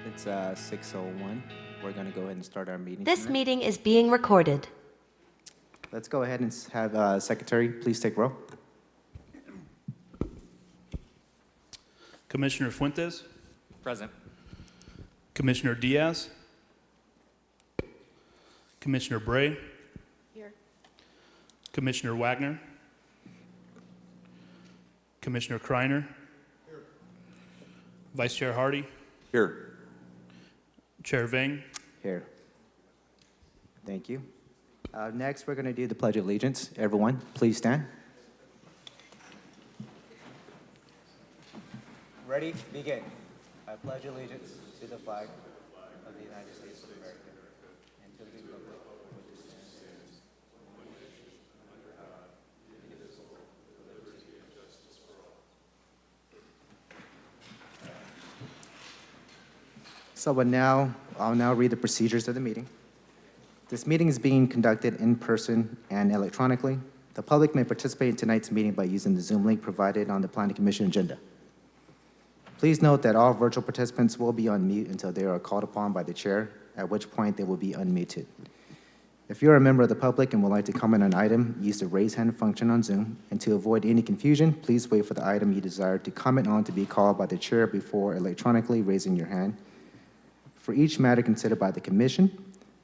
It's 6:01. We're going to go ahead and start our meeting. This meeting is being recorded. Let's go ahead and have Secretary please take roll. Commissioner Fuentes, Present. Commissioner Diaz, Commissioner Bray, Here. Commissioner Wagner, Commissioner Kreiner, Vice Chair Hardy, Here. Chair Vang. Here. Thank you. Next, we're going to do the Pledge of Allegiance. Everyone, please stand. Ready? Begin. I pledge allegiance to the flag of the United States of America and to the republic which stands one nation under God, indivisible, with liberty and justice for all. So I'll now read the procedures of the meeting. This meeting is being conducted in person and electronically. The public may participate in tonight's meeting by using the Zoom link provided on the Planning Commission agenda. Please note that all virtual participants will be on mute until they are called upon by the chair, at which point they will be unmuted. If you're a member of the public and would like to comment on an item, use the raise hand function on Zoom. And to avoid any confusion, please wait for the item you desire to comment on to be called by the chair before electronically raising your hand. For each matter considered by the commission,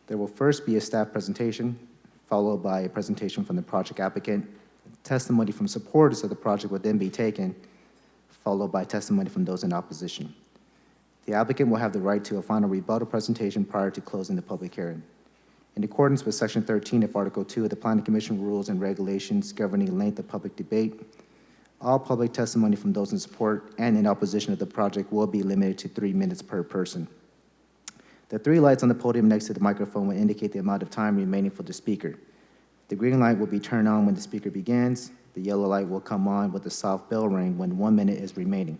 there will first be a staff presentation, followed by a presentation from the project applicant. Testimony from supporters of the project will then be taken, followed by testimony from those in opposition. The applicant will have the right to a final rebuttal presentation prior to closing the public hearing. In accordance with Section 13 of Article 2 of the Planning Commission Rules and Regulations governing length of public debate, all public testimony from those in support and in opposition of the project will be limited to 3 minutes per person. The 3 lights on the podium next to the microphone will indicate the amount of time remaining for the speaker. The green light will be turned on when the speaker begins. The yellow light will come on with a soft bell ring when 1 minute is remaining.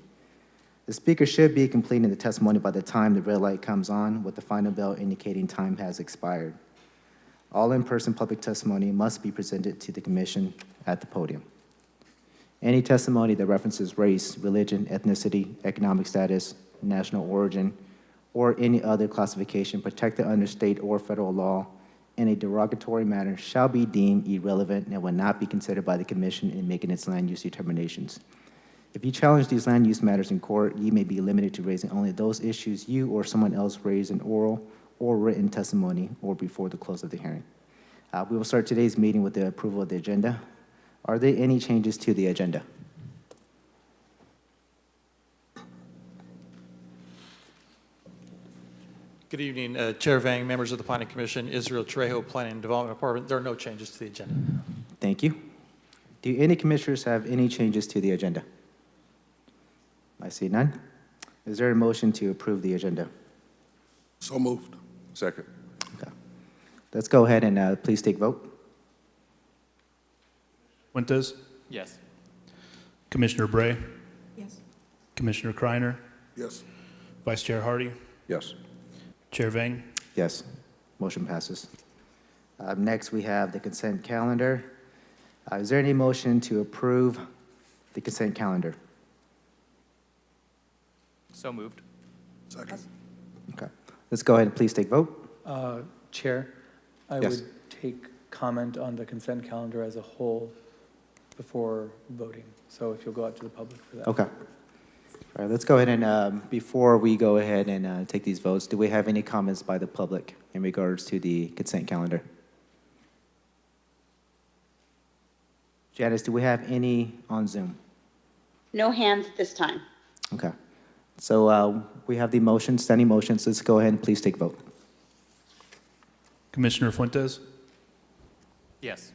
The speaker should be completing the testimony by the time the red light comes on, with the final bell indicating time has expired. All in-person public testimony must be presented to the commission at the podium. Any testimony that references race, religion, ethnicity, economic status, national origin, or any other classification protected under state or federal law in a derogatory manner shall be deemed irrelevant and will not be considered by the commission in making its land use determinations. If you challenge these land use matters in court, you may be limited to raising only those issues you or someone else raised in oral or written testimony or before the close of the hearing. We will start today's meeting with the approval of the agenda. Are there any changes to the agenda? Good evening, Chair Vang, members of the Planning Commission, Israel Trejo, Planning and Development Department. There are no changes to the agenda. Thank you. Do any commissioners have any changes to the agenda? I see none. Is there a motion to approve the agenda? So moved. Second. Okay. Let's go ahead and please take vote. Fuentes, Yes. Commissioner Bray, Yes. Commissioner Kreiner, Yes. Vice Chair Hardy, Yes. Chair Vang. Yes. Motion passes. Next, we have the consent calendar. Is there any motion to approve the consent calendar? So moved. Second. Okay. Let's go ahead and please take vote. Chair, I Yes. would take comment on the consent calendar as a whole before voting. So if you'll go out to the public for that. Okay. All right, let's go ahead and, before we go ahead and take these votes, do we have any comments by the public in regards to the consent calendar? Janice, do we have any on Zoom? No hands at this time. Okay. So we have the motion, standing motions. Let's go ahead and please take vote. Commissioner Fuentes, Yes.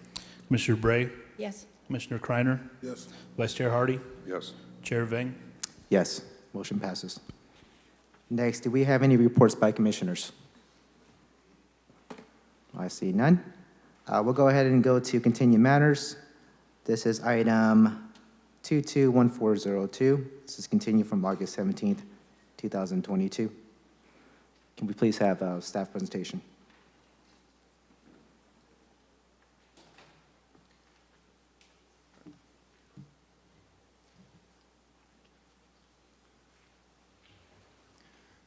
Commissioner Bray, Yes. Commissioner Kreiner, Yes. Vice Chair Hardy, Yes. Chair Vang. Yes, motion passes. Next, do we have any reports by commissioners? I see none. We'll go ahead and go to continued matters. This is item 221402. This is continued from August 17th, 2022. Can we please have a staff presentation?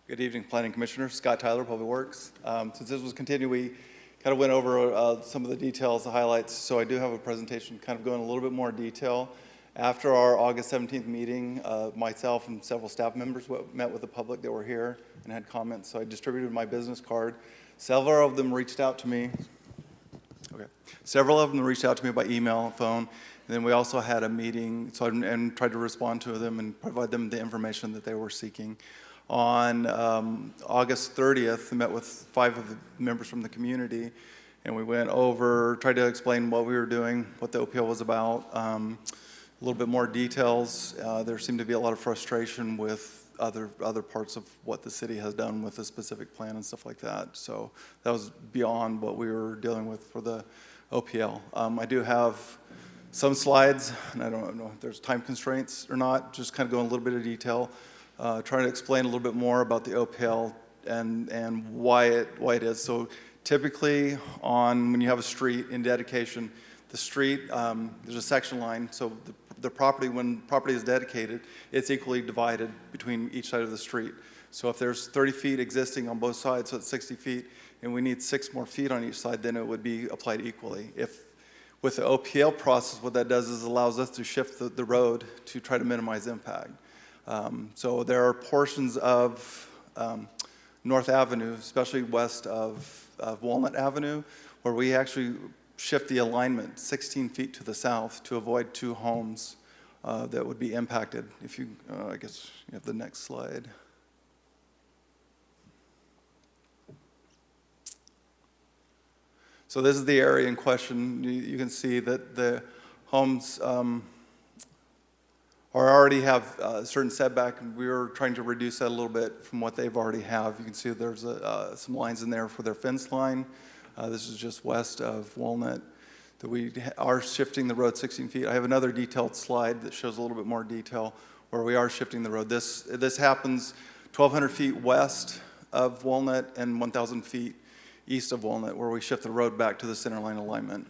Good Good evening, Planning Commissioner. Scott Tyler, Public Works. Since this was continued, we kind of went over some of the details, the highlights, so I do have a presentation kind of going a little bit more detail. After our August 17th meeting, myself and several staff members met with the public that were here and had comments, so I distributed my business card. Several of them reached out to me. Okay. Several of them reached out to me by email, phone, and then we also had a meeting and tried to respond to them and provide them the information that they were seeking. On August 30th, I met with 5 of the members from the community, and we went over, tried to explain what we were doing, what the OPL was about, a little bit more details. There seemed to be a lot of frustration with other parts of what the city has done with the specific plan and stuff like that. So that was beyond what we were dealing with for the OPL. I do have some slides, and I don't know if there's time constraints or not, just kind of go in a little bit of detail. Trying to explain a little bit more about the OPL and why it is. So typically when you have a street in dedication, the street, there's a section line, so the property, when property is dedicated, it's equally divided between each side of the street. So if there's 30 feet existing on both sides, so it's 60 feet, and we need 6 more feet on each side, then it would be applied equally. With the OPL process, what that does is allows us to shift the road to try to minimize impact. So there are portions of North Avenue, especially west of Walnut Avenue, where we actually shift the alignment 16 feet to the south to avoid 2 homes that would be impacted. If you, I guess you have the next slide. So this is the area in question. You can see that the homes already have a certain setback, and we were trying to reduce that a little bit from what they've already have. You can see there's some lines in there for their fence line. This is just west of Walnut. That we are shifting the road 16 feet. I have another detailed slide that shows a little bit more detail where we are shifting the road. This happens 1,200 feet west of Walnut and 1,000 feet east of Walnut, where we shift the road back to the center line alignment.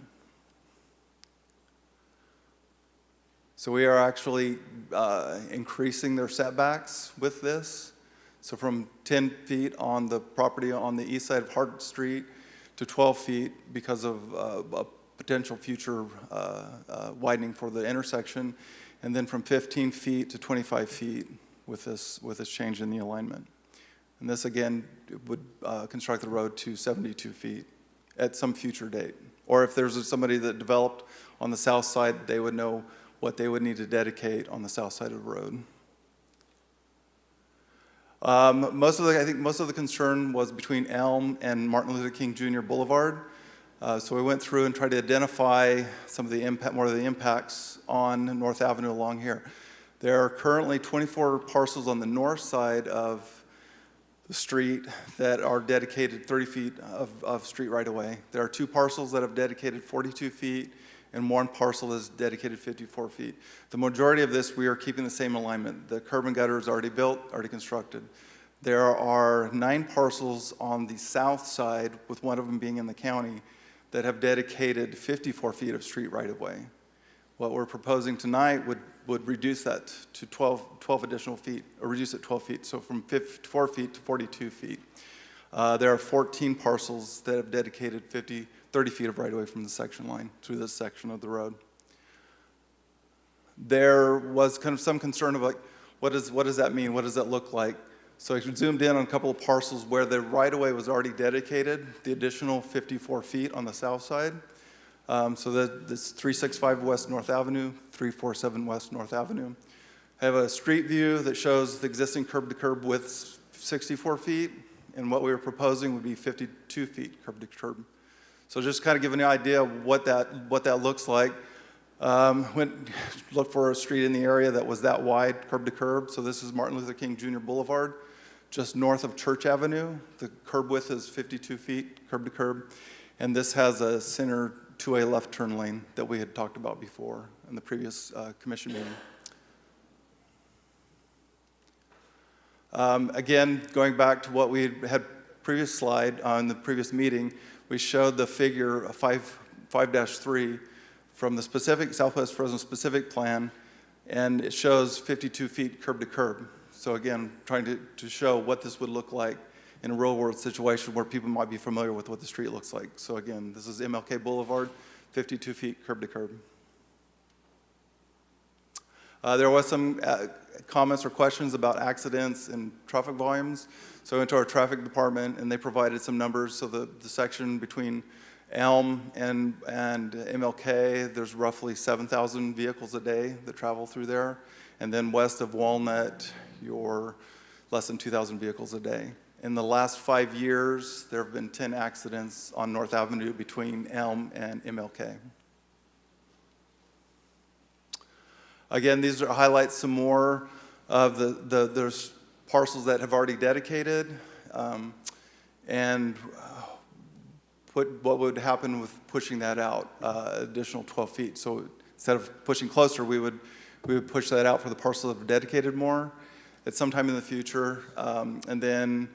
So we are actually increasing their setbacks with this. So from 10 feet on the property on the east side of Hart Street to 12 feet because of a potential future widening for the intersection, and then from 15 feet to 25 feet with this change in the alignment. And this again would construct the road to 72 feet at some future date. Or if there's somebody that developed on the south side, they would know what they would need to dedicate on the south side of the road. I think most of the concern was between Elm and Martin Luther King Jr. Boulevard. So we went through and tried to identify some of the more of the impacts on North Avenue along here. There are currently 24 parcels on the north side of the street that are dedicated 30 feet of street right away. There are 2 parcels that have dedicated 42 feet, and 1 parcel is dedicated 54 feet. The majority of this, we are keeping the same alignment. The curb and gutter is already built, already constructed. There are 9 parcels on the south side, with 1 of them being in the county, that have dedicated 54 feet of street right-of-way. What we're proposing tonight would reduce that to 12 additional feet, or reduce it 12 feet, so from 54 feet to 42 feet. There are 14 parcels that have dedicated 30 feet of right-of-way from the section line through this section of the road. There was kind of some concern of like, what does that mean? What does that look like? So I zoomed in on a couple of parcels where the right-of-way was already dedicated, the additional 54 feet on the south side. So this 365 West North Avenue, 347 West North Avenue. I have a street view that shows the existing curb-to-curb width 64 feet, and what we were proposing would be 52 feet curb-to-curb. So just kind of giving you an idea of what that looks like. Look for a street in the area that was that wide, curb-to-curb. So this is Martin Luther King Jr. Boulevard, just north of Church Avenue. The curb width is 52 feet, curb-to-curb. And this has a center 2A left turn lane that we had talked about before in the previous commission meeting. Again, going back to what we had previous slide on the previous meeting, we showed the figure 5-3 from the specific Southwest Fresno specific plan, and it shows 52 feet curb to curb. So again, trying to show what this would look like in a real-world situation where people might be familiar with what the street looks like. So again, this is MLK Boulevard, 52 feet curb to curb. There was some comments or questions about accidents and traffic volumes. So I went to our traffic department, and they provided some numbers. So the section between Elm and MLK, there's roughly 7,000 vehicles a day that travel through there. And then west of Walnut, you're less than 2,000 vehicles a day. In the last 5 years, there have been 10 accidents on North Avenue between Elm and MLK. Again, these highlight some more of there's parcels that have already dedicated, and put what would happen with pushing that out, additional 12 feet. So instead of pushing closer, we would push that out for the parcels that have dedicated more at some time in the future, and then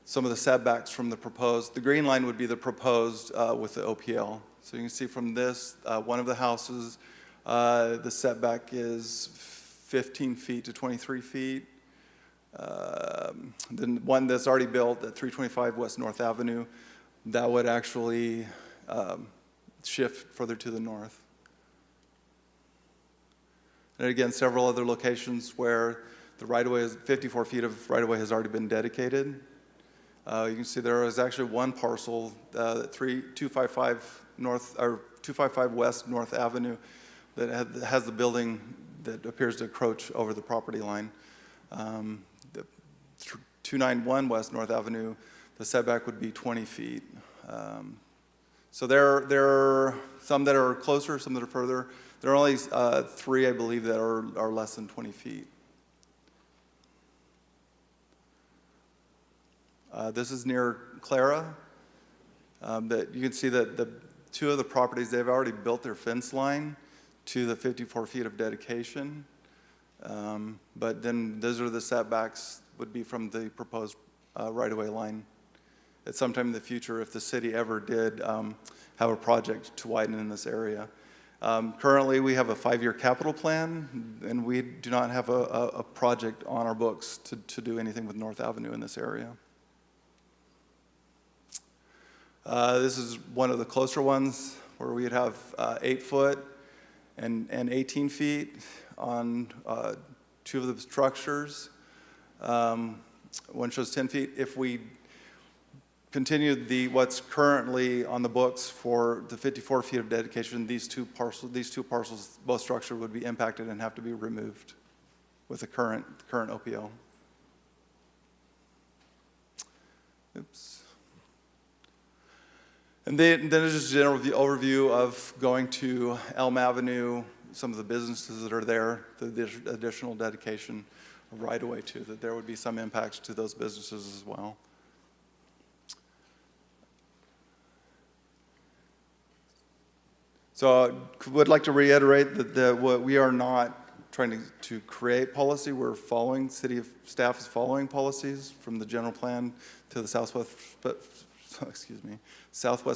some of the setbacks from the proposed. The green line would be the proposed with the OPL. So you can see from this, one of the houses, the setback is 15 feet to 23 feet. Then one that's already built at 325 West North Avenue, that would actually shift further to the north. And again, several other locations where the right-of-way is 54 feet of right-of-way has already been dedicated. You can see there is actually one parcel, 255 North or 255 West North Avenue, that has the building that appears to encroach over the property line. The 291 West North Avenue, the setback would be 20 feet. So there are some that are closer, some that are further. There are only 3, I believe, that are less than 20 feet. This is near Clara. That you can see that the 2 of the properties, they've already built their fence line to the 54 feet of dedication. But then those are the setbacks would be from the proposed right-of-way line. At some time in the future, if the city ever did have a project to widen in this area. Currently, we have a 5-year capital plan, and we do not have a project on our books to do anything with North Avenue in this area. This is one of the closer ones where we'd have 8 foot and 18 feet on 2 of the structures. One shows 10 feet. If we continued what's currently on the books for the 54 feet of dedication, these two parcels, both structures would be impacted and have to be removed with the current OPL. Oops. And then there's just a general overview of going to Elm Avenue, some of the businesses that are there, the additional dedication of right-of-way to, that there would be some impacts to those businesses as well. So I would like to reiterate that we are not trying to create policy. We're following, city staff is following policies from the general plan to the Southwest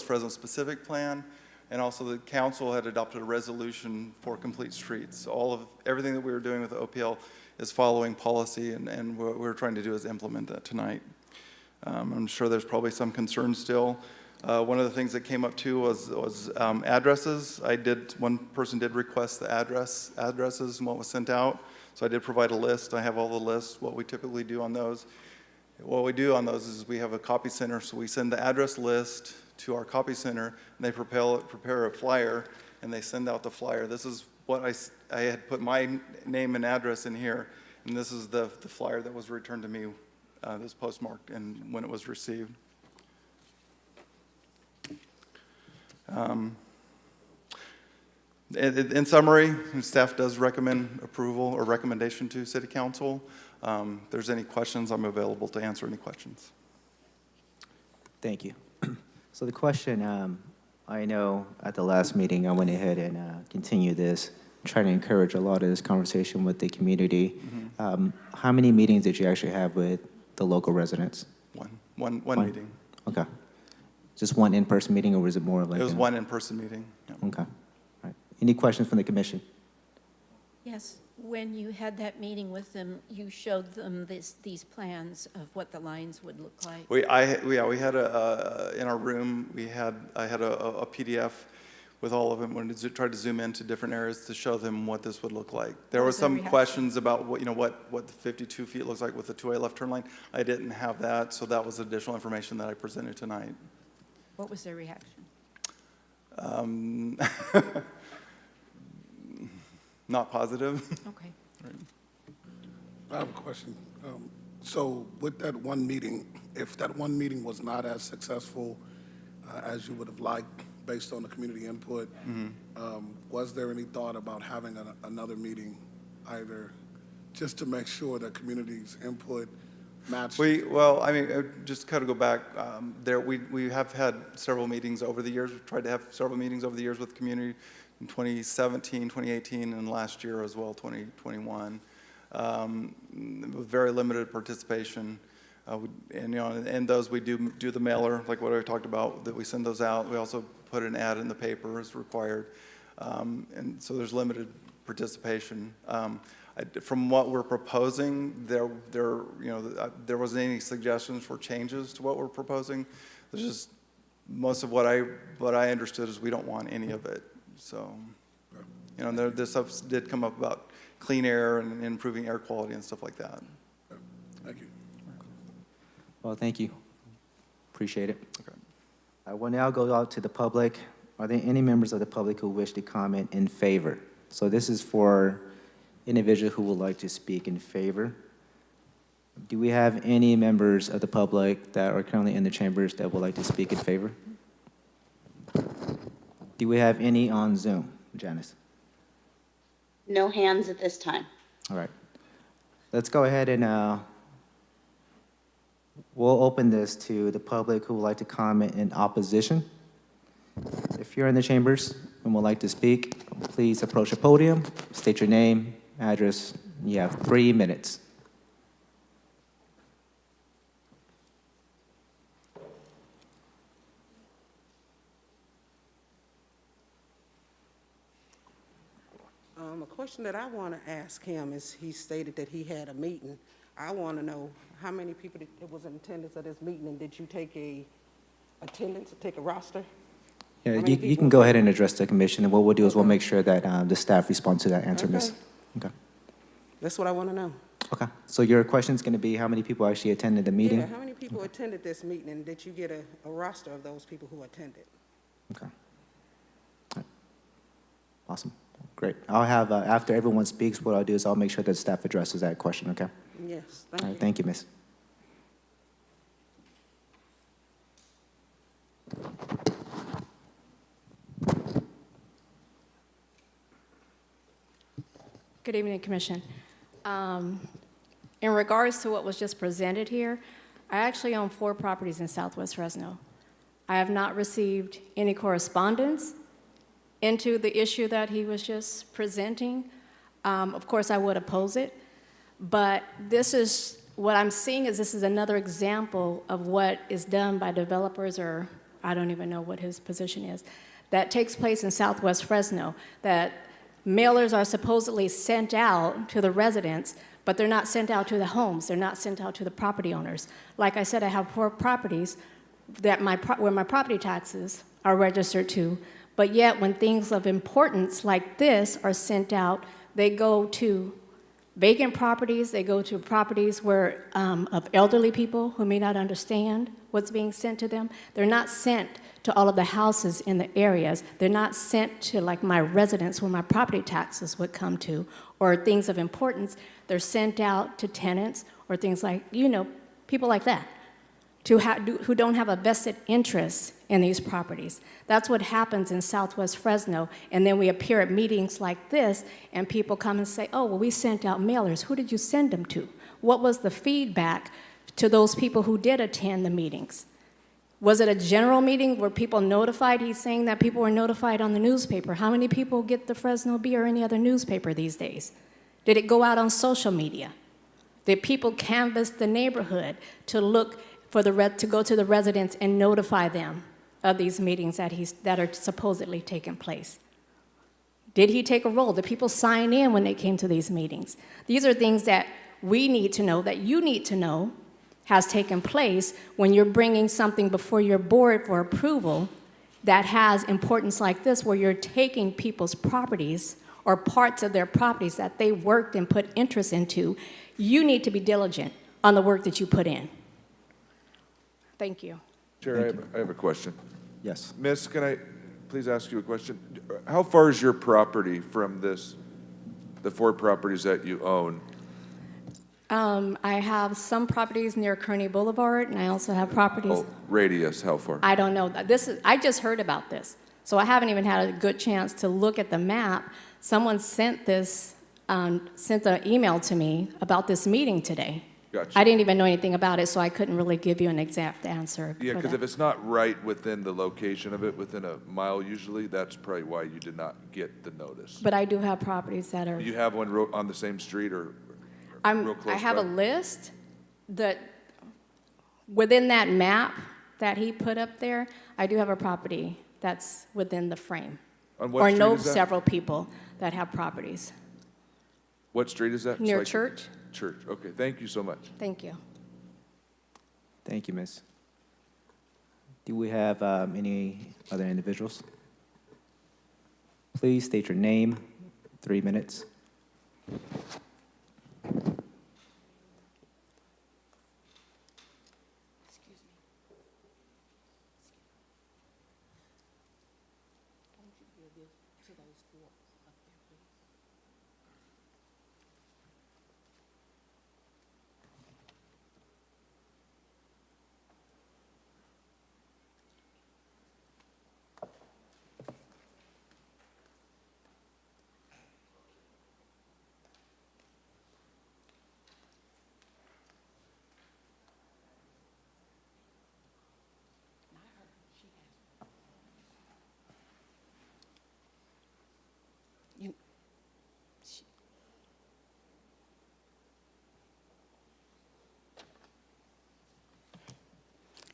Fresno specific plan, and also the council had adopted a resolution for complete streets. Everything that we were doing with the OPL is following policy, and what we're trying to do is implement that tonight. I'm sure there's probably some concern still. One of the things that came up too was addresses. One person did request the addresses and what was sent out. So I did provide a list. I have all the lists, what we typically do on those. What we do on those is we have a copy center, so we send the address list to our copy center, and they prepare a flyer, and they send out the flyer. This is what I had put my name and address in here, and this is the flyer that was returned to me, this postmarked, and when it was received. In summary, staff does recommend approval or recommendation to City Council. If there's any questions, I'm available to answer any questions. Thank you. So the question, I know at the last meeting, I went ahead and continued this, trying to encourage a lot of this conversation with the community. Mm-hmm. How many meetings did you actually have with the local residents? One meeting. Okay. Just one in-person meeting, or was it more like? It was one in-person meeting. Yeah. Okay. All right. Any questions from the commission? Yes, when you had that meeting with them, you showed them these plans of what the lines would look like. We had in our room, I had a PDF with all of them, when we tried to zoom into different areas to show them what this would look like. There What were was their some reaction? questions about what the 52 feet looks like with the two-way left turn lane. I didn't have that, so that was additional information that I presented tonight. What was their reaction? Not positive. Okay. I have a question. So with that one meeting, if that one meeting was not as successful as you would have liked based on the community input, was there any thought about having another meeting, either just to make sure that community's input matched? Just kind of go back, we have had several meetings over the years. We've tried to have several meetings over the years with the community in 2017, 2018, and last year as well, 2021. With very limited participation. And those we do the mailer, like what I talked about, that we send those out. We also put an ad in the paper as required. And so there's limited participation. From what we're proposing, there wasn't any suggestions for changes to what we're proposing. There's just most of what I understood is we don't want any of it. So, this stuff did come up about clean air and improving air quality and stuff like that. Thank you. Well, thank you. Appreciate it. Okay. I will now go out to the public. Are there any members of the public who wish to comment in favor? So this is for individuals who would like to speak in favor. Do we have any members of the public that are currently in the chambers that would like to speak in favor? Do we have any on Zoom, Janice? No hands at this time. All right. Let's go ahead and we'll open this to the public who would like to comment in opposition. If you're in the chambers and would like to speak, please approach the podium, state your name, address. You have 3 minutes. A question that I want to ask him is, he stated that he had a meeting. I want to know how many people that was in attendance at this meeting, and did you take a roster? Yeah, How many you people can go ahead and address the commission, and what we'll do is we'll make sure that the staff responds to that answer, Miss. Okay. That's what I want to know. Okay. So your question is going to be how many people actually attended the meeting? Yeah, how many people attended this meeting, and did you get a roster of those people who attended? Okay. All right. Awesome. Great. I'll have, after everyone speaks, what I'll do is I'll make sure that staff addresses that question, okay? Yes, All thank right, you. thank you, Miss. Good evening, Commission. In regards to what was just presented here, I actually own 4 properties in Southwest Fresno. I have not received any correspondence into the issue that he was just presenting. Of course, I would oppose it, but what I'm seeing is this is another example of what is done by developers, or I don't even know what his position is, that takes place in Southwest Fresno, that mailers are supposedly sent out to the residents, but they're not sent out to the homes. They're not sent out to the property owners. Like I said, I have 4 properties that where my property taxes are registered to, but yet when things of importance like this are sent out, they go to vacant properties, they go to properties where of elderly people who may not understand what's being sent to them. They're not sent to all of the houses in the areas. They're not sent to like my residence where my property taxes would come to, or things of importance. They're sent out to tenants or things like, people like that, who don't have a vested interest in these properties. That's what happens in Southwest Fresno, and then we appear at meetings like this, and people come and say, oh, well, we sent out mailers. Who did you send them to? What was the feedback to those people who did attend the meetings? Was it a general meeting? Were people notified? He's saying that people were notified on the newspaper. How many people get the Fresno Bee or any other newspaper these days? Did it go out on social media? Did people canvass the neighborhood to look to go to the residents and notify them of these meetings that are supposedly taking place? Did he take a roll? Did people sign in when they came to these meetings? These are things that we need to know, that you need to know, has taken place when you're bringing something before your board for approval that has importance like this, where you're taking people's properties or parts of their properties that they worked and put interest into. You need to be diligent on the work that you put in. Thank you. Chair, I have a question. Yes. Miss, can I please ask you a question? How far is your property from the 4 properties that you own? I have some properties near Kearney Boulevard, and I also have properties. Oh, radius, how far? I don't know. I just heard about this, so I haven't even had a good chance to look at the map. Someone sent an email to me about this meeting today. Gotcha. I didn't even know anything about it, so I couldn't really give you an exact answer. Yeah, for because that. if it's not right within the location of it, within a mile usually, that's probably why you did not get the notice. But I do have properties that are. You have one on the same street or real close I have by? a list that, within that map that he put up there, I do have a property that's within the frame. On what Or street know is that? several people that have properties. What street is that? Near So I can- Church. Church, okay, thank you so much. Thank you. Thank you, Miss. Do we have any other individuals? Please state your name, 3 minutes.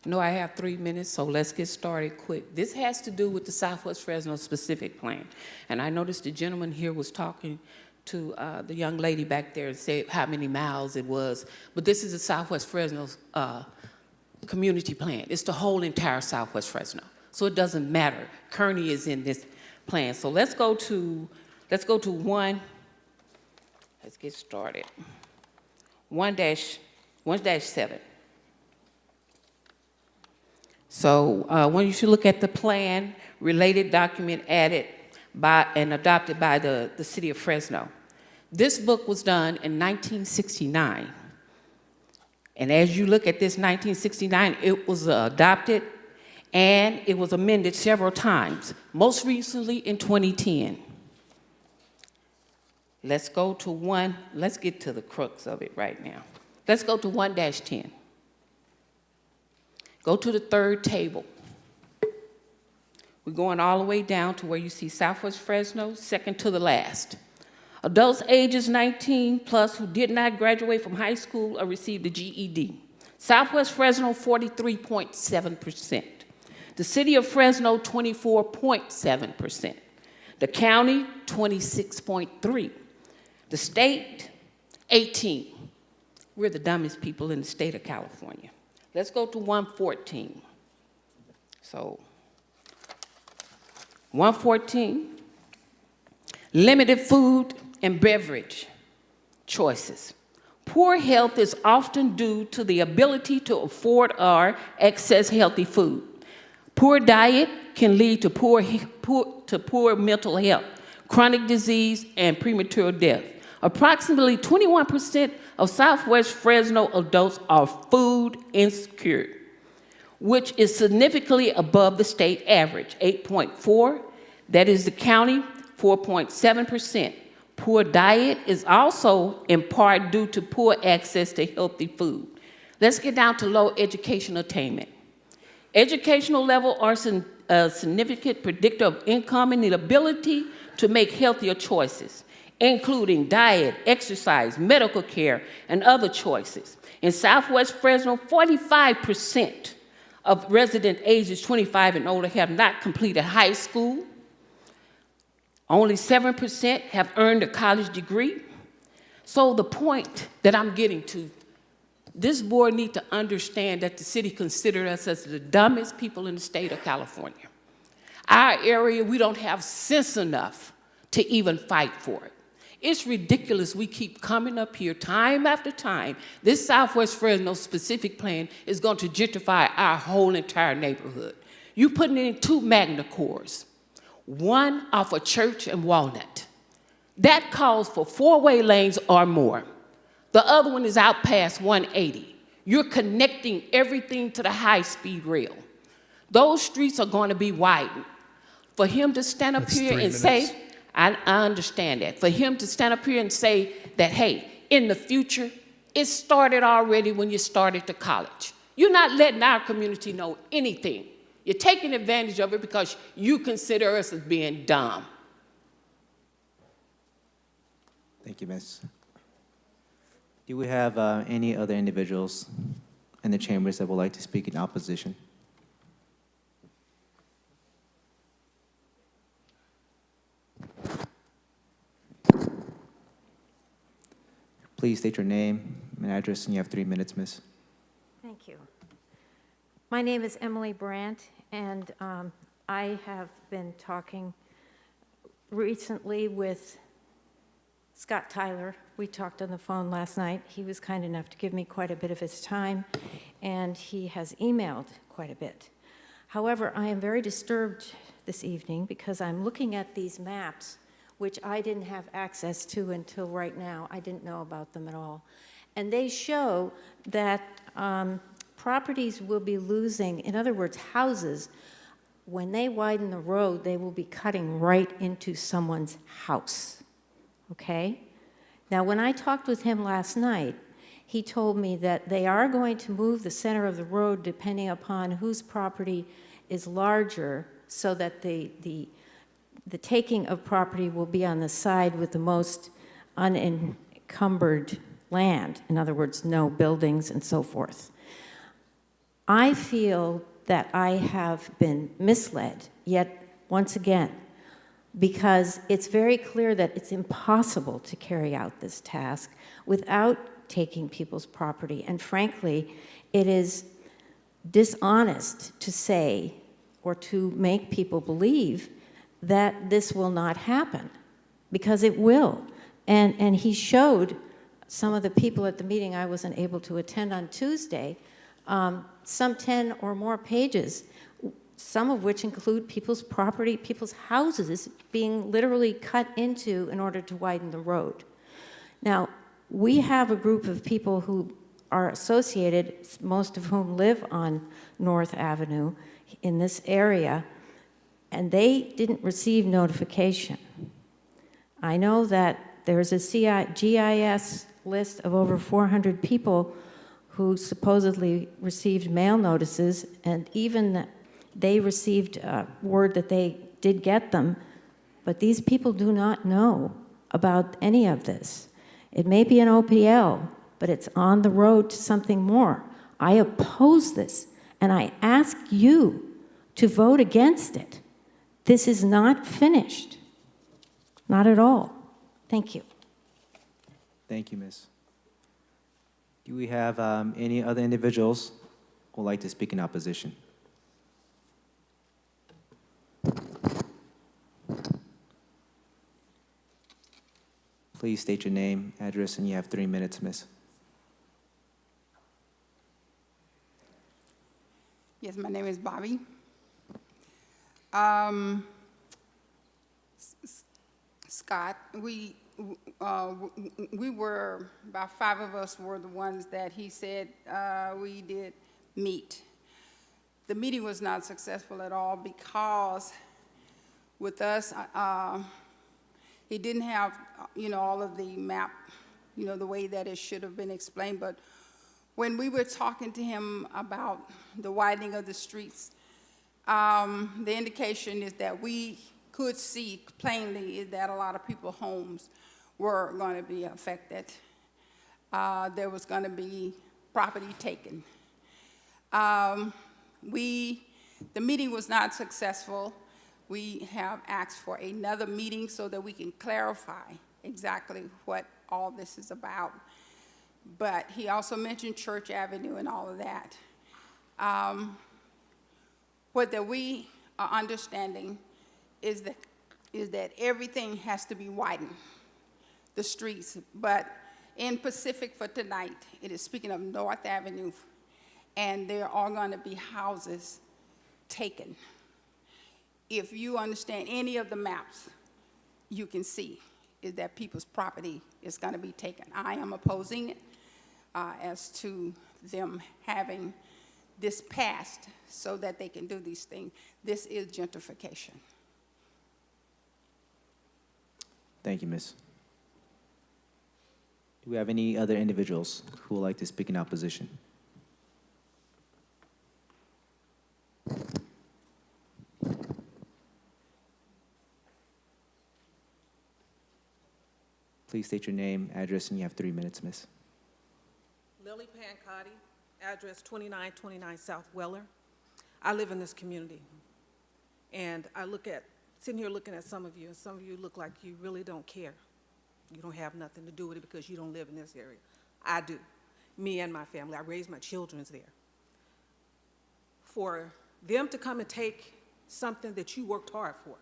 No, I have 3 minutes, so let's get started quick. This has to do with the Southwest Fresno specific plan. And I noticed the gentleman here was talking to the young lady back there and said how many miles it was. But this is the Southwest Fresno community plan. It's the whole entire Southwest Fresno. So it doesn't matter. Kearney is in this plan. So let's go to one. Let's get started. 1-7. So when you should look at the plan, related document added by and adopted by the city of Fresno. This book was done in 1969. And as you look at this 1969, it was adopted and it was amended several times, most recently in 2010. Let's go to let's get to the crux of it right now. Let's go to 1-10. Go to the third table. We're going all the way down to where you see Southwest Fresno, second to the last. Adults ages 19 plus who did not graduate from high school or received a GED. Southwest Fresno, 43.7%. The city of Fresno, 24.7%. The county, 26.3%. The state, 18%. We're the dumbest people in the state of California. Let's go to 114. So, 114, limited food and beverage choices. Poor health is often due to the ability to afford or access healthy food. Poor diet can lead to poor mental health, chronic disease, and premature death. Approximately 21% of Southwest Fresno adults are food insecure, which is significantly above the state average, 8.4%. That is the county, 4.7%. Poor diet is also in part due to poor access to healthy food. Let's get down to low education attainment. Educational level are a significant predictor of income and the ability to make healthier choices, including diet, exercise, medical care, and other choices. In Southwest Fresno, 45% of resident ages 25 and older have not completed high school Only 7% have earned a college degree. So the point that I'm getting to, this board needs to understand that the city considers us as the dumbest people in the state of California. Our area, we don't have sense enough to even fight for it. It's ridiculous we keep coming up here time after time. This Southwest Fresno specific plan is going to gentrify our whole entire neighborhood. You're putting in 2 Magna cores, one off of Church and Walnut. That calls for 4-way lanes or more. The other one is out past 180. You're connecting everything to the high-speed rail. Those streets are going to be widened. For him to stand up That's here 3 and minutes. say, I understand that. For him to stand up here and say that, hey, in the future, it started already when you started to college. You're not letting our community know anything. You're taking advantage of it because you consider us as being dumb. Thank you, Ms. Do we have any other individuals in the chambers that would like to speak in opposition? Please state your name and address, and you have 3 minutes, Miss. Thank you. My name is Emily Brandt, and I have been talking recently with Scott Tyler. We talked on the phone last night. He was kind enough to give me quite a bit of his time, and he has emailed quite a bit. However, I am very disturbed this evening because I'm looking at these maps, which I didn't have access to until right now. I didn't know about them at all. And they show that properties will be losing, in other words, houses, when they widen the road, they will be cutting right into someone's house, okay? Now, when I talked with him last night, he told me that they are going to move the center of the road depending upon whose property is larger, so that the taking of property will be on the side with the most unencumbered land. In other words, no buildings and so forth. I feel that I have been misled, yet once again, because it's very clear that it's impossible to carry out this task without taking people's property. And frankly, it is dishonest to say or to make people believe that this will not happen, because it will. And he showed some of the people at the meeting I wasn't able to attend on Tuesday, some 10 or more pages, some of which include people's property, people's houses being literally cut into in order to widen the road. Now, we have a group of people who are associated, most of whom live on North Avenue in this area, and they didn't receive notification. I know that there's a GIS list of over 400 people who supposedly received mail notices, and even they received word that they did get them, but these people do not know about any of this. It may be an OPL, but it's on the road to something more. I oppose this, and I ask you to vote against it. This is not finished. Not at all. Thank you. Thank you, Miss. Do we have any other individuals who would like to speak in opposition? Please state your name, address, and you have 3 minutes, Miss. Yes, my name is Bobby. Scott, we were, about 5 of us were the ones that he said we did meet. The meeting was not successful at all because with us, he didn't have, all of the map, the way that it should have been explained. But when we were talking to him about the widening of the streets, the indication is that we could see plainly that a lot of people's homes were going to be affected. There was going to be property taken. The meeting was not successful. we have asked for another meeting so that we can clarify exactly what all this is about. But he also mentioned Church Avenue and all of that. What that we are understanding is that everything has to be widened, the streets. But in Pacific for tonight, it is speaking of North Avenue, and there are going to be houses taken. If you understand any of the maps, you can see is that people's property is going to be taken. I am opposing it as to them having this passed so that they can do these things. This is gentrification. Thank you, Ms. Do we have any other individuals who would like to speak in opposition? Please state your name, address, and you have 3 minutes, Miss. Lily Pancotti, address 2929 South Weller. I live in this community, and sitting here looking at some of you, and some of you look like you really don't care. You don't have nothing to do with it because you don't live in this area. I do. Me and my family. I raised my children there. For them to come and take something that you worked hard for,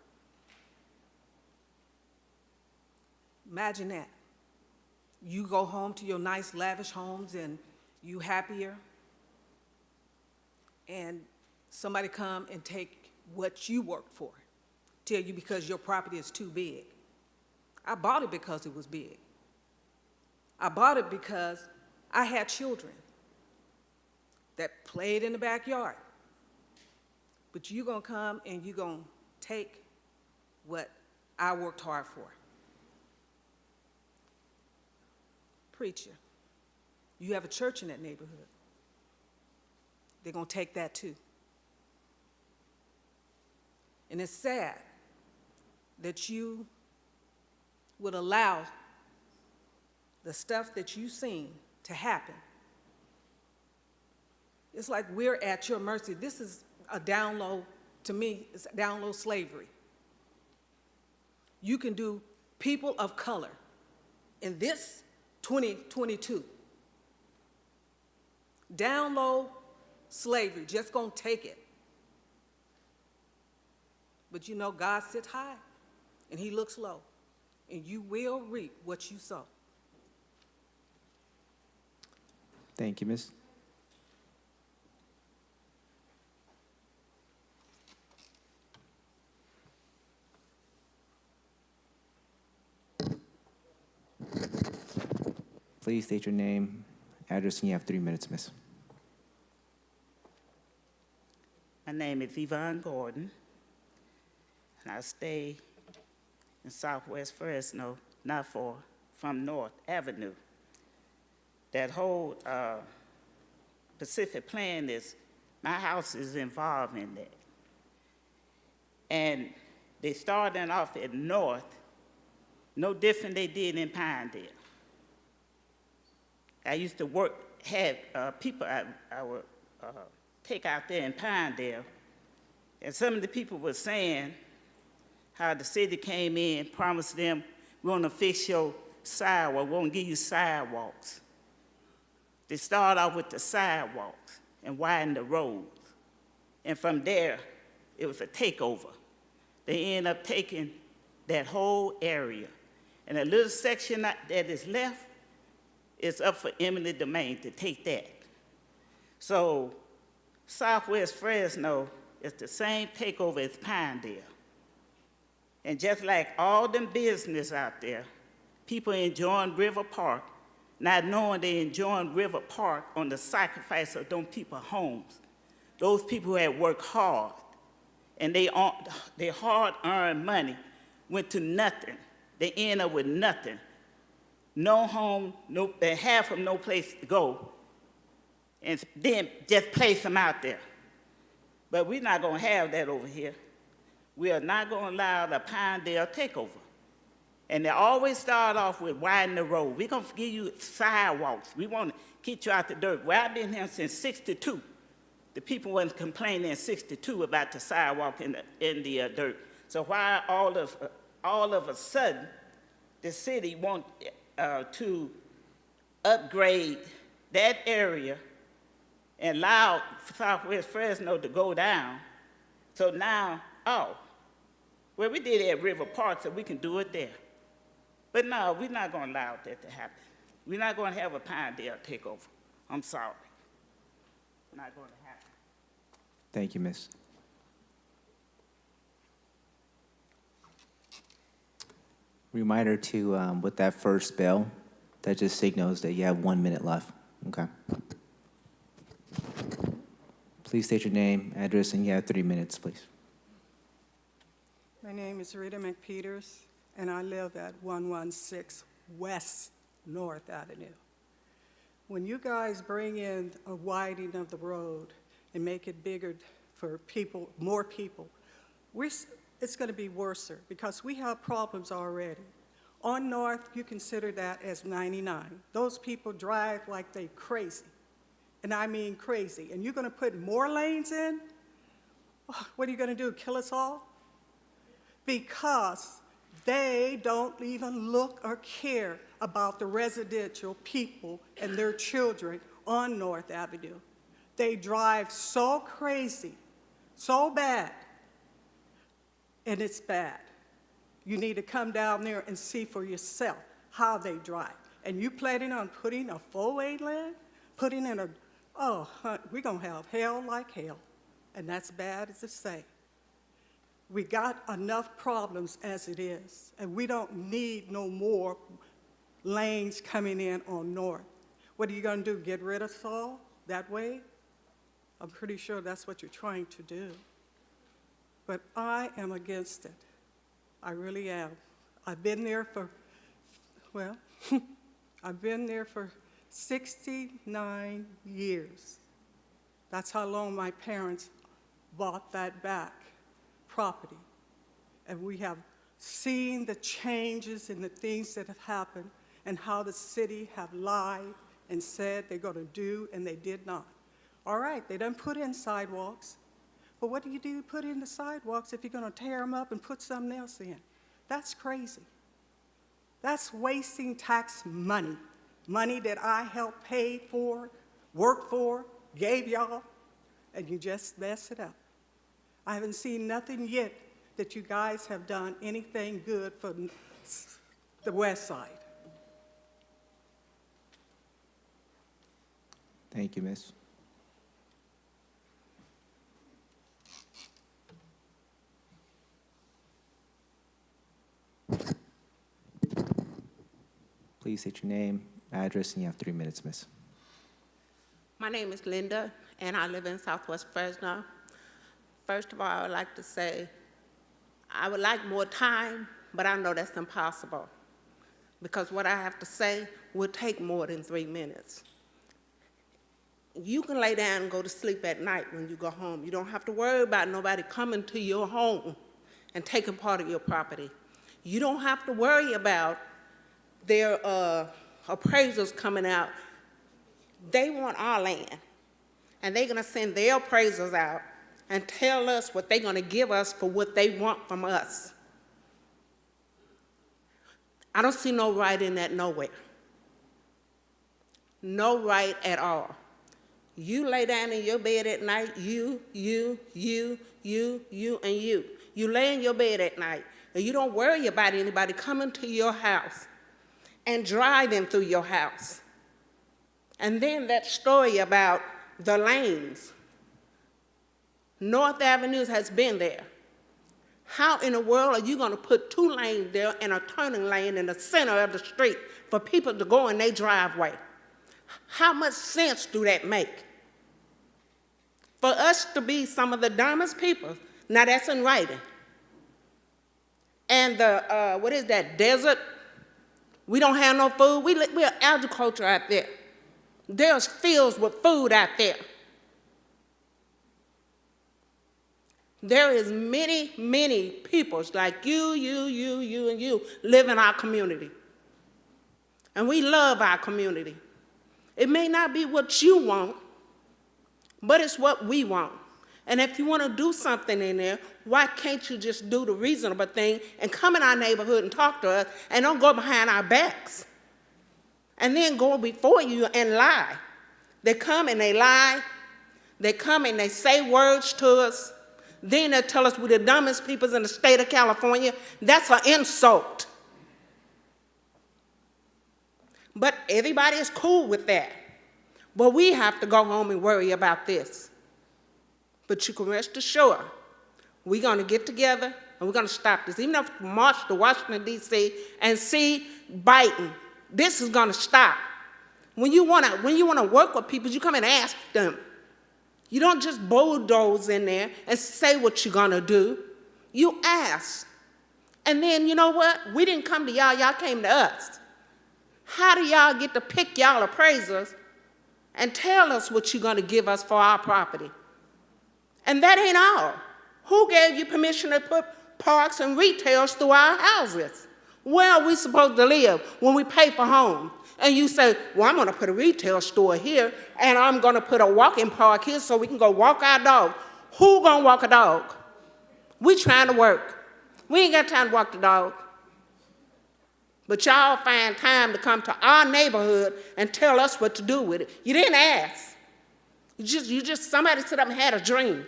imagine that. You go home to your nice, lavish homes, and you happier, and somebody come and take what you worked for, tell you because your property is too big. I bought it because it was big. I bought it because I had children that played in the backyard. But you're going to come and you're going to take what I worked hard for. Preacher, you have a church in that neighborhood. They're going to take that too. And it's sad that you would allow the stuff that you've seen to happen. It's like we're at your mercy. This is a down low, to me, it's down low slavery. You can do people of color in this 2022. Down low slavery, just gonna take it. But you know, God sits high and he looks low, and you will reap what you sow. Thank you, Miss. Please state your name, address, and you have 3 minutes, Miss. My name is Yvonne Gordon, and I stay in Southwest Fresno, not far from North Avenue. That whole Pacific plan my house is involved in that. And they started off at North, no different they did in Pinedale. I used to had people I would take out there in Pinedale, and some of the people were saying how the city came in, promised them, we're gonna fix your sidewalk, we're gonna give you sidewalks. They started off with the sidewalks and widened the roads. And from there, it was a takeover. They ended up taking that whole area. And a little section that is left is up for eminent domain to take that. So Southwest Fresno is the same takeover as Pinedale. And just like all them business out there, people enjoying River Park, not knowing they enjoying River Park on the sacrifice of those people's homes. Those people who had worked hard, and their hard-earned money went to nothing. They end up with nothing. No home, half of no place to go, and then just place them out there. But we're not gonna have that over here. We are not gonna allow the Pinedale takeover. And they always start off with widen the road. We're gonna give you sidewalks. We wanna get you out the dirt. Well, I've been here since '62. The people wasn't complaining in '62 about the sidewalk in the dirt. So why all of a sudden the city want to upgrade that area and allow Southwest Fresno to go down? So now, well, we did it at River Park, so we can do it there. But no, we're not going to allow that to happen. We're not going to have a Pinedale takeover. I'm sorry. Not going to happen. Thank you, Miss. Reminder to, with that first bell, that just signals that you have 1 minute left. Okay. Please state your name, address, and you have 3 minutes, please. My name is Rita McPeters, and I live at 116 West North Avenue. When you guys bring in a widening of the road and make it bigger for people, more people, it's going to be worse because we have problems already. On North, you consider that as 99. Those people drive like they crazy, and I mean crazy. And you're going to put more lanes in? What are you going to do, kill us all? Because they don't even look or care about the residential people and their children on North Avenue. They drive so crazy, so bad, and it's bad. You need to come down there and see for yourself how they drive. And you planning on putting a four-way lane? Putting in we're gonna have hell like hell, and that's bad as to say. We got enough problems as it is, and we don't need no more lanes coming in on North. What are you gonna do, get rid of us all that way? I'm pretty sure that's what you're trying to do. But I am against it. I really am. I've been there for, well, I've been there for 69 years. That's how long my parents bought that back property. And we have seen the changes in the things that have happened and how the city have lied and said they're going to do, and they did not. All right, they done put in sidewalks, but what do you do put in the sidewalks if you're going to tear them up and put something else in? That's crazy. That's wasting tax money, money that I helped pay for, worked for, gave y'all, and you just mess it up. I haven't seen nothing yet that you guys have done anything good for the west side. Thank you, Miss. Please state your name, address, and you have 3 minutes, Miss. My name is Linda, and I live in Southwest Fresno. First of all, I would like to say I would like more time, but I know that's impossible because what I have to say will take more than 3 minutes. You can lay down and go to sleep at night when you go home. You don't have to worry about nobody coming to your home and taking part of your property. You don't have to worry about their appraisals coming out. They want our land, and they're gonna send their appraisals out and tell us what they're gonna give us for what they want from us. I don't see no right in that nowhere. No right at all. You lay down in your bed at night, you, and you. You lay in your bed at night, and you don't worry about anybody coming to your house and driving through your house. And then that story about the lanes. North Avenue has been there. How in the world are you going to put 2 lanes there and a turning lane in the center of the street for people to go in their driveway? How much sense do that make? For us to be some of the dumbest people, now that's in writing. And the, what is that, desert? We don't have no food. We're agriculture out there. There's fields with food out there. There is many, many peoples like you, and you live in our community. And we love our community. It may not be what you want, but it's what we want. And if you want to do something in there, why can't you just do the reasonable thing and come in our neighborhood and talk to us and don't go behind our backs and then go before you and lie? They come and they lie. They come and they say words to us. Then they tell us we're the dumbest people in the state of California. That's an insult. But everybody is cool with that. But we have to go home and worry about this. But you can rest assured, we're going to get together and we're going to stop this. Even if we march to Washington, D.C. and see Biden, this is going to stop. When you want to work with people, you come and ask them. You don't just bulldoze in there and say what you're going to do. You ask. And then, you know what? We didn't come to y'all. Y'all came to us. How do y'all get to pick y'all appraisers and tell us what you're going to give us for our property? And that ain't all. Who gave you permission to put parks and retails through our houses? Where are we supposed to live when we pay for homes? And you say, well, I'm going to put a retail store here, and I'm going to put a walking park here so we can go walk our dog. Who going to walk a dog? We trying to work. We ain't got time to walk the dog. But y'all find time to come to our neighborhood and tell us what to do with it. You didn't ask. Somebody stood up and had a dream.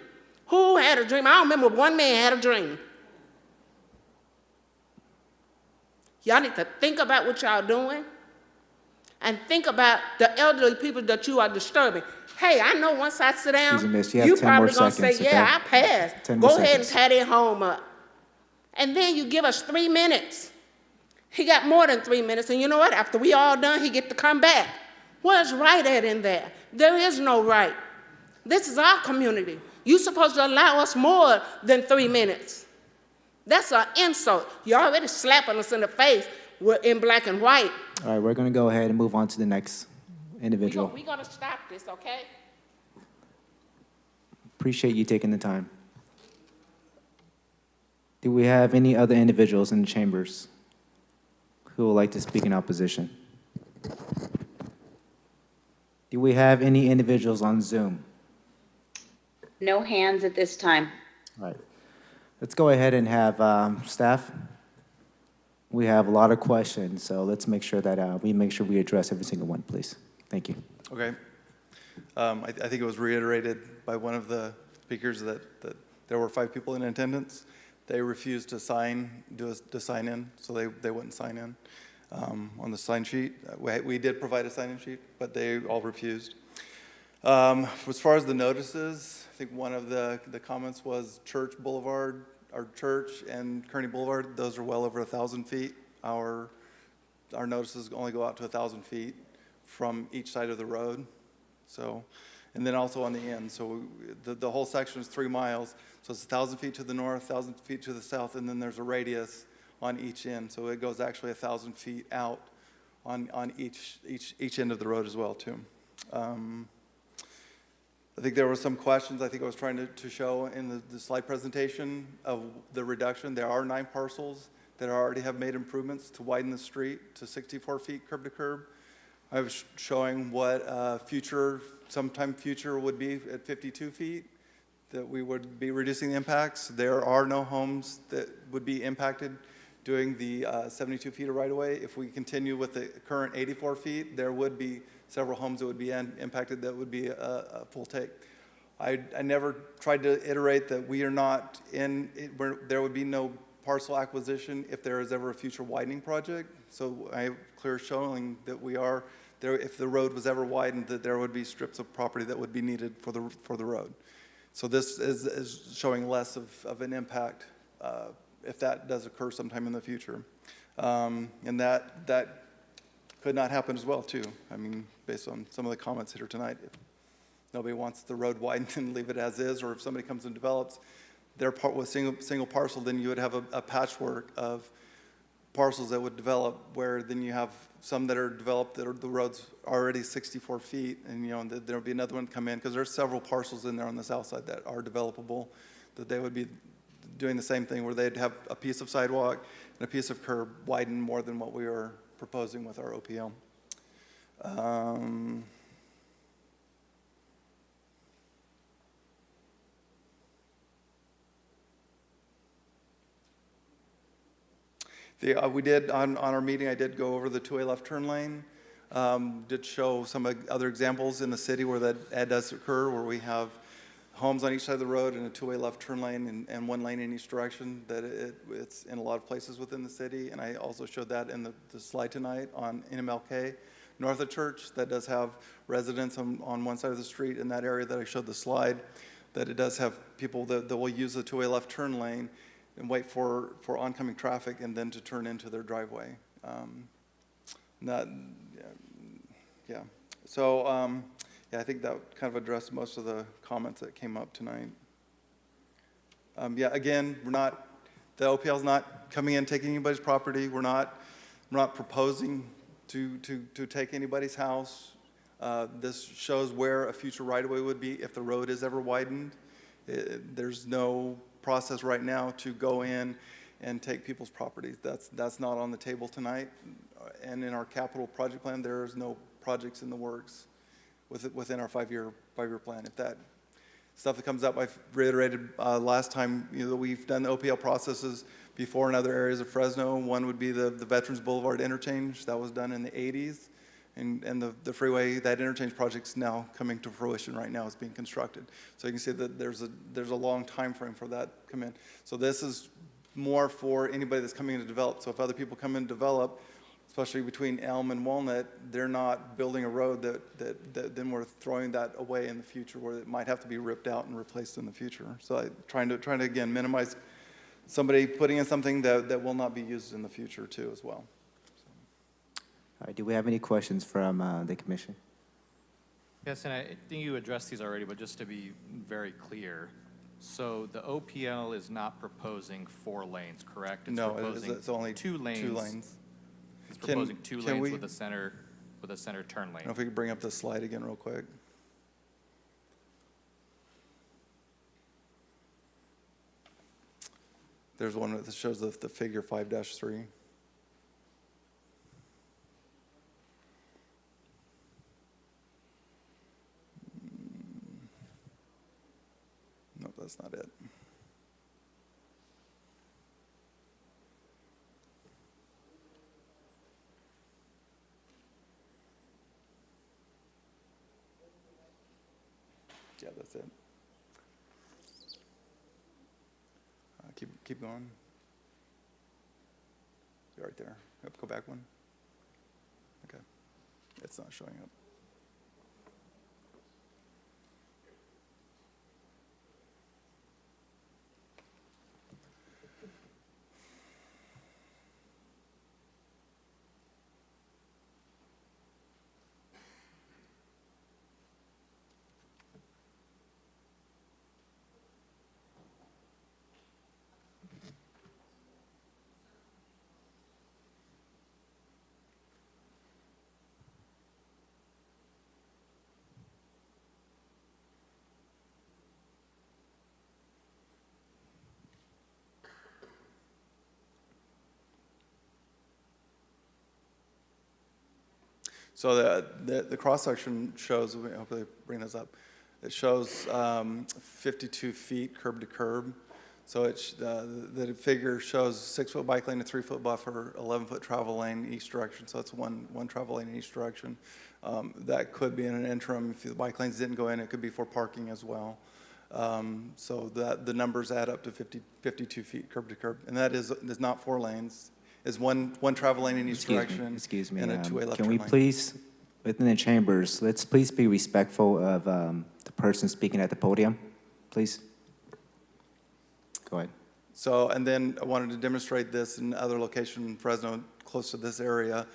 Who had a dream? I don't remember one man had a dream. Y'all need to think about what y'all doing and think about the elderly people that you are disturbing. Hey, I know once I sit down, Excuse me, miss, you have 10 probably more gonna seconds, say, yeah, okay? I passed. 10 more Go ahead and seconds. tie their home up. And then you give us 3 minutes. He got more than 3 minutes, and you know what? After we all done, he get to come back. Where's right at in there? There is no right. This is our community. You're supposed to allow us more than 3 minutes. That's an insult. You're already slapping us in the face in black and white. All right, we're going to go ahead and move on to the next individual. We're going to stop this, okay? Appreciate you taking the time. Do we have any other individuals in the chambers who would like to speak in opposition? Do we have any individuals on Zoom? No hands at this time. All right. Let's go ahead and have staff. We have a lot of questions, so let's make sure that we address every single one, please. Thank you. Okay. I think it was reiterated by one of the speakers that there were 5 people in attendance. They refused to sign in, so they wouldn't sign in on the sign sheet. We did provide a sign-in sheet, but they all refused. As far as the notices, I think one of the comments was Church Boulevard, our church, and Kearney Boulevard. Those are well over 1,000 feet. Our notices only go out to 1,000 feet from each side of the road. So, and then also on the end. So the whole section is 3 miles. So it's 1,000 feet to the north, 1,000 feet to the south, and then there's a radius on each end. So it goes actually 1,000 feet out on each end of the road as well, too. I think there were some questions I think I was trying to show in the slide presentation of the reduction. There are 9 parcels that already have made improvements to widen the street to 64 feet curb to curb. I was showing what sometime future would be at 52 feet, that we would be reducing the impacts. There are no homes that would be impacted doing the 72 feet of right-of-way. If we continue with the current 84 feet, there would be several homes that would be impacted that would be a full take. I never tried to iterate that we are not there would be no parcel acquisition if there is ever a future widening project. So I have clear showing that we are there. If the road was ever widened, that there would be strips of property that would be needed for the road. So this is showing less of an impact if that does occur sometime in the future. And that could not happen as well, too. I mean, based on some of the comments here tonight, if nobody wants the road widened and leave it as is, or if somebody comes and develops their part with single parcel, then you would have a patchwork of parcels that would develop, where then you have some that are developed that are the road's already 64 feet, and there'll be another one come in, because there's several parcels in there on the south side that are developable, that they would be doing the same thing, where they'd have a piece of sidewalk and a piece of curb widened more than what we are proposing with our OPL. We did, on our meeting, I did go over the two-way left turn lane. Did show some other examples in the city where that does occur, where we have homes on each side of the road and a two-way left turn lane and one lane in each direction, that it's in a lot of places within the city. And I also showed that in the slide tonight in MLK, north of Church, that does have residents on one side of the street in that area that I showed the slide, that it does have people that will use the two-way left turn lane and wait for oncoming traffic and then to turn into their driveway. Yeah. So, I think that kind of addressed most of the comments that came up tonight. Again, the OPL's not coming in, taking anybody's property. We're not proposing to take anybody's house. This shows where a future right-of-way would be if the road is ever widened. There's no process right now to go in and take people's properties. That's not on the table tonight. And in our capital project plan, there's no projects in the works within our five-year plan. If that stuff that comes up, I've reiterated last time, that we've done the OPL processes before in other areas of Fresno. One would be the Veterans Boulevard interchange. That was done in the 80s. And the freeway, that interchange project's now coming to fruition right now. It's being constructed. So you can see that there's a long time frame for that to come in. So this is more for anybody that's coming in to develop. So if other people come in and develop, especially between Elm and Walnut, they're not building a road that then we're throwing that away in the future, where it might have to be ripped out and replaced in the future. So trying to again minimize somebody putting in something that will not be used in the future too as well. All right, do we have any questions from the commission? Yes, and I think you addressed these already, but just to be very clear, so the OPL is not proposing 4 lanes, correct? It's No, proposing it's only 2 lanes. 2 lanes. It's proposing 2 can lanes we- with a center turn I lane. don't know if we could bring up the slide again real quick. There's one that shows the figure 5-3. Nope, that's not it. Yeah, that's it. Keep going. You're right there. Yep, go back one. Okay. It's not showing up. So the cross-section shows, I hope they bring this up, it shows 52 feet curb to curb. So the figure shows 6-foot bike lane, a 3-foot buffer, 11-foot travel lane each direction. So that's one travel lane in each direction. That could be in an interim. If the bike lanes didn't go in, it could be for parking as well. So the numbers add up to 52 feet curb to curb. And that is not 4 lanes. Is one travel lane in each direction. Excuse me. And a 2-way left Can turn we lane. please, within the chambers, let's please be respectful of the person speaking at the podium, please? Go ahead. So, and then I wanted to demonstrate this in other location in Fresno, close to this area,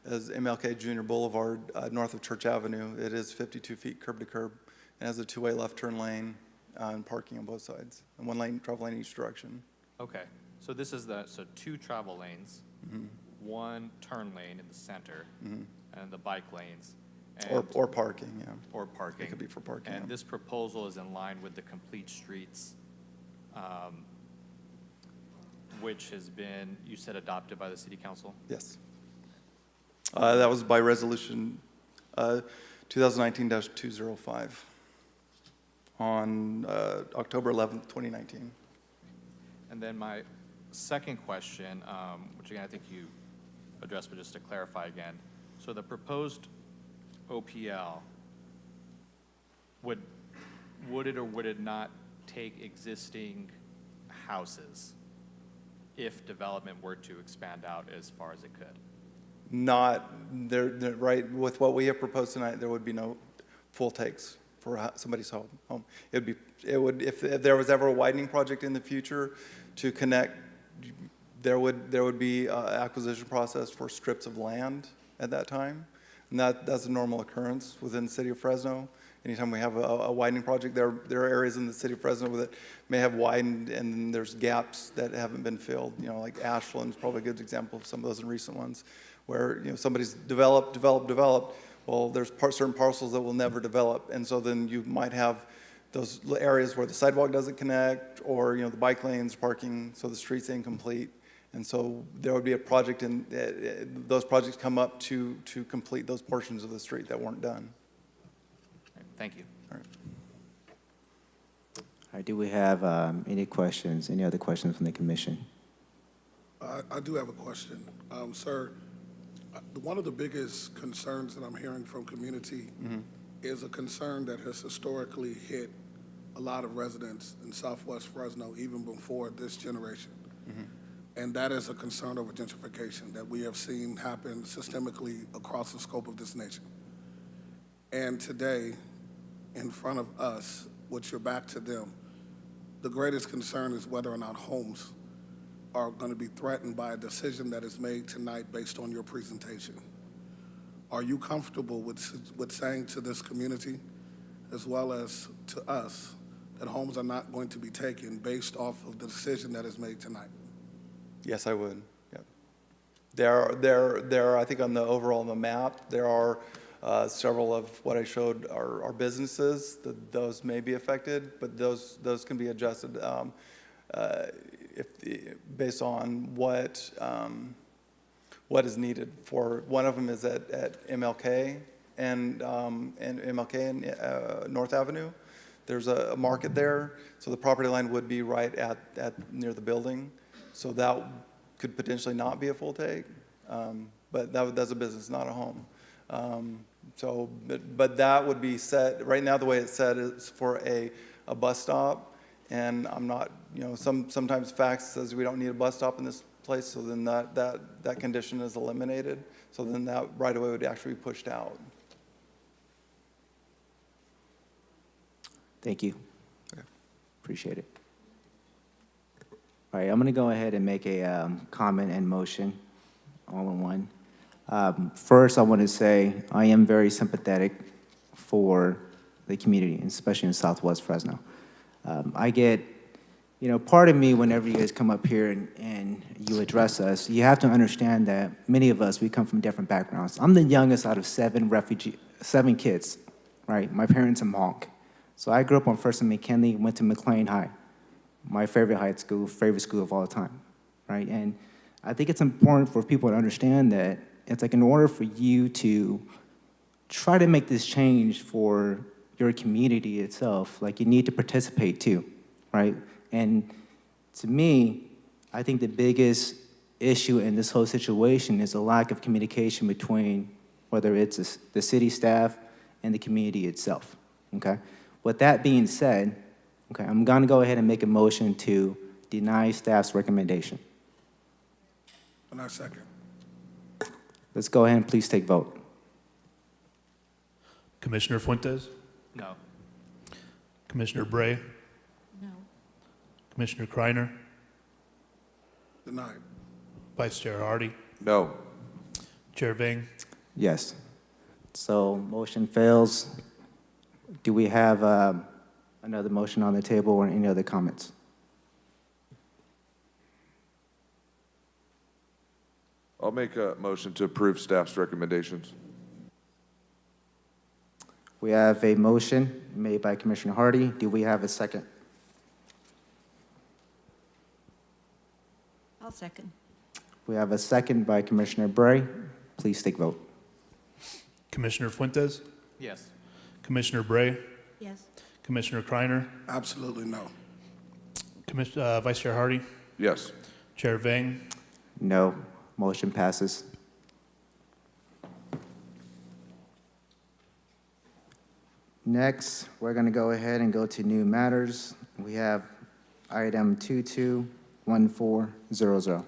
as MLK Junior Boulevard, north of Church Avenue. It is 52 feet curb to curb, and has a 2-way left turn lane and parking on both sides, and 1 lane, travel lane each direction. Okay, so this is so 2 travel lanes, 1 turn lane in the center, and the bike lanes. And Or parking, yeah. Or parking. It could be for parking. And yeah. this proposal is in line with the Complete Streets, which has been, you said, adopted by the city council? Yes. That was by resolution 2019-205 on October 11th, 2019. And then my Second question, which again, I think you addressed, but just to clarify again. So the proposed OPL, would it or would it not take existing houses if development were to expand out as far as it could? Not, right, with what we have proposed tonight, there would be no full takes for somebody's home. It would, if there was ever a widening project in the future to connect, there would be an acquisition process for strips of land at that time. And that's a normal occurrence within the city of Fresno. Anytime we have a widening project, there are areas in the city of Fresno that may have widened and there's gaps that haven't been filled. You know, like Ashland's probably a good example of some of those recent ones, where somebody's developed. Well, there's certain parcels that will never develop, and so then you might have those areas where the sidewalk doesn't connect, or the bike lanes, parking, so the street's incomplete. And so there would be a project, and those projects come up to complete those portions of the street that weren't done. Thank you. All right. All right, do we have any questions, any other questions from the commission? I do have a question. Sir, one of the biggest concerns that I'm hearing from community is a concern that has historically hit a lot of residents in Southwest Fresno, even before this generation. And that is a concern over gentrification that we have seen happen systemically across the scope of this nation. And today, in front of us, with your back to them, the greatest concern is whether or not homes are going to be threatened by a decision that is made tonight based on your presentation. Are you comfortable with saying to this community, as well as to us, that homes are not going to be taken based off of the decision that is made tonight? Yes, I would. Yeah. There are, I think on the map, there are several of what I showed are businesses. Those may be affected, but those can be adjusted based on what is needed. For one of them is at MLK and MLK and North Avenue. There's a market there, so the property line would be right at near the building. So that could potentially not be a full take, but that's a business, not a home. But that would be set, right now the way it's set is for a bus stop, and I'm not, sometimes facts says we don't need a bus stop in this place, so then that condition is eliminated, so then that right away would actually be pushed out. Thank you. Okay. Appreciate it. All right, I'm going to go ahead and make a comment and motion all in one. First, I want to say I am very sympathetic for the community, especially in Southwest Fresno. I get, part of me, whenever you guys come up here and you address us, you have to understand that many of us, we come from different backgrounds. I'm the youngest out of 7 kids, right? My parents are Hmong. So I grew up on First and McKinley, went to McLean High, my favorite high school, favorite school of all time, right? And I think it's important for people to understand that it's like in order for you to try to make this change for your community itself, like you need to participate too, right? And to me, I think the biggest issue in this whole situation is a lack of communication between whether it's the city staff and the community itself, okay? With that being said, okay, I'm gonna go ahead and make a motion to deny staff's recommendation. And I second. Let's go ahead and please take vote. Commissioner Fuentes? No. Commissioner Bray? No. Commissioner Kreiner? Denied. Vice Chair Hardy? No. Chair Vang? Yes. So motion fails. Do we have another motion on the table or any other comments? I'll make a motion to approve staff's recommendations. We have a motion made by Commissioner Hardy. Do we have a second? I'll second. We have a second by Commissioner Bray. Please take vote. Commissioner Fuentes? Yes. Commissioner Bray? Yes. Commissioner Kreiner? Absolutely no. Vice Chair Hardy? Yes. Chair Vang, No. Motion passes. Next, we're going to go ahead and go to new matters. We have item 221400.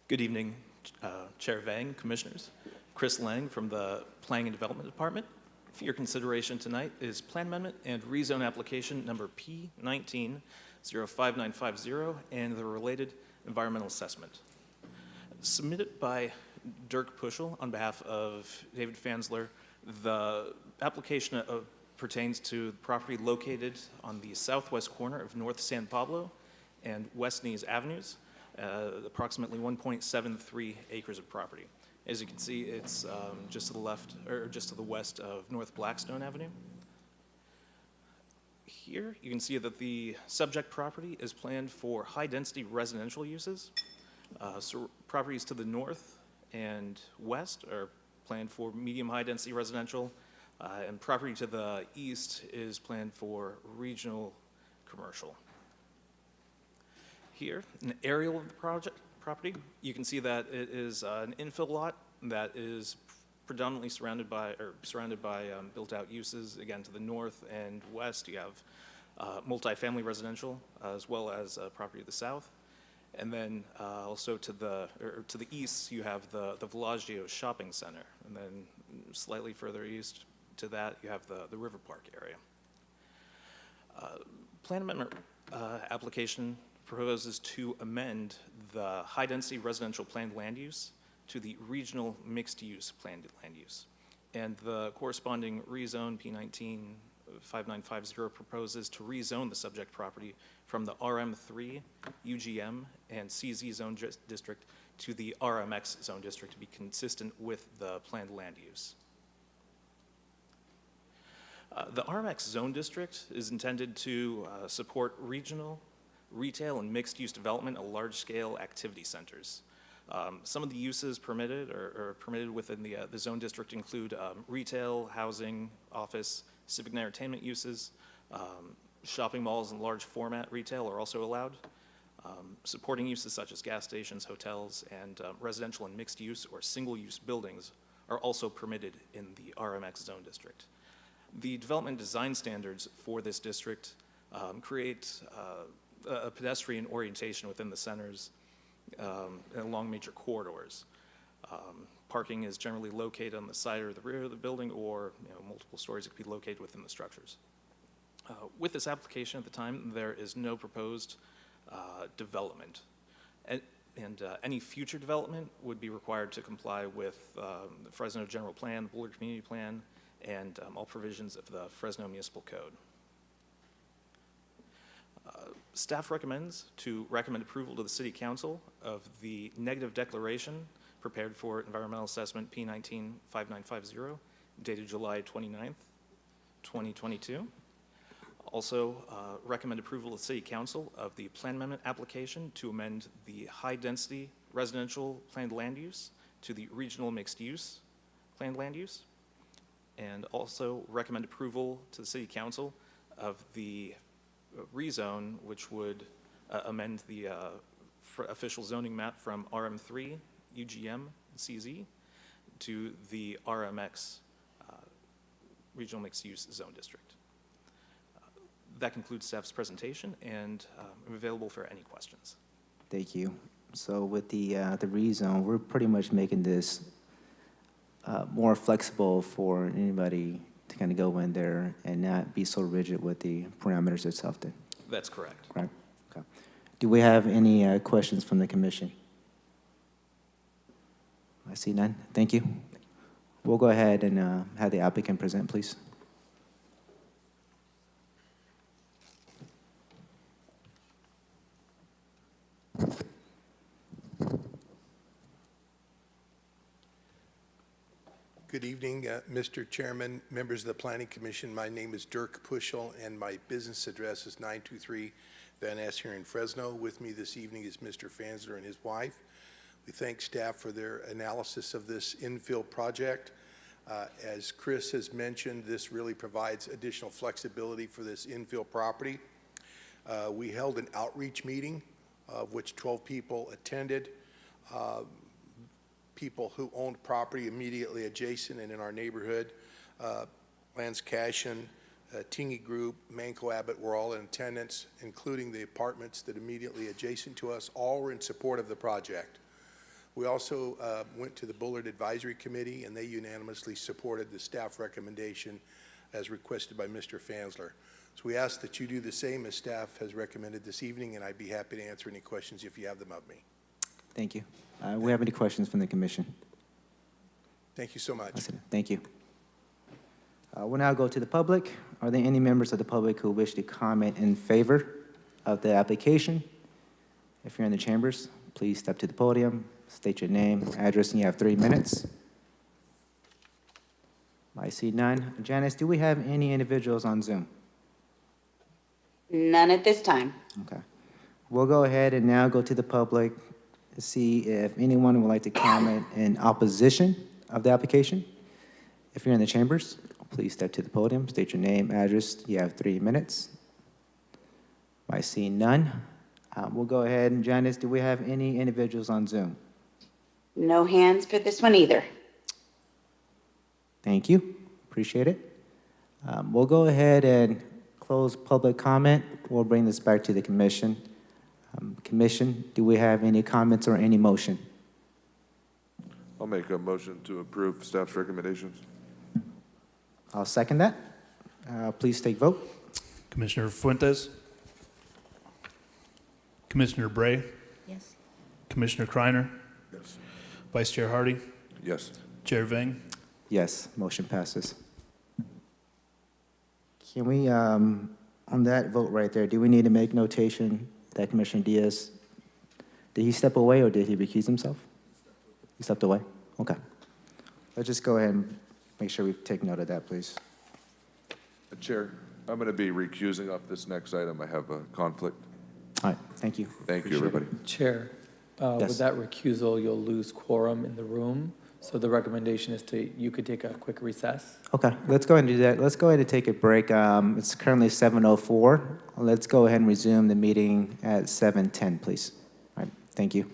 Good evening, Chair Vang, Commissioners. Chris Lang from the Planning and Development Department. For your consideration tonight is Plan Amendment and Rezone Application Number P19-05950 and the related environmental assessment. Submitted by Dirk Pushel on behalf of David Fansler, the application pertains to the property located on the southwest corner of North San Pablo and West Nees Avenues. Approximately 1.73 acres of property. As you can see, it's just to the left, or just to the west of North Blackstone Avenue. Here, you can see that the subject property is planned for high-density residential uses. So properties to the north and west are planned for medium high-density residential, and property to the east is planned for regional commercial. Here, an aerial of the property, you can see that it is an infill lot that is predominantly surrounded by built-out uses. Again, to the north and west, you have multifamily residential as well as property to the south, and then also to the east, you have the Villaggio Shopping Center, and then slightly further east to that, you have the River Park area. Plan amendment application proposes to amend the high-density residential planned land use to the regional mixed-use planned land use. And the corresponding rezone, P19-5950, proposes to rezone the subject property from the RM3, UGM, and CZ zone district to the RMX zone district to be consistent with the planned land use. The RMX zone district is intended to support regional, retail, and mixed-use development of large-scale activity centers. Some of the uses permitted or permitted within the zone district include retail, housing, office, civic and entertainment uses. Shopping malls and large format retail are also allowed. Supporting uses such as gas stations, hotels, and residential and mixed-use or single-use buildings are also permitted in the RMX zone district. The development design standards for this district create a pedestrian orientation within the centers along major corridors. Parking is generally located on the side or the rear of the building, or multiple stories that could be located within the structures. With this application at the time, there is no proposed development. And any future development would be required to comply with the Fresno General Plan, the Boulder Community Plan, and all provisions of the Fresno Municipal Code. Staff recommends to recommend approval to the City Council of the negative declaration prepared for environmental assessment P19-5950 dated July 29th, 2022. Also recommend approval to the City Council of the plan amendment application to amend the high-density residential planned land use to the regional mixed-use planned land use. And also recommend approval to the City Council of the rezone, which would amend the official zoning map from RM3, UGM, CZ to the RMX Regional Mixed Use Zone District. That concludes staff's presentation, and I'm available for any questions. Thank you. So with the rezone, we're pretty much making this more flexible for anybody to kind of go in there and not be so rigid with the parameters itself then. That's correct. Right. Okay. Do we have any questions from the commission? I see none. Thank you. We'll go ahead and have the applicant present, please. Good evening, Mr. Chairman, members of the Planning Commission. My name is Dirk Pushel, and my business address is 923 Van Ness here in Fresno. With me this evening is Mr. Fansler and his wife. We thank staff for their analysis of this infill project. As Chris has mentioned, this really provides additional flexibility for this infill property. We held an outreach meeting of which 12 people attended. People who owned property immediately adjacent and in our neighborhood, Lance Cashin, Tingy Group, Manco Abbott were all in attendance, including the apartments that immediately adjacent to us, all were in support of the project. We also went to the Bullard Advisory Committee, and they unanimously supported the staff recommendation as requested by Mr. Fansler. So we ask that you do the same as staff has recommended this evening, and I'd be happy to answer any questions if you have them of me. Thank you. We have any questions from the commission? Thank you so much. Thank you. We'll now go to the public. Are there any members of the public who wish to comment in favor of the application? If you're in the chambers, please step to the podium, state your name, address, and you have 3 minutes. I see none. Janice, do we have any individuals on Zoom? None at this time. Okay. We'll go ahead and now go to the public to see if anyone would like to comment in opposition of the application. If you're in the chambers, please step to the podium, state your name, address. You have 3 minutes. I see none. We'll go ahead and Janice, do we have any individuals on Zoom? No hands for this one either. Thank you. Appreciate it. We'll go ahead and close public comment. We'll bring this back to the commission. Commission, do we have any comments or any motion? I'll make a motion to approve staff's recommendations. I'll second that. Please take vote. Commissioner Fuentes? Commissioner Bray? Yes. Commissioner Kreiner? Yes. Vice Chair Hardy? Yes. Chair Vang? Yes, motion passes. Can we, on that vote right there, do we need to make notation that Commissioner Diaz, did he step away or did he recuse himself? He stepped away? Okay. Let's just go ahead and make sure we take note of that, please. Chair, I'm going to be recusing off this next item. I have a conflict. All right, thank you. Thank you, everybody. Chair, with that recusal, you'll lose quorum in the room. So the recommendation is you could take a quick recess. Okay, let's go ahead and do that. Let's go ahead and take a break. It's currently 7:04. Let's go ahead and resume the meeting at 7:10, please. All right, thank you.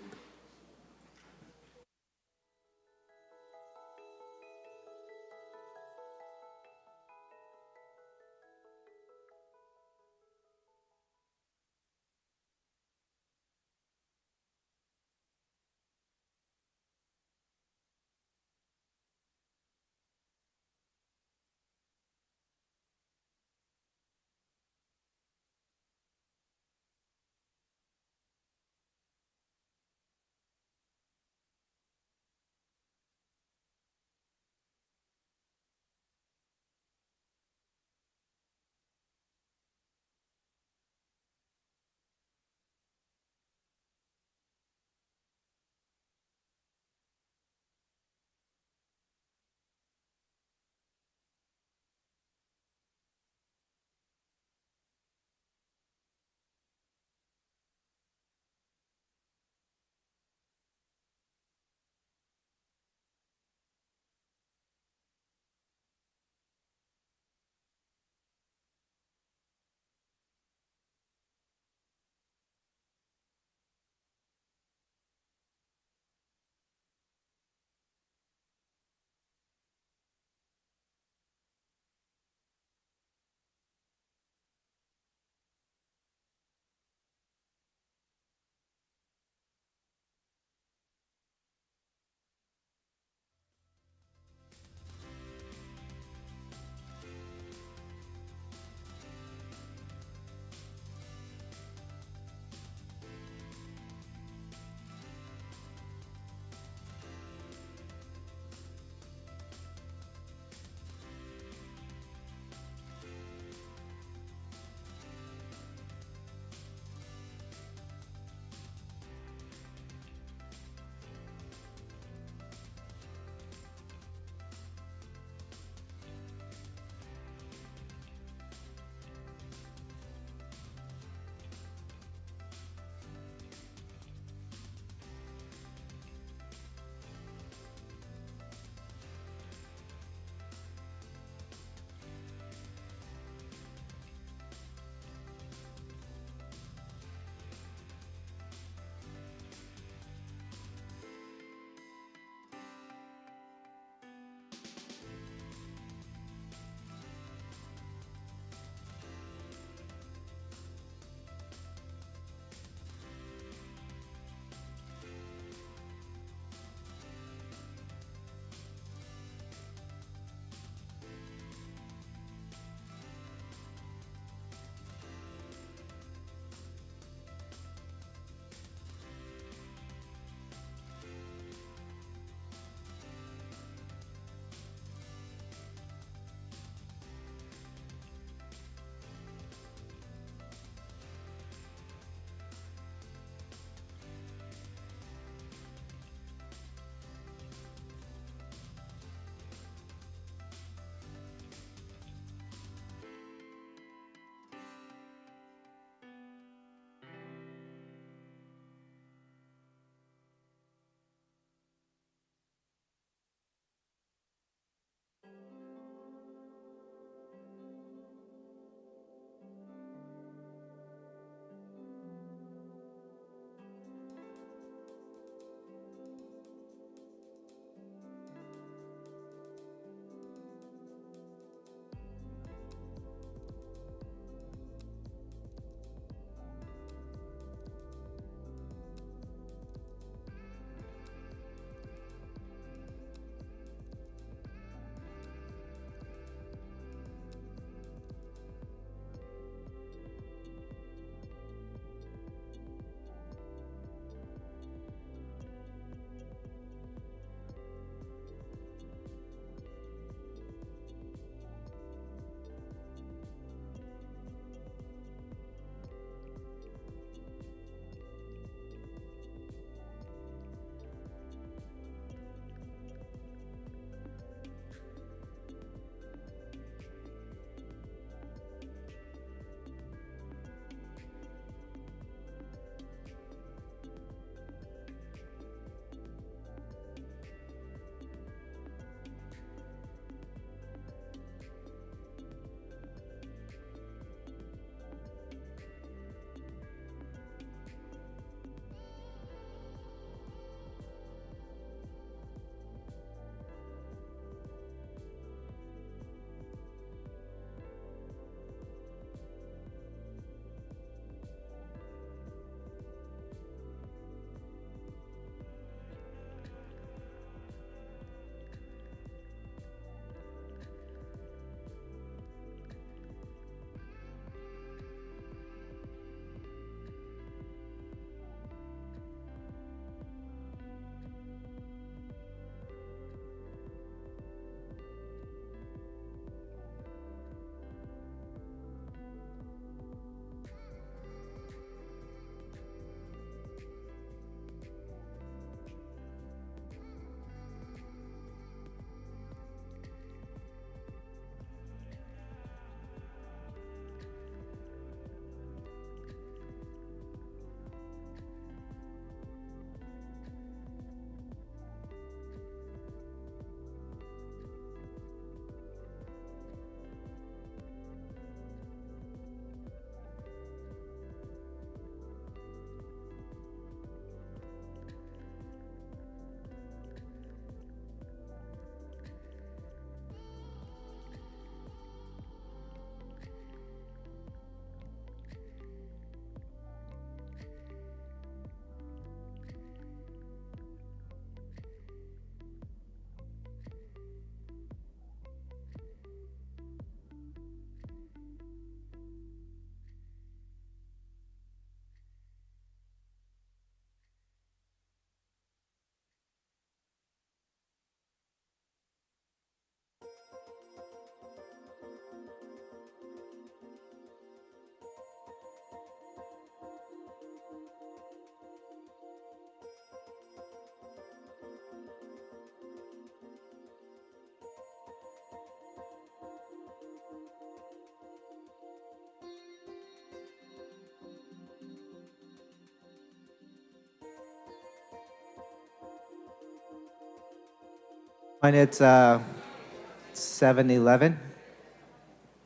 And it's 7:11.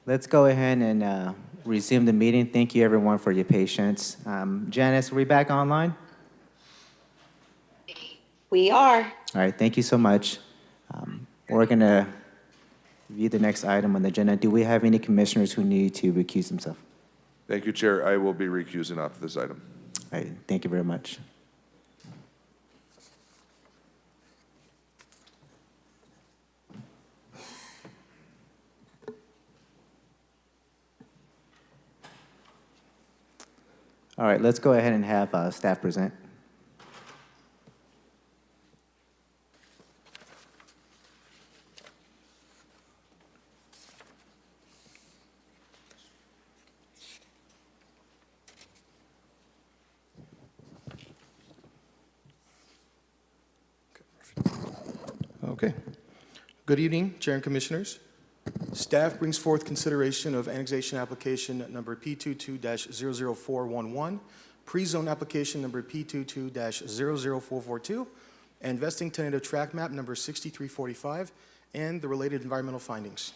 Let's go ahead and resume the meeting. Thank you, everyone, for your patience. Janice, are we back online? We are. All right, thank you so much. We're going to review the next item on the agenda. Do we have any commissioners who need to recuse themselves? Thank you, Chair. I will be recusing off this item. All right, thank you very much. All right, let's go ahead and have staff present. Okay. Good evening, Chair and Commissioners. Staff brings forth consideration of annexation application number P22-00411, pre-zone application number P22-00442, and vesting tentative tract map number 6345, and the related environmental findings.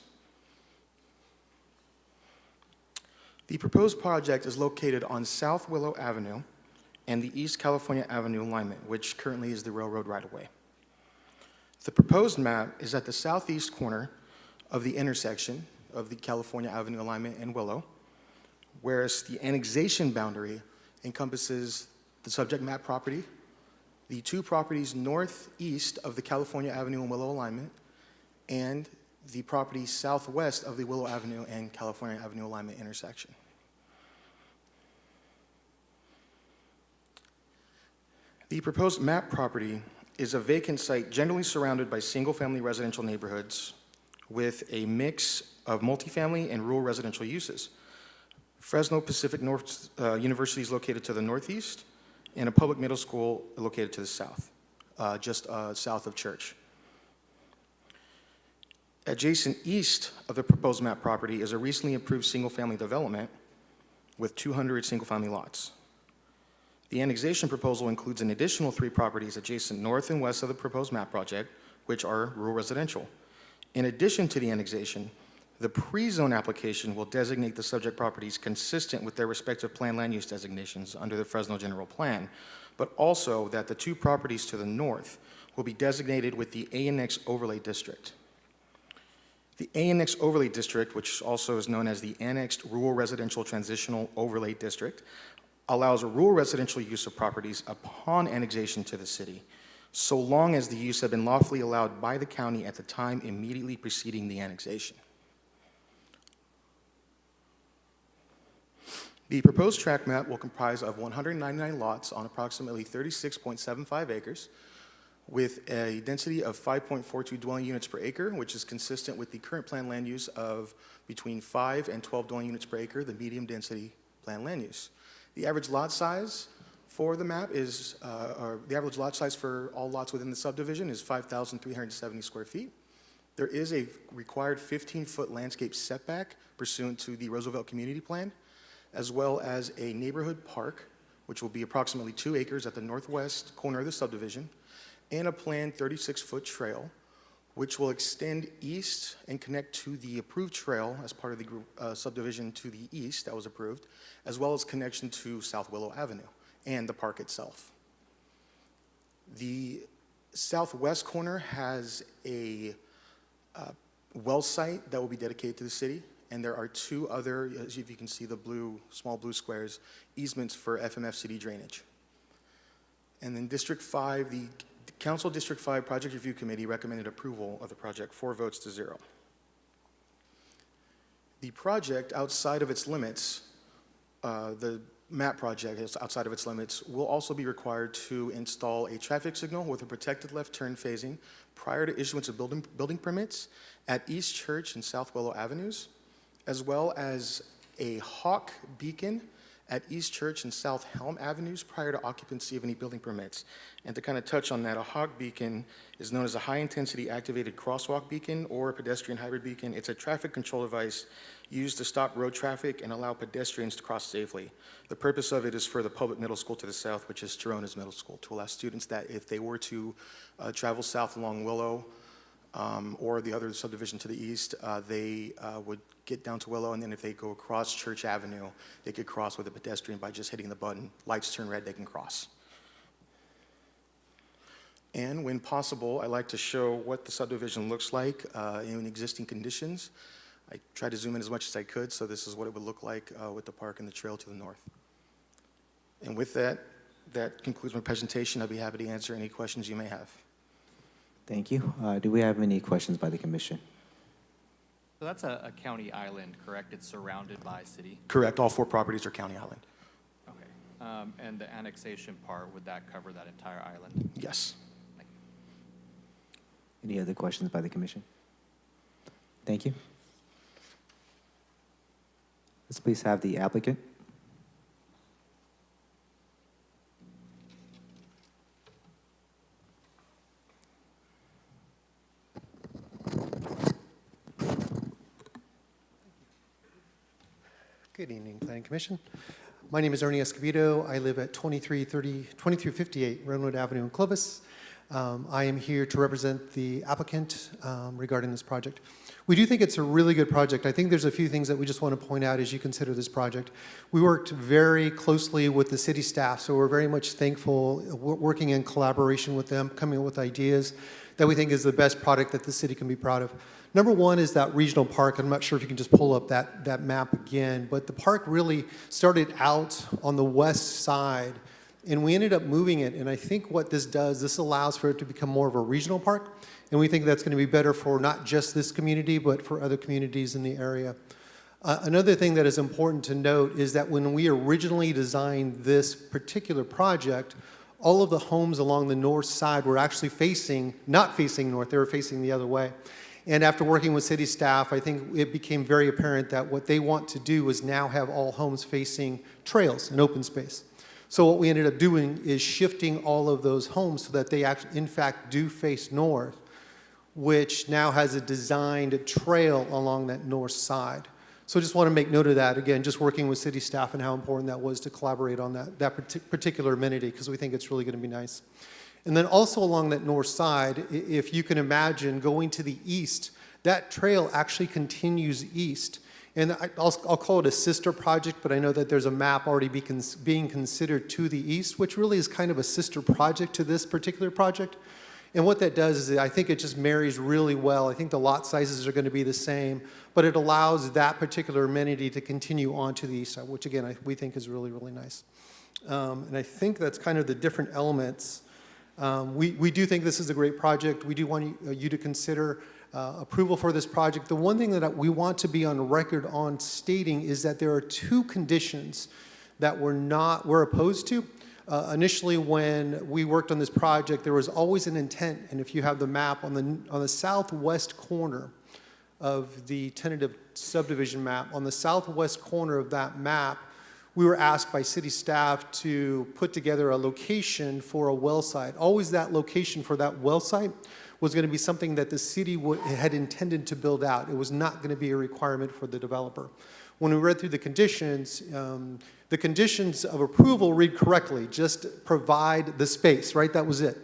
The proposed project is located on South Willow Avenue and the East California Avenue alignment, which currently is the railroad right-of-way. The proposed map is at the southeast corner of the intersection of the California Avenue alignment and Willow, whereas the annexation boundary encompasses the subject map property, the two properties northeast of the California Avenue and Willow alignment, and the property southwest of the Willow Avenue and California Avenue alignment intersection. The proposed map property is a vacant site generally surrounded by single-family residential neighborhoods with a mix of multifamily and rural residential uses. Fresno Pacific North University is located to the northeast, and a public middle school located to the south, just south of Church. Adjacent east of the proposed map property is a recently approved single-family development with 200 single-family lots. The annexation proposal includes an additional 3 properties adjacent north and west of the proposed map project, which are rural residential. In addition to the annexation, the pre-zone application will designate the subject properties consistent with their respective plan land use designations under the Fresno General Plan, but also that the 2 properties to the north will be designated with the Amx Overlay District. The Amx Overlay District, which also is known as the Annexed Rural Residential Transitional Overlay District, allows rural residential use of properties upon annexation to the city, so long as the use had been lawfully allowed by the county at the time immediately preceding the annexation. The proposed tract map will comprise of 199 lots on approximately 36.75 acres with a density of 5.42 dwelling units per acre, which is consistent with the current plan land use of between 5 and 12 dwelling units per acre, the medium density plan land use. The average lot size for the map is, or the average lot size for all lots within the subdivision is 5,370 square feet. There is a required 15-foot landscape setback pursuant to the Roosevelt Community Plan, as well as a neighborhood park, which will be approximately 2 acres at the northwest corner of the subdivision, and a planned 36-foot trail, which will extend east and connect to the approved trail as part of the subdivision to the east that was approved, as well as connection to South Willow Avenue and the park itself. The southwest corner has a well site that will be dedicated to the city, and there are 2 other, as if you can see the blue, small blue squares, easements for FMF city drainage. And then District 5, the Council District 5 Project Review Committee recommended approval of the project, 4 votes to 0. The project outside of its limits, the map project is outside of its limits, will also be required to install a traffic signal with a protected left turn phasing prior to issuance of building permits at East Church and South Willow Avenues, as well as a hawk beacon at East Church and South Helm Avenues prior to occupancy of any building permits. And to kind of touch on that, a hawk beacon is known as a high-intensity activated crosswalk beacon or a pedestrian hybrid beacon. It's a traffic control device used to stop road traffic and allow pedestrians to cross safely. The purpose of it is for the public middle school to the south, which is Torona's Middle School, to allow students that if they were to travel south along Willow or the other subdivision to the east, they would get down to Willow, and then if they go across Church Avenue, they could cross with a pedestrian by just hitting the button. Lights turn red, they can cross. And when possible, I like to show what the subdivision looks like in existing conditions. I tried to zoom in as much as I could, so this is what it would look like with the park and the trail to the north. And with that, that concludes my presentation. I'll be happy to answer any questions you may have. Thank you. Do we have any questions by the commission? So that's a county island, correct? It's surrounded by city? Correct. All 4 properties are county island. Okay. And the annexation part, would that cover that entire island? Yes. Any other questions by the commission? Thank you. Let's please have the applicant. Good evening, Planning Commission. My name is Ernie Escobedo. I live at 2358 Renwood Avenue in Clovis. I am here to represent the applicant regarding this project. We do think it's a really good project. I think there's a few things that we just want to point out as you consider this project. We worked very closely with the city staff, so we're very much thankful working in collaboration with them, coming up with ideas that we think is the best product that the city can be proud of. Number one is that regional park. I'm not sure if you can just pull up that map again, but the park really started out on the west side, and we ended up moving it. And I think what this does, this allows for it to become more of a regional park, and we think that's going to be better for not just this community, but for other communities in the area. Another thing that is important to note is that when we originally designed this particular project, all of the homes along the north side were actually not facing north, they were facing the other way. And after working with city staff, I think it became very apparent that what they want to do is now have all homes facing trails and open space. So what we ended up doing is shifting all of those homes so that they actually, in fact, do face north, which now has a designed trail along that north side. So just want to make note of that. Again, just working with city staff and how important that was to collaborate on that particular amenity, because we think it's really going to be nice. And then also along that north side, if you can imagine going to the east, that trail actually continues east. And I'll call it a sister project, but I know that there's a map already being considered to the east, which really is kind of a sister project to this particular project. And what that does is I think it just marries really well. I think the lot sizes are going to be the same, but it allows that particular amenity to continue on to the east side, which again, we think is really, really nice. And I think that's kind of the different elements. We do think this is a great project. We do want you to consider approval for this project. The one thing that we want to be on record on stating is that there are 2 conditions that we're opposed to. Initially, when we worked on this project, there was always an intent, and if you have the map on the southwest corner of the tentative subdivision map, on the southwest corner of that map, we were asked by city staff to put together a location for a well site. Always that location for that well site was going to be something that the city had intended to build out. It was not going to be a requirement for the developer. When we read through the conditions of approval read correctly, just provide the space, right? That was it.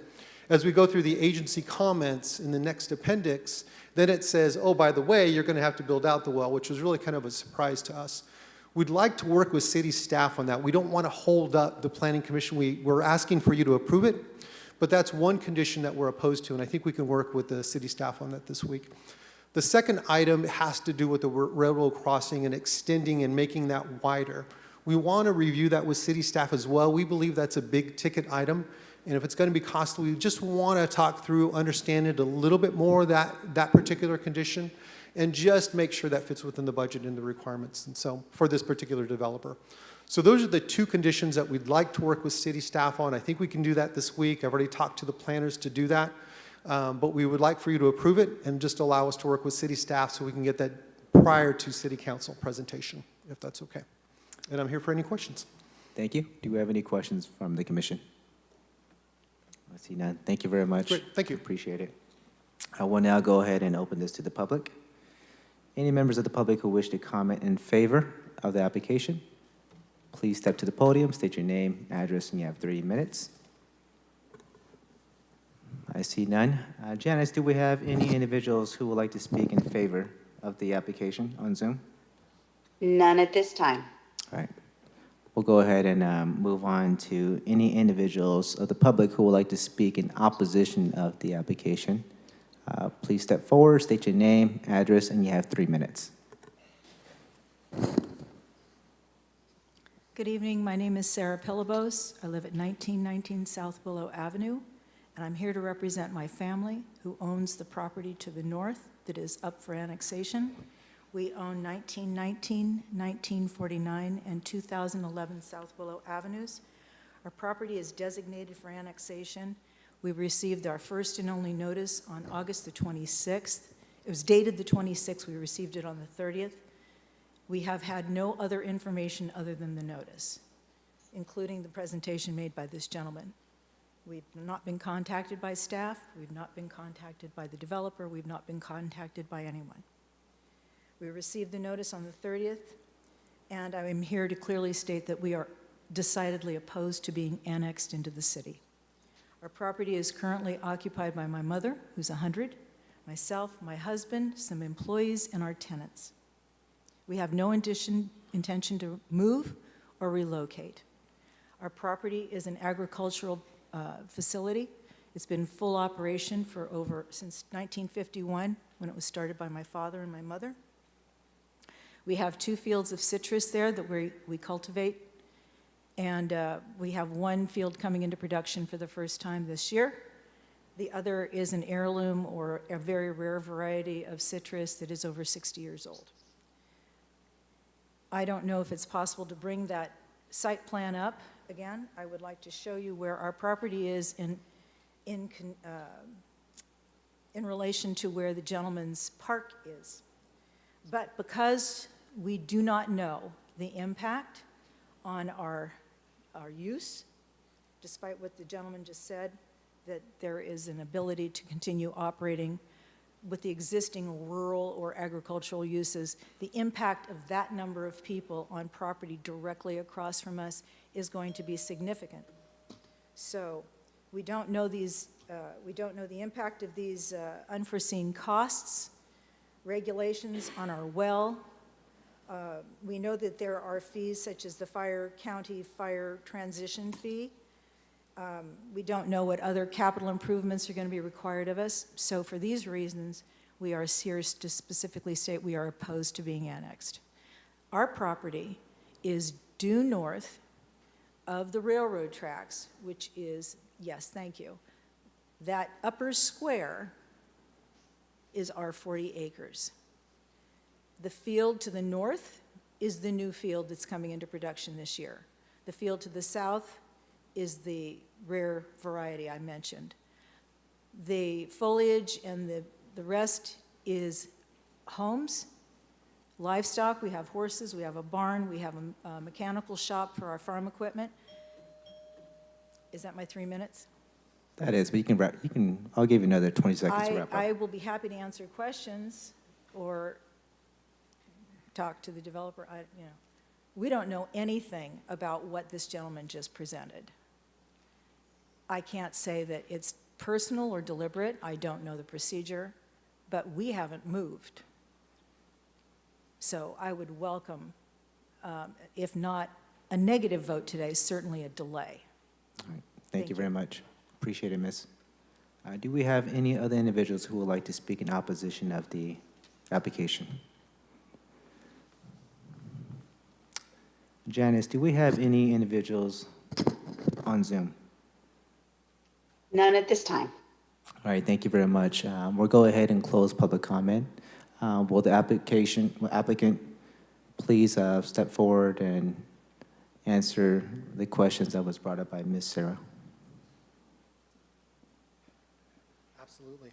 As we go through the agency comments in the next appendix, then it says, oh, by the way, you're going to have to build out the well, which was really kind of a surprise to us. We'd like to work with city staff on that. We don't want to hold up the Planning Commission. We're asking for you to approve it, but that's one condition that we're opposed to, and I think we can work with the city staff on that this week. The second item has to do with the railroad crossing and extending and making that wider. We want to review that with city staff as well. We believe that's a big ticket item, and if it's going to be costly, we just want to talk through, understand it a little bit more, that particular condition, and just make sure that fits within the budget and the requirements, and so for this particular developer. So those are the 2 conditions that we'd like to work with city staff on. I think we can do that this week. I've already talked to the planners to do that, but we would like for you to approve it and just allow us to work with city staff so we can get that prior to city council presentation, if that's okay. And I'm here for any questions. Thank you. Do we have any questions from the commission? I see none. Thank you very much. Great. Thank you. Appreciate it. I will now go ahead and open this to the public. Any members of the public who wish to comment in favor of the application, please step to the podium, state your name, address, and you have 3 minutes. I see none. Janice, do we have any individuals who would like to speak in favor of the application on Zoom? None at this time. All right. We'll go ahead and move on to any individuals of the public who would like to speak in opposition of the application. Please step forward, state your name, address, and you have 3 minutes. Good evening. My name is Sarah Pillabos. I live at 1919 South Willow Avenue, and I'm here to represent my family who owns the property to the north that is up for annexation. We own 1919, 1949, and 2011 South Willow Avenues. Our property is designated for annexation. We received our first and only notice on August the 26th. It was dated the 26th. We received it on the 30th. We have had no other information other than the notice, including the presentation made by this gentleman. We've not been contacted by staff. We've not been contacted by the developer. We've not been contacted by anyone. We received the notice on the 30th, and I am here to clearly state that we are decidedly opposed to being annexed into the city. Our property is currently occupied by my mother, who's 100, myself, my husband, some employees, and our tenants. We have no intention to move or relocate. Our property is an agricultural facility. It's been full operation since 1951, when it was started by my father and my mother. We have 2 fields of citrus there that we cultivate, and we have 1 field coming into production for the first time this year. The other is an heirloom or a very rare variety of citrus that is over 60 years old. I don't know if it's possible to bring that site plan up again. I would like to show you where our property is in relation to where the gentleman's park is. But because we do not know the impact on our use, despite what the gentleman just said, that there is an ability to continue operating with the existing rural or agricultural uses, the impact of that number of people on property directly across from us is going to be significant. So we don't know the impact of these unforeseen costs, regulations on our well. We know that there are fees such as the county fire transition fee. We don't know what other capital improvements are going to be required of us. So for these reasons, we are here to specifically state we are opposed to being annexed. Our property is due north of the railroad tracks, which is, yes, thank you. That upper square is our 40 acres. The field to the north is the new field that's coming into production this year. The field to the south is the rare variety I mentioned. The foliage and the rest is homes, livestock. We have horses, we have a barn, we have a mechanical shop for our farm equipment. Is that my 3 minutes? That is, but I'll give you another 20 seconds to wrap up. I will be happy to answer questions or talk to the developer. We don't know anything about what this gentleman just presented. I can't say that it's personal or deliberate. I don't know the procedure, but we haven't moved. So I would welcome, if not a negative vote today, certainly a delay. All right. Thank you very much. Appreciate it, Miss. Do we have any other individuals who would like to speak in opposition of the application? Janice, do we have any individuals on Zoom? None at this time. All right, thank you very much. We'll go ahead and close public comment. Will the applicant please step forward and answer the questions that was brought up by Ms. Sarah? Absolutely.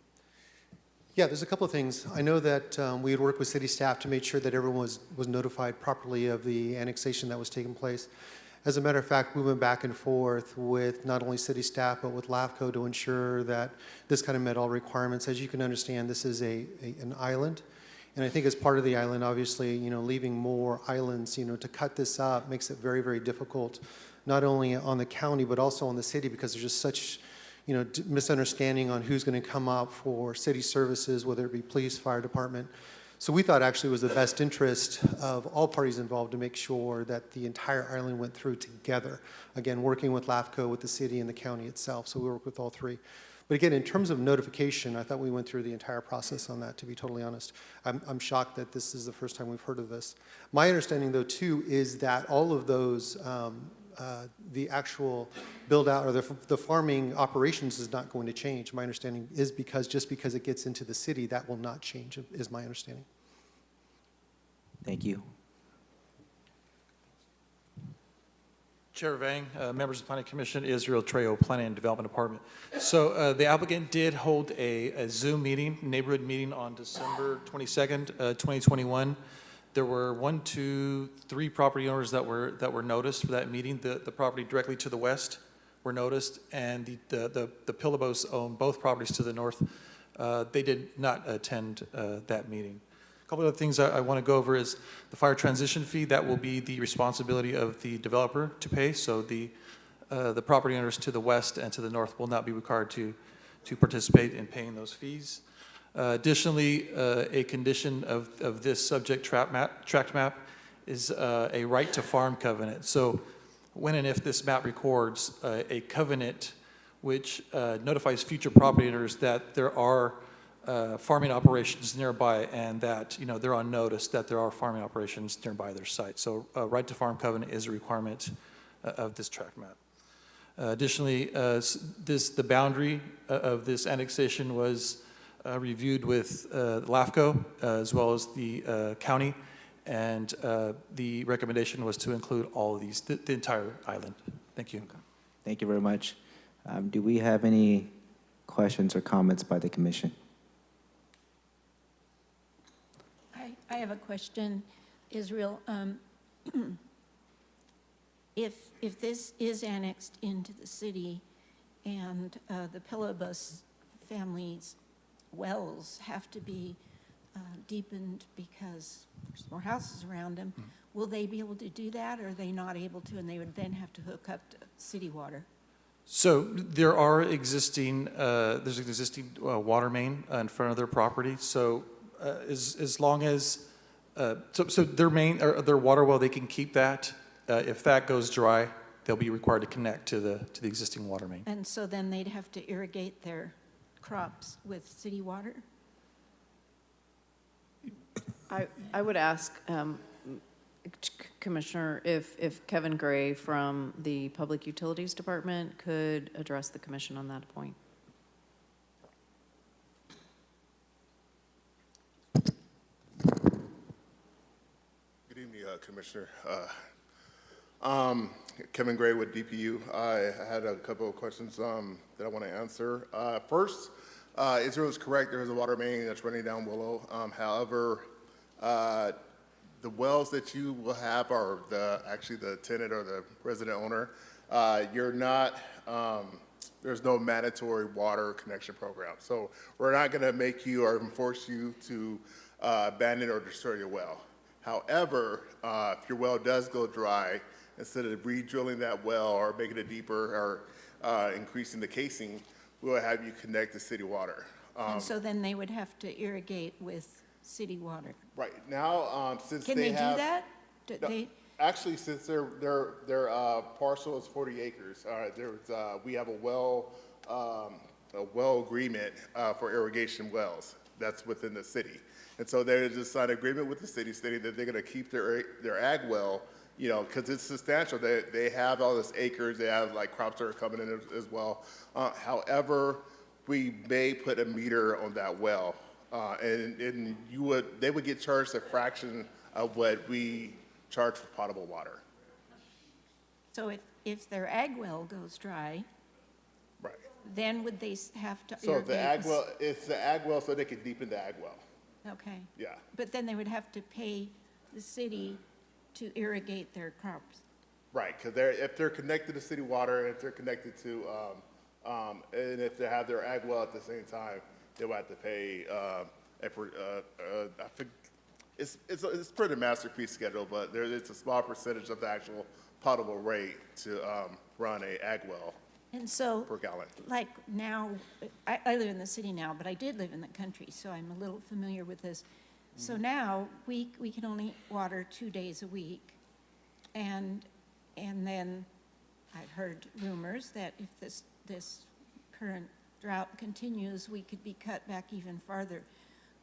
Yeah, there's a couple of things. I know that we had worked with city staff to make sure that everyone was notified properly of the annexation that was taking place. As a matter of fact, we went back and forth with not only city staff, but with LAFCO to ensure that this kind of met all requirements. As you can understand, this is an island. And I think as part of the island, obviously, leaving more islands, to cut this up makes it very, very difficult, not only on the county, but also on the city, because there's just such, misunderstanding on who's going to come up for city services, whether it be police, fire department. So we thought actually it was the best interest of all parties involved to make sure that the entire island went through together. Again, working with LAFCO, with the city and the county itself, so we work with all three. But again, in terms of notification, I thought we went through the entire process on that, to be totally honest. I'm shocked that this is the first time we've heard of this. My understanding, though, too, is that all of those, the actual build-out or the farming operations is not going to change. My understanding is just because it gets into the city, that will not change, is my understanding. Thank you. Chair Vang, members of the Planning Commission, Israel Trejo, Planning and Development Department. So the applicant did hold a Zoom meeting, neighborhood meeting on December 22nd, 2021. There were 3 property owners that were noticed for that meeting. The property directly to the west were noticed, and the Pillabos own both properties to the north. They did not attend that meeting. A couple of things I want to go over is the fire transition fee. That will be the responsibility of the developer to pay. So the property owners to the west and to the north will not be required to participate in paying those fees. Additionally, a condition of this subject tract map is a right to farm covenant. So when and if this map records a covenant which notifies future property owners that there are farming operations nearby and that they're on notice that there are farming operations nearby their site. So right to farm covenant is a requirement of this tract map. Additionally, the boundary of this annexation was reviewed with LAFCO as well as the county, and the recommendation was to include all of these, the entire island. Thank you. Thank you very much. Do we have any questions or comments by the commission? I have a question, Israel. If this is annexed into the city and the Pillabos family's wells have to be deepened because there's more houses around them, will they be able to do that, or are they not able to, and they would then have to hook up to city water? So there are existing, there's an existing water main in front of their property. So as long as, so their main, or their water well, they can keep that. If that goes dry, they'll be required to connect to the existing water main. And so then they'd have to irrigate their crops with city water? I would ask Commissioner if Kevin Gray from the Public Utilities Department could address the commission on that point. Good evening, Commissioner. Kevin Gray with DPU. I had a couple of questions that I want to answer. First, Israel is correct. There is a water main that's running down Willow. However, the wells that you will have are actually the tenant or the resident owner. You're not, there's no mandatory water connection program. So we're not going to make you or force you to abandon or destroy your well. However, if your well does go dry, instead of re-drilling that well or making it deeper or increasing the casing, we'll have you connect to city water. And so then they would have to irrigate with city water. Right now, since Can they do that? Actually, since their parcel is 40 acres, we have a well agreement for irrigation wells that's within the city, and so they just signed an agreement with the city stating that they're going to keep their ag well, because it's substantial. They have all this acres. They have like crops that are coming in as well. However, we may put a meter on that well. And they would get charged a fraction of what we charge for potable water. So if their ag well goes dry, right, then would they have to So irrigate? the ag well, it's the ag well so they can deepen the ag well. Okay. Yeah. But then they would have to pay the city to irrigate their crops. Right, because if they're connected to city water, if they're connected to, and if they have their ag well at the same time, they will have to pay, I think, it's per the master fee schedule, but it's a small percentage of the actual potable rate to run a ag well. And so, per gallon. like now, I live in the city now, but I did live in the country, so I'm a little familiar with this. So now, we can only water 2 days a week. And then I've heard rumors that if this current drought continues, we could be cut back even farther.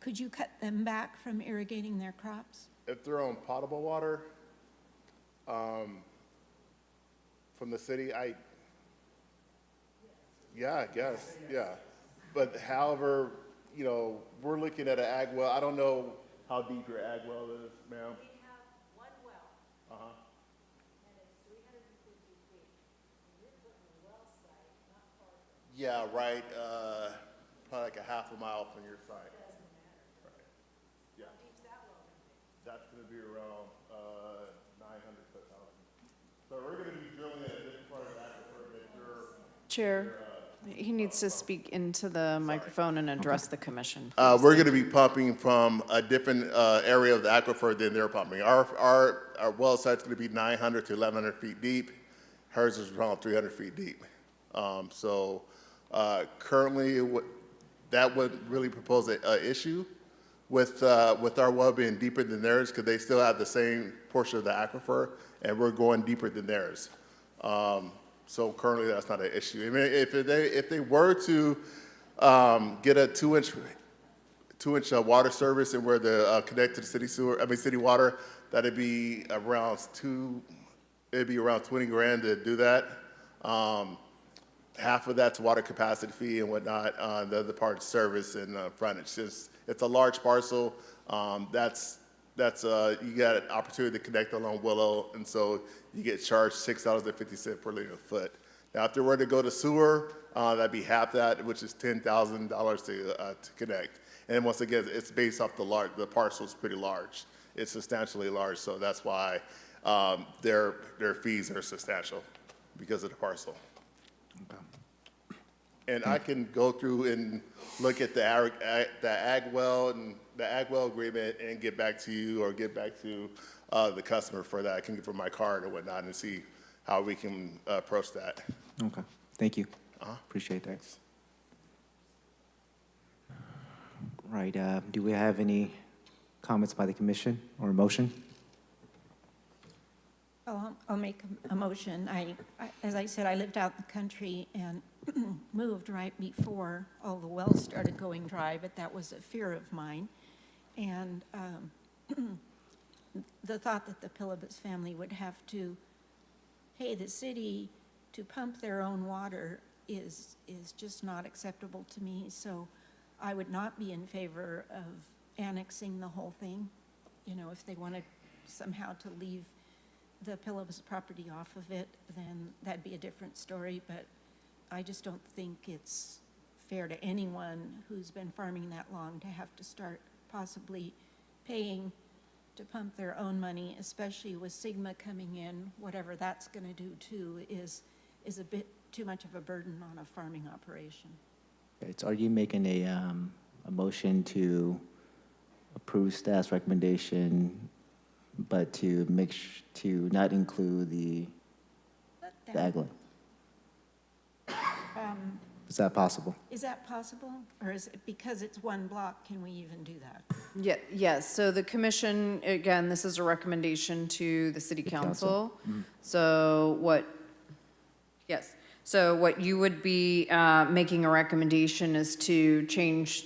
Could you cut them back from irrigating their crops? If they're on potable water, from the city, yeah, I guess, yeah. But however, you know, we're looking at an ag well. I don't know how deep your ag well is, ma'am. We have one well, Uh-huh. and it's 350 feet. And you're putting a well site not far from. Yeah, right, probably like a half a mile from your site. Doesn't matter. Right. Yeah, How deep's that well gonna be? that's gonna be around, 900 to 1,000. So we're gonna be drilling at a different part of that to make sure. Chair, he needs to speak into the microphone and address the commission. We're going to be pumping from a different area of the aquifer than they're pumping. Our well site's going to be 900 to 1,100 feet deep. Hers is around 300 feet deep. So currently, that would really propose an issue with our well being deeper than theirs, because they still have the same portion of the aquifer, and we're going deeper than theirs. So currently, that's not an issue. I mean, if they were to get a 2-inch water service and were to connect to the city water, that'd be around around 20 grand to do that. Half of that's water capacity fee and whatnot. The other part is service and frontage. It's a large parcel. You got an opportunity to connect along Willow, and so you get charged $6.50 per linear foot. Now, if they were to go to sewer, that'd be half that, which is $10,000 to connect. And once again, it's based off the parcel is pretty large. It's substantially large, so that's why their fees are substantial because of the parcel. Okay. And I can go through and look at the ag well and the ag well agreement and get back to you or get back to the customer for that. I can give her my card or whatnot and see how we can approach that. Okay, thank you. Appreciate that. Right, do we have any comments by the commission or a motion? Oh, I'll make a motion. As I said, I lived out in the country and moved right before all the wells started going dry, but that was a fear of mine. And the thought that the Pillibus family would have to pay the city to pump their own water is just not acceptable to me. So I would not be in favor of annexing the whole thing. You know, if they wanted somehow to leave the Pillibus property off of it, then that'd be a different story. But I just don't think it's fair to anyone who's been farming that long to have to start possibly paying to pump their own money, especially with Sigma coming in. Whatever that's going to do too is a bit too much of a burden on a farming operation. Okay, so are you making a motion to approve staff's recommendation, but to to not include the ag land? Is that possible? Is that possible? Or is it, because it's one block, can we even do that? Yes, so the commission, again, this is a recommendation to the city council. So what you would be making a recommendation is to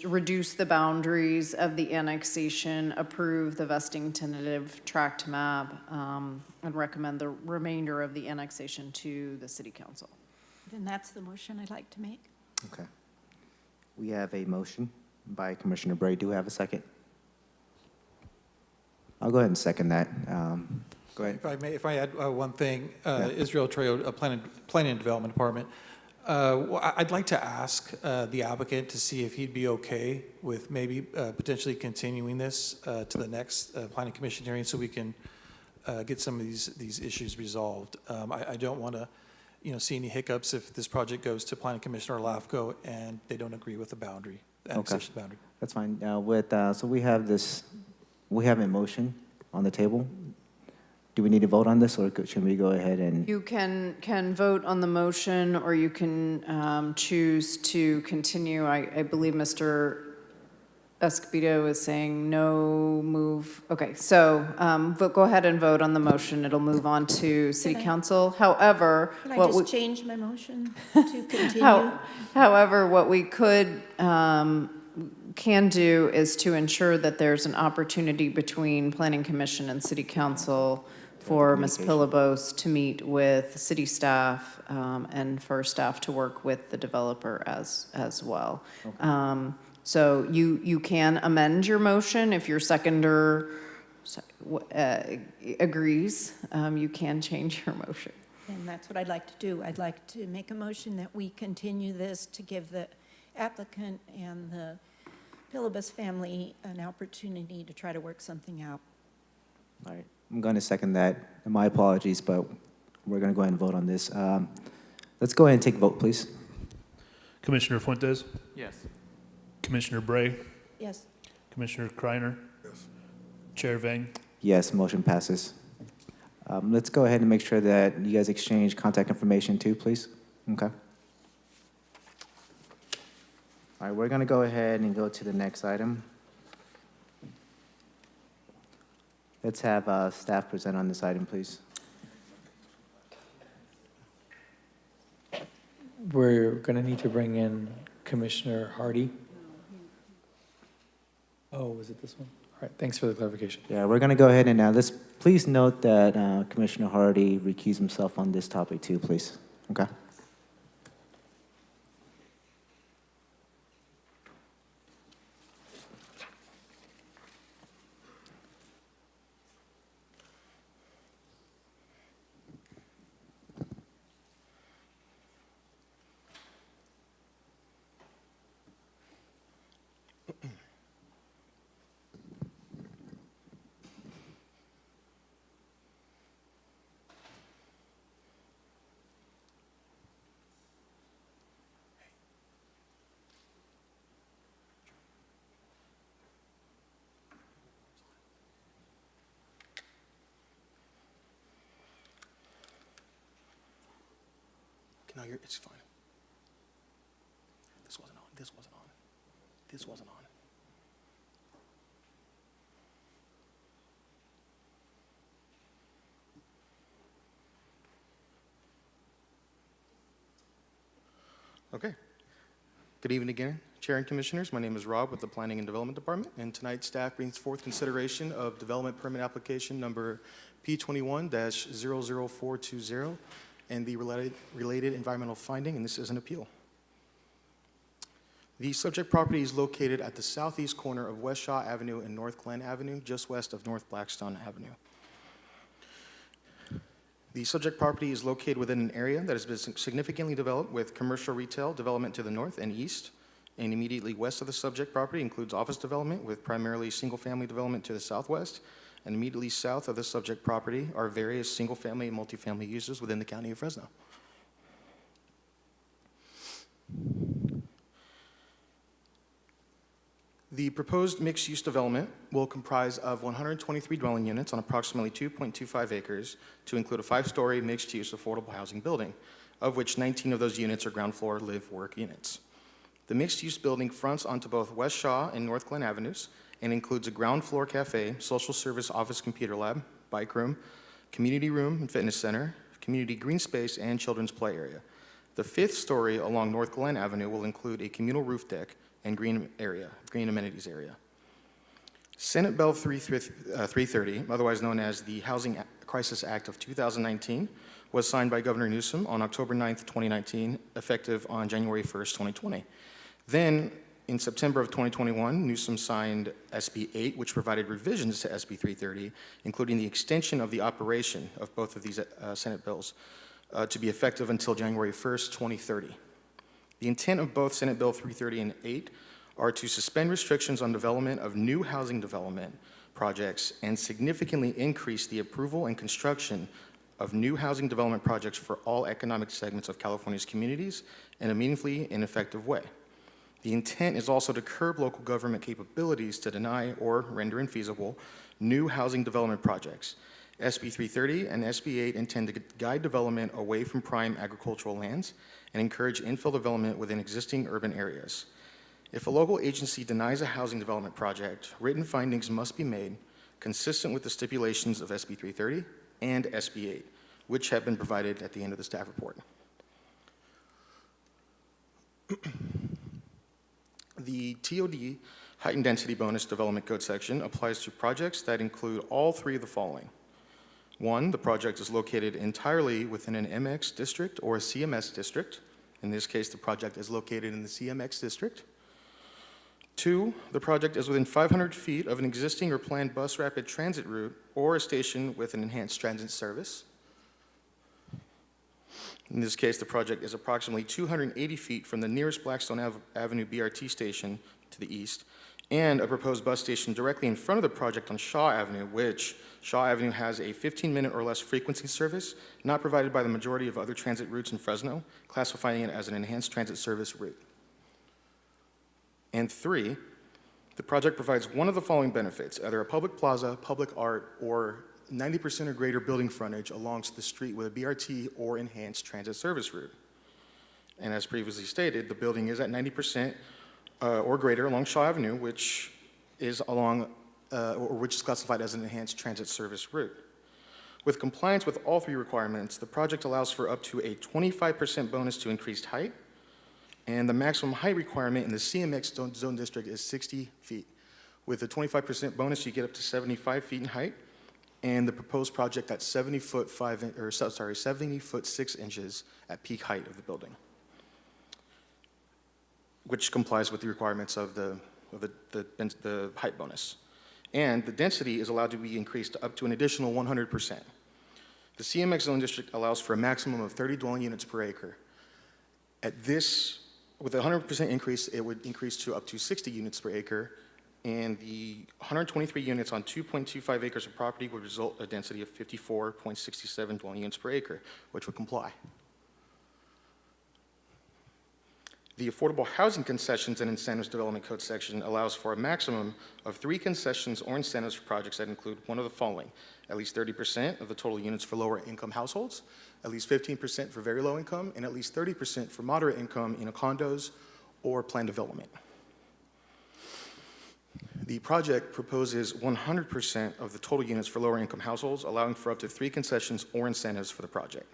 reduce the boundaries of the annexation, approve the vesting tentative tract map, and recommend the remainder of the annexation to the city council. Then that's the motion I'd like to make. Okay. We have a motion by Commissioner Bray. Do we have a second? I'll go ahead and second that. Go ahead. If I add one thing, Israel Trejo, Planning and Development Department. I'd like to ask the applicant to see if he'd be okay with maybe potentially continuing this to the next Planning Commission hearing so we can get some of these issues resolved. I don't want to see any hiccups if this project goes to Planning Commission or LAFCO and they don't agree with the boundary, the annexation boundary. That's fine. So we have a motion on the table. do we need to vote on this, or should we go ahead and? You can vote on the motion, or you can choose to continue. I believe Mr. Escobedo is saying no move. Okay, so go ahead and vote on the motion. It'll move on to City Council. However, Can I just change my motion to continue? However, what we can do is to ensure that there's an opportunity between Planning Commission and City Council for Ms. Pillabose to meet with city staff and for staff to work with the developer as well. So you can amend your motion if your seconder agrees. You can change your motion. And that's what I'd like to do. I'd like to make a motion that we continue this to give the applicant and the Pillabus family an opportunity to try to work something out. All right, I'm going to second that. And my apologies, but we're going to go ahead and vote on this. Let's go ahead and take a vote, please. Commissioner Fuentes? Yes. Commissioner Bray? Yes. Commissioner Kreiner? Yes. Chair Vang? Yes, motion passes. Let's go ahead and make sure that you guys exchange contact information too, please. Okay. All right, we're going to go ahead and go to the next item. Let's have staff present on this item, please. We're going to need to bring in Commissioner Hardy. Oh, was it this one? All right, thanks for the clarification. Yeah, we're going to go ahead and let's please note that Commissioner Hardy recused himself on this topic too, please. Okay. No, it's fine. This wasn't on. This wasn't on. This wasn't on. Okay. Good evening again, Chair and Commissioners. My name is Rob with the Planning and Development Department, and tonight staff brings forth consideration of development permit application number P21-00420 and the related environmental finding, and this is an appeal. The subject property is located at the southeast corner of West Shaw Avenue and North Glen Avenue, just west of North Blackstone Avenue. The subject property is located within an area that has been significantly developed with commercial retail development to the north and east, and immediately west of the subject property includes office development with primarily single-family development to the southwest, and immediately south of the subject property are various single-family and multifamily uses within the county of Fresno. The proposed mixed-use development will comprise of 123 dwelling units on approximately 2.25 acres to include a 5-story mixed-use affordable housing building, of which 19 of those units are ground floor live-work units. The mixed-use building fronts onto both West Shaw and North Glen Avenues and includes a ground floor cafe, social service office computer lab, bike room, community room and fitness center, community green space, and children's play area. The 5th story along North Glen Avenue will include a communal roof deck and green amenities area. Senate Bill 330, otherwise known as the Housing Crisis Act of 2019, was signed by Governor Newsom on October 9th, 2019, effective on January 1st, 2020. Then, in September of 2021, Newsom signed SB 8, which provided revisions to SB 330, including the extension of the operation of both of these Senate bills to be effective until January 1st, 2030. The intent of both Senate Bill 330 and 8 are to suspend restrictions on development of new housing development projects and significantly increase the approval and construction of new housing development projects for all economic segments of California's communities in a meaningfully and effective way. The intent is also to curb local government capabilities to deny or render infeasible new housing development projects SB 330 and SB 8 intend to guide development away from prime agricultural lands and encourage infill development within existing urban areas. If a local agency denies a housing development project, written findings must be made consistent with the stipulations of SB 330 and SB 8, which have been provided at the end of the staff report. The TOD Height and Density Bonus Development Code section applies to projects that include all three of the following. One, the project is located entirely within an MX district or a CMS district. In this case, the project is located in the CMX district. Two, the project is within 500 feet of an existing or planned bus rapid transit route or a station with an enhanced transit service. In this case, the project is approximately 280 feet from the nearest Blackstone Avenue BRT station to the east, and a proposed bus station directly in front of the project on Shaw Avenue, which Shaw Avenue has a 15-minute or less frequency service not provided by the majority of other transit routes in Fresno, classifying it as an enhanced transit service route. And three, the project provides one of the following benefits, either a public plaza, public art, or 90% or greater building frontage along the street with a BRT or enhanced transit service route. And as previously stated, the building is at 90% or greater along Shaw Avenue, which is classified as an enhanced transit service route. With compliance with all three requirements, the project allows for up to a 25% bonus to increased height, and the maximum height requirement in the CMX zone district is 60 feet. With a 25% bonus, you get up to 75 feet in height, and the proposed project at 70 foot 6 inches at peak height of the building, which complies with the requirements of the height bonus. And the density is allowed to be increased up to an additional 100%. The CMX zone district allows for a maximum of 30 dwelling units per acre. At this, with a 100% increase, it would increase to up to 60 units per acre, and the 123 units on 2.25 acres of property would result in a density of 54.67 dwelling units per acre, which would comply. The Affordable Housing Concessions and Incentives Development Code section allows for a maximum of 3 concessions or incentives for projects that include one of the following: at least 30% of the total units for lower income households, at least 15% for very low income, and at least 30% for moderate income in condos or planned development. The project proposes 100% of the total units for lower income households, allowing for up to 3 concessions or incentives for the project.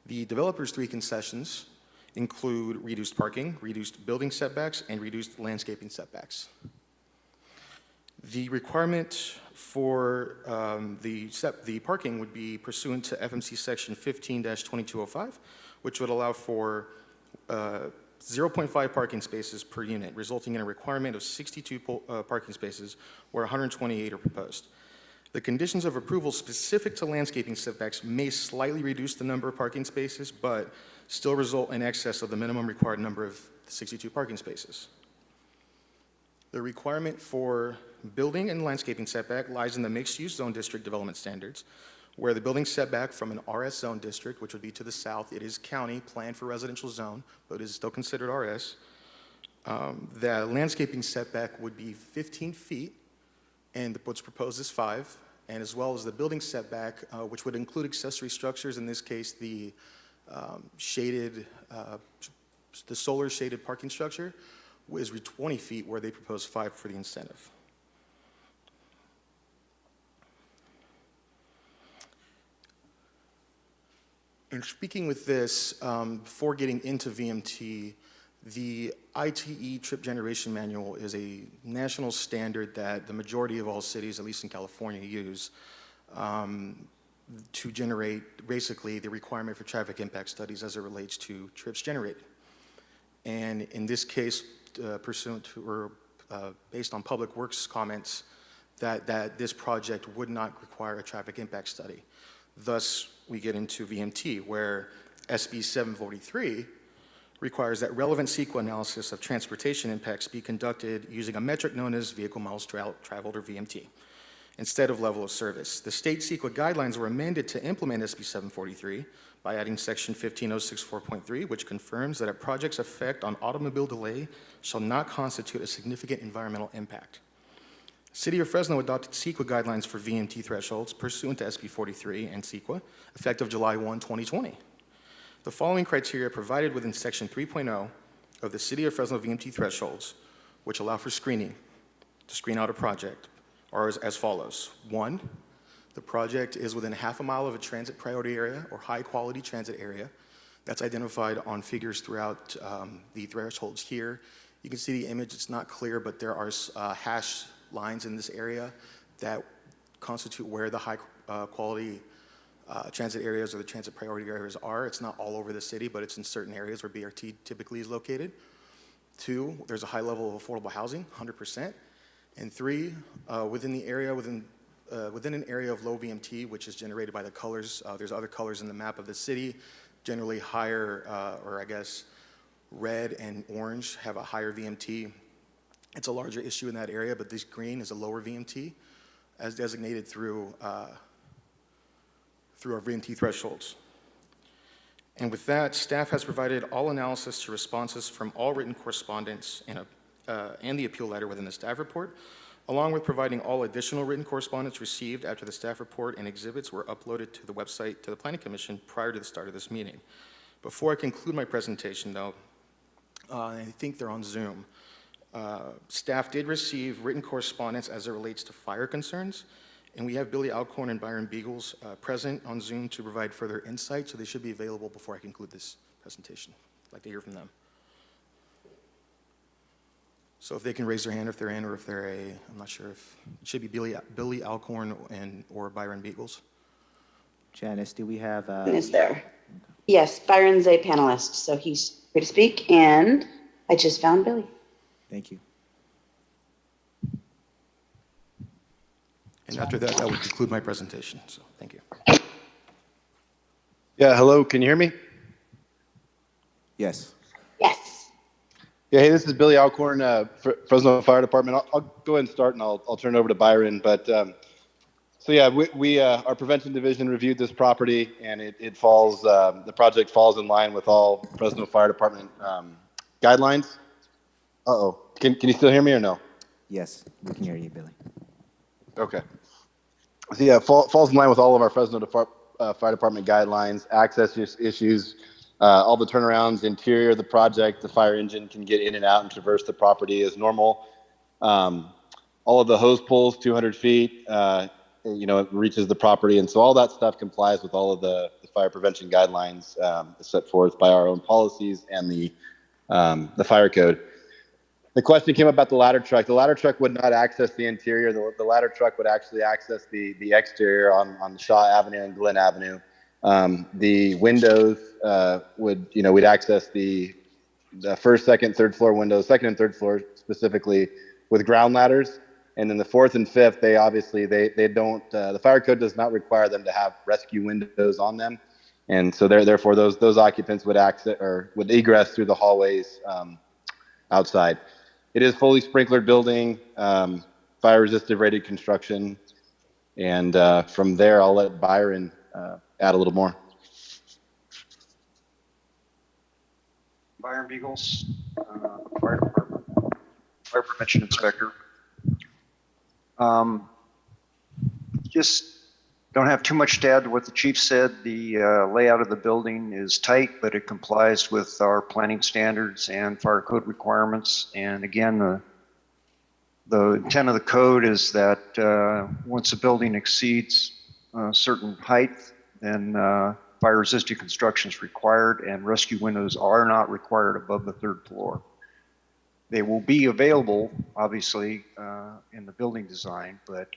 The developer's 3 concessions include reduced parking, reduced building setbacks, and reduced landscaping setbacks. The requirement for the parking would be pursuant to FMC section 15-2205, which would allow for 0.5 parking spaces per unit, resulting in a requirement of 62 parking spaces, where 128 are proposed. The conditions of approval specific to landscaping setbacks may slightly reduce the number of parking spaces, but still result in excess of the minimum required number of 62 parking spaces. The requirement for building and landscaping setback lies in the mixed-use zone district development standards, where the building setback from an RS zone district, which would be to the south, it is county, planned for residential zone, but it is still considered RS. The landscaping setback would be 15 feet, and what's proposed is 5, and as well as the building setback, which would include accessory structures, in this case, the solar shaded parking structure, is 20 feet, where they propose 5 for the incentive. And speaking with this, before getting into VMT, the ITE trip generation manual is a national standard that the majority of all cities, at least in California, use to generate basically the requirement for traffic impact studies as it relates to trips generated. And in this case, pursuant to or based on Public Works comments, that this project would not require a traffic impact study. Thus, we get into VMT, where SB 743 requires that relevant CEQA analysis of transportation impacts be conducted using a metric known as vehicle miles traveled, or VMT, instead of level of service. The state CEQA guidelines were amended to implement SB 743 by adding section 15064.3, which confirms that a project's effect on automobile delay shall not constitute a significant environmental impact. City of Fresno adopted CEQA guidelines for VMT thresholds pursuant to SB 43 and CEQA, effective July 1, 2020. The following criteria provided within Section 3.0 of the City of Fresno VMT thresholds, which allow for screening, to screen out a project, are as follows. 1, the project is within half a mile of a transit priority area or high-quality transit area. That's identified on figures throughout the thresholds here. You can see the image, it's not clear, but there are hash lines in this area that constitute where the high-quality transit areas or the transit priority areas are. It's not all over the city, but it's in certain areas where BRT typically is located. 2, there's a high level of affordable housing, 100%. And 3, within an area of low VMT, which is generated by the colors, there's other colors in the map of the city, generally higher, or I guess red and orange have a higher VMT. It's a larger issue in that area, but this green is a lower VMT, as designated through our VMT thresholds. And with that, staff has provided all analysis to responses from all written correspondence and the appeal letter within the staff report, along with providing all additional written correspondence received after the staff report and exhibits were uploaded to the website to the Planning Commission prior to the start of this meeting. Before I conclude my presentation, though, I think they're on Zoom. Staff did receive written correspondence as it relates to fire concerns, and we have Billy Alcorn and Byron Beagles present on Zoom to provide further insight, so they should be available before I conclude this presentation. I'd like to hear from them. So if they can raise their hand if they're in, or if they're I'm not sure if, it should be Billy Alcorn or Byron Beagles. Janice, do we have? Is there? Yes, Byron's a panelist, so he's free to speak, and I just found Billy. Thank you. And after that, that would conclude my presentation, so thank you. Yeah, hello, can you hear me? Yes. Yes. Yeah, hey, this is Billy Alcorn, Fresno Fire Department. I'll go ahead and start, and I'll turn it over to Byron. But so yeah, we our prevention division reviewed this property, and it falls. The project falls in line with all Fresno Fire Department guidelines. Uh-oh, can you still hear me or no? Yes, we can hear you, Billy. Okay. So yeah, falls in line with all of our Fresno Fire Department guidelines, access issues. All the turnarounds, interior of the project, the fire engine can get in and out and traverse the property as normal. All of the hose pulls, 200 feet, it reaches the property. And so all that stuff complies with all of the fire prevention guidelines set forth by our own policies and the fire code. The question came about the ladder truck. The ladder truck would not access the interior. The ladder truck would actually access the exterior on Shaw Avenue and Glen Avenue. The windows we'd access the first, second, third floor windows, second and third floor specifically with ground ladders. And then the fourth and fifth, they don't, the fire code does not require them to have rescue windows on them. And so therefore those occupants would would egress through the hallways outside. It is fully sprinklered building, fire resistive rated construction. And from there, I'll let Byron add a little more. Byron Beagles, Fire Department, Fire Prevention Inspector. Just don't have too much to add to what the chief said. The layout of the building is tight, but it complies with our planning standards and fire code requirements. And again, the intent of the code is that once a building exceeds a certain height, then fire resistant construction is required, and rescue windows are not required above the third floor. They will be available, obviously, in the building design, but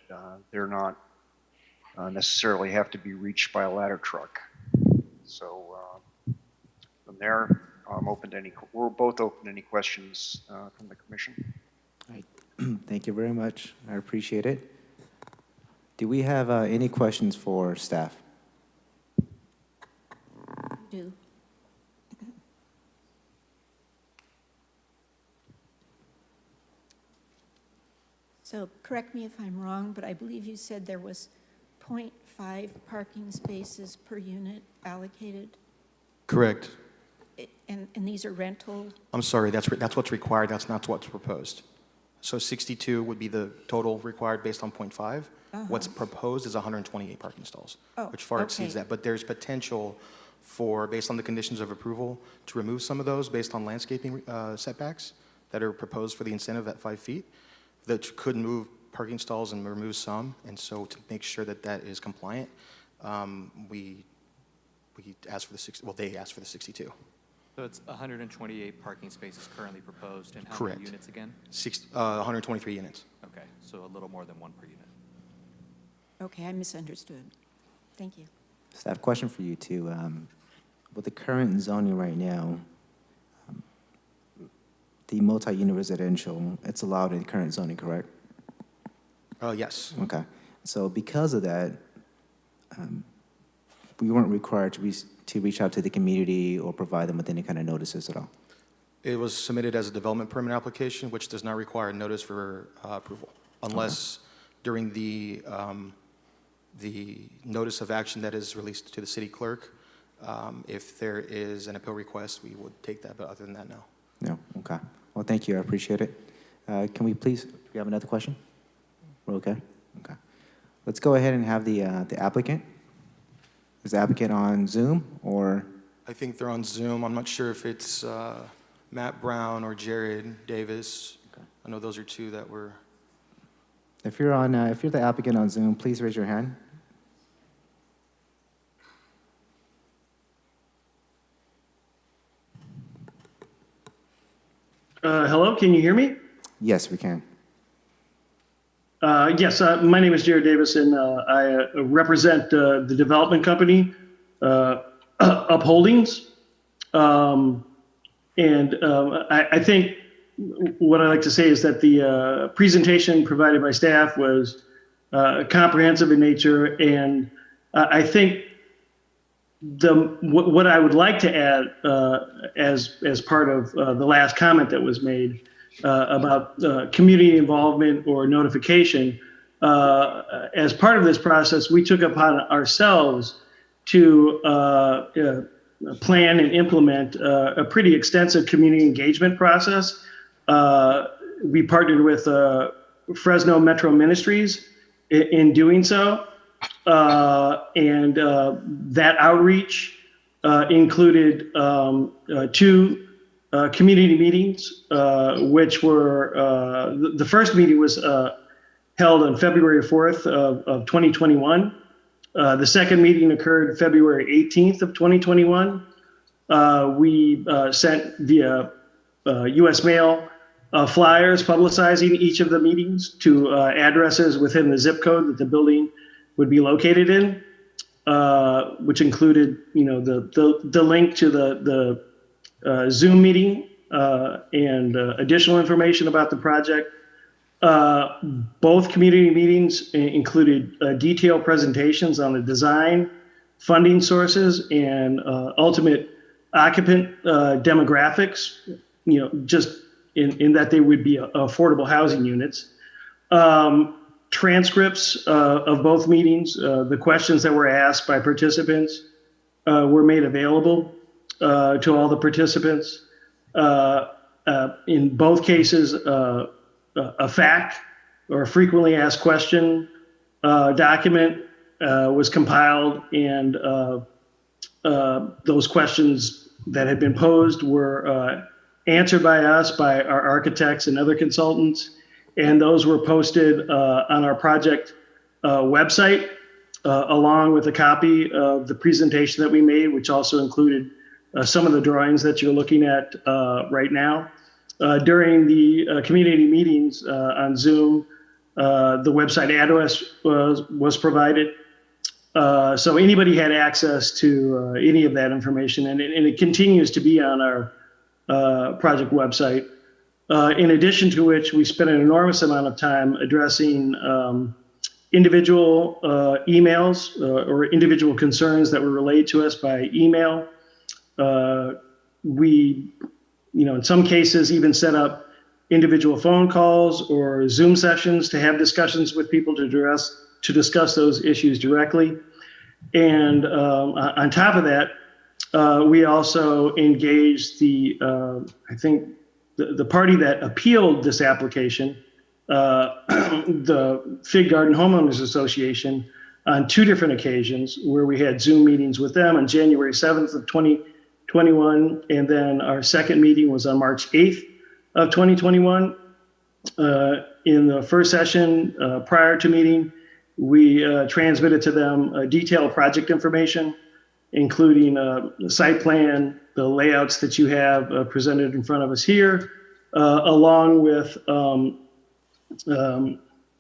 they're not necessarily have to be reached by a ladder truck. So from there, we're both open to any questions from the commission. All right. Thank you very much. I appreciate it. Do we have any questions for staff? Do. So correct me if I'm wrong, but I believe you said there was 0.5 parking spaces per unit allocated? Correct. And these are rental? I'm sorry, that's what's required, that's not what's proposed. So 62 would be the total required based on .5. What's Uh-huh. proposed is 128 parking stalls, Oh, which far exceeds okay. that. But there's potential for, based on the conditions of approval, to remove some of those based on landscaping setbacks that are proposed for the incentive at 5 feet, that could move parking stalls and remove some. And so to make sure that that is compliant, we asked for the 60, well, they asked for the 62. So it's 128 parking spaces currently proposed, and how Correct. many units again? 123 units. Okay, so a little more than one per unit. Okay, I misunderstood. Thank you. Staff, question for you too. With the current zoning right now, the multi-unit residential, it's allowed in current zoning, correct? Yes. Okay. So because of that, we weren't required to reach out to the community or provide them with any kind of notices at all. It was submitted as a development permit application, which does not require notice for approval, unless during the notice of action that is released to the city clerk, if there is an appeal request, we would take that, but other than that, no. No, okay. Well, thank you, I appreciate it. Can we please, do we have another question? We're okay? Okay. Let's go ahead and have the applicant. Is the applicant on Zoom or? I think they're on Zoom. I'm not sure if it's Matt Brown or Jared Davis. I know those are two that were. If you're on, if you're the applicant on Zoom, please raise your hand. Hello, can you hear me? Yes, we can. Yes, my name is Jared Davis, and I represent the development company, Upholdings. I think what I like to say is that the presentation provided by staff was comprehensive in nature, and I think what I would like to add as part of the last comment that was made about community involvement or notification, as part of this process, we took upon ourselves to plan and implement a pretty extensive community engagement process. We partnered with Fresno Metro Ministries in doing so. And that outreach included two community meetings, which were, the first meeting was held on February 4th of 2021. The second meeting occurred February 18th of 2021. We sent via U.S. mail flyers publicizing each of the meetings to addresses within the zip code that the building would be located in, which included, the link to the Zoom meeting and additional information about the project. Both community meetings included detailed presentations on the design, funding sources, and ultimate occupant demographics, just in that they would be affordable housing units. Transcripts of both meetings, the questions that were asked by participants were made available to all the participants. In both cases, a fact or a frequently asked question document was compiled, and those questions that had been posed were answered by us, by our architects and other consultants. And those were posted on our project website, along with a copy of the presentation that we made, which also included some of the drawings that you're looking at right now. During the community meetings on Zoom, the website address was provided. So anybody had access to any of that information, and it continues to be on our project website. In addition to which, we spent an enormous amount of time addressing individual emails or individual concerns that were relayed to us by email. We, in some cases, even set up individual phone calls or Zoom sessions to have discussions with people to discuss those issues directly. And on top of that, we also engaged the party that appealed this application the Fig Garden Homeowners Association on 2 different occasions where we had Zoom meetings with them on January 7th of 2021, and then our second meeting was on March 8th of 2021. In the first session prior to meeting, we transmitted to them detailed project information, including the site plan, the layouts that you have presented in front of us here, along with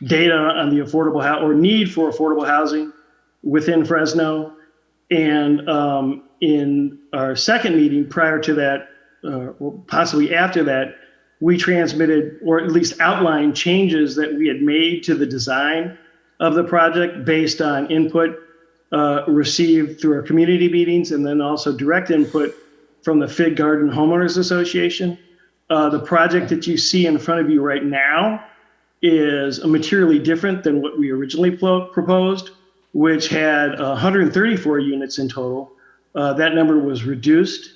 data on the affordable or need for affordable housing within Fresno. And in our second meeting prior to that, or possibly after that, we transmitted, or at least outlined, changes that we had made to the design of the project based on input received through our community meetings, and then also direct input from the Fig Garden Homeowners Association. The project that you see in front of you right now is materially different than what we originally proposed, which had 134 units in total. That number was reduced.